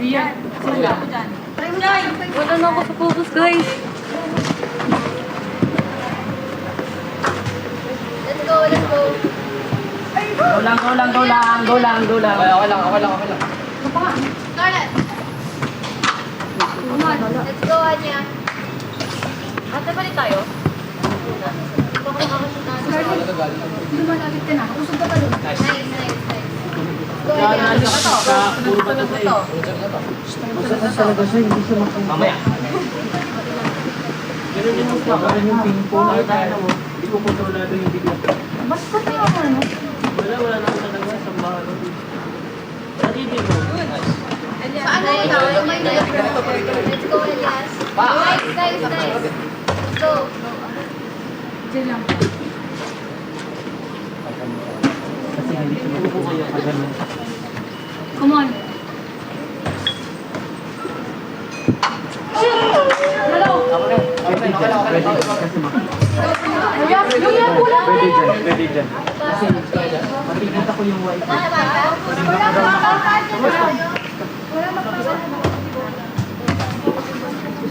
[SPEAKER 11] Ria, sila.
[SPEAKER 8] Wala na ako sa focus, guys.
[SPEAKER 10] Let's go, let's go.
[SPEAKER 11] Go lang.
[SPEAKER 5] Okay lang.
[SPEAKER 10] Scarlett. Come on, let's go, Anya.
[SPEAKER 8] Ate, palit tayo?
[SPEAKER 10] Baka makakasita na.
[SPEAKER 3] Scarlett, lumalapit ka na. Usog ka pa doon.
[SPEAKER 10] Nice. Go, Anya.
[SPEAKER 6] Puro pa na sa'yo.
[SPEAKER 5] Mamaya.
[SPEAKER 6] Ganun yung magkakaroon yung ping-pong. Hindi ko kontrolado yung bigla.
[SPEAKER 3] Mas pa tayo ano?
[SPEAKER 6] Wala na ako talaga sa bahay. Sarili mo.
[SPEAKER 10] Paano ikaw? Let's go, Elias. Nice. Let's go.
[SPEAKER 3] Diyan lang.
[SPEAKER 8] Come on.
[SPEAKER 1] Pwede dyan.
[SPEAKER 6] Makikita ko yung wifi.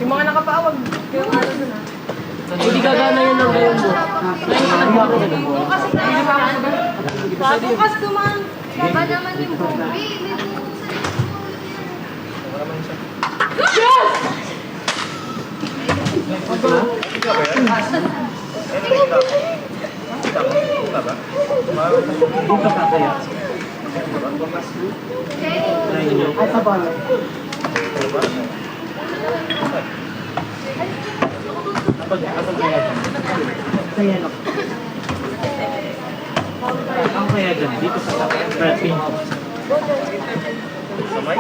[SPEAKER 2] Yung mga nakapawag.
[SPEAKER 6] Hindi gagana yun ng ngayon mo. Ngayon ka nagbago na ng bola.
[SPEAKER 10] Bukas duman. Ba naman yung movie? May
[SPEAKER 6] Hindi ka kakaya. Ay, sa bala. Kapag kaya dyan. Kaya lang. Ang kaya dyan, dito sa pin.
[SPEAKER 9] Samay?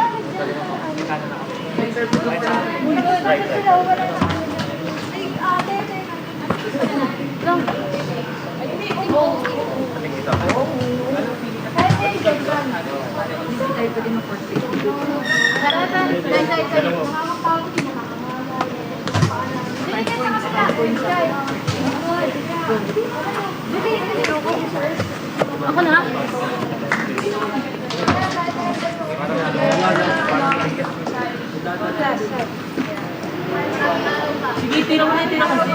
[SPEAKER 8] Ako na.
[SPEAKER 6] Sige, tira mo na, tira kasi.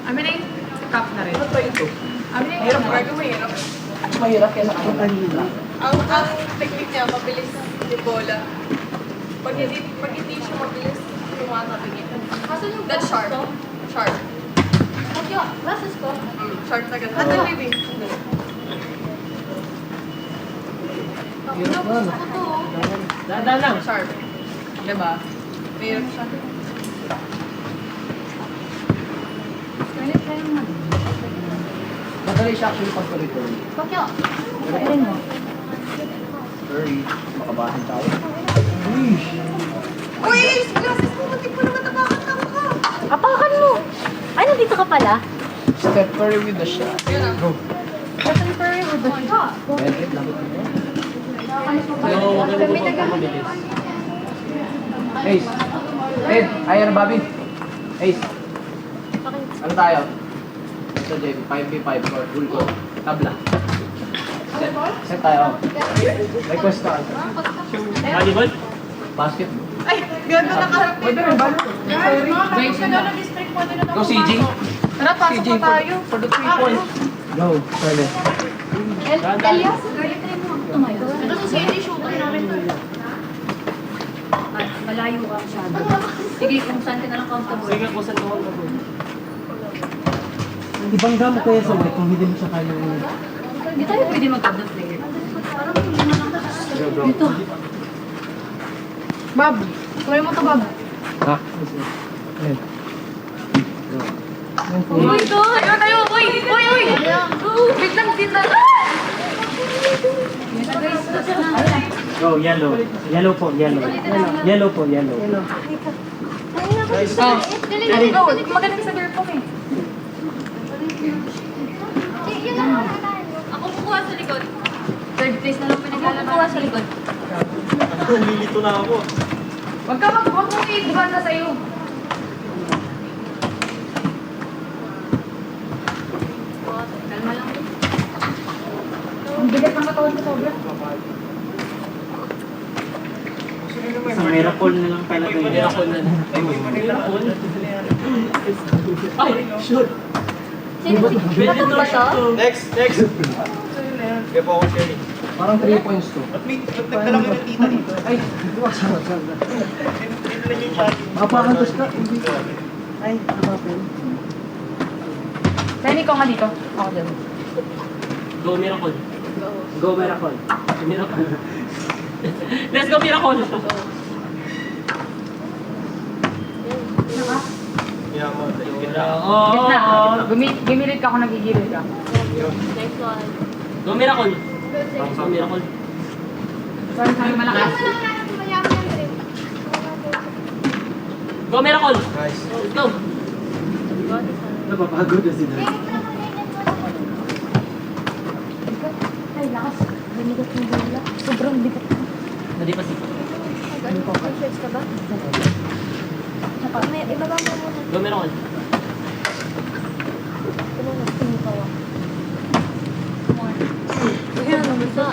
[SPEAKER 2] Amin na yung top na rin.
[SPEAKER 5] Ano ba ito?
[SPEAKER 2] Amin na yung top. Mahirap.
[SPEAKER 5] Mas mahirap kaysa kanina.
[SPEAKER 2] Ang technique niya, mabilis yung bola. Pag hindi siya mabilis, tumatabingin. That's sharp. Sharp.
[SPEAKER 10] Glasses ko.
[SPEAKER 2] Sharp na ganun. Ano, baby?
[SPEAKER 6] Dada lang.
[SPEAKER 2] Sharp. Diba? Mahirap siya.
[SPEAKER 5] Madali siya actually pag return.
[SPEAKER 10] Tokyo.
[SPEAKER 5] Sorry, makabahan tayo.
[SPEAKER 10] Uy! Glasses ko. Hindi ko naman tapakan ka ka.
[SPEAKER 8] Apakan mo. Ay, nandito ka pala.
[SPEAKER 5] Step Curry with the shot. Go.
[SPEAKER 3] Stephen Curry with the shot.
[SPEAKER 5] Edit lang ito.
[SPEAKER 6] So, wag na mo pagpapabilis.
[SPEAKER 5] Ace. Ed, ayan na Bobby. Ace. Ano tayo? Ito JB, 5v5 for full court. Tabla. Set tayo. May question.
[SPEAKER 6] Volleyball?
[SPEAKER 5] Basketball.
[SPEAKER 2] Ay, gano'n nakaharap
[SPEAKER 5] Pwede rin ba?
[SPEAKER 2] Guys, district mo din
[SPEAKER 5] Go CG.
[SPEAKER 2] Tara, pasok
[SPEAKER 5] CG
[SPEAKER 2] na tayo.
[SPEAKER 5] for the 3 points.
[SPEAKER 6] Go, pwede.
[SPEAKER 8] Elias, try mo tumayo.
[SPEAKER 10] Ito si CD, shooter namin.
[SPEAKER 8] Malayo ka masyado. Sige, kung saan ka na lang comfortable.
[SPEAKER 6] Sige, kung saan ka comfortable. Ibangga mo kaya sa ulit kung hindi mo siya kaya
[SPEAKER 8] Hindi tayo pwede mag-double player. Dito.
[SPEAKER 3] Bob, tuloy mo to, Bob.
[SPEAKER 6] Ha?
[SPEAKER 2] Uy, tayo! Uy! Wait lang, din na!
[SPEAKER 6] Go, yellow. Yellow po, yellow. Yellow po, yellow.
[SPEAKER 2] Go! Magaling sa beer pong eh.
[SPEAKER 10] Ako kukuha sa likod.
[SPEAKER 8] Third place na lang pinaglalaban.
[SPEAKER 10] Kukuha sa likod.
[SPEAKER 9] Lilito na ako.
[SPEAKER 2] Huwag mong i-diba na sa'yo.
[SPEAKER 8] Kalma lang.
[SPEAKER 2] Ang bigat ng katawan ko sobra.
[SPEAKER 6] Sa miracle na lang talaga yun. Miracle na lang. Ay, shoot!
[SPEAKER 8] Batong ba to?
[SPEAKER 9] Next! Kaya po ako, Shelly.
[SPEAKER 6] Parang 3 points to.
[SPEAKER 9] Ba't nagdala ko yung tita dito?
[SPEAKER 6] Ay, sarap. Makapakantos ka. Ay, nakapin.
[SPEAKER 2] Lenny, ko ka dito. Ako dyan.
[SPEAKER 6] Go Miracle. Go Miracle. Miracle. Let's go Miracle.
[SPEAKER 2] Gitna. Gumilit ka kung nagigilid ka.
[SPEAKER 10] Next one.
[SPEAKER 6] Go Miracle. Go Miracle.
[SPEAKER 2] Sorry, malakas.
[SPEAKER 6] Go Miracle. Let's go. Napapagod na sila.
[SPEAKER 8] Ay, lakas. Binigot yung bola. Sobrang bigat.
[SPEAKER 6] Hindi pa sipa.
[SPEAKER 10] May shirts ka ba? May ibaba mo muna.
[SPEAKER 6] Go Miracle.
[SPEAKER 10] Tumunod, tingin ka. Ayan, naman sa.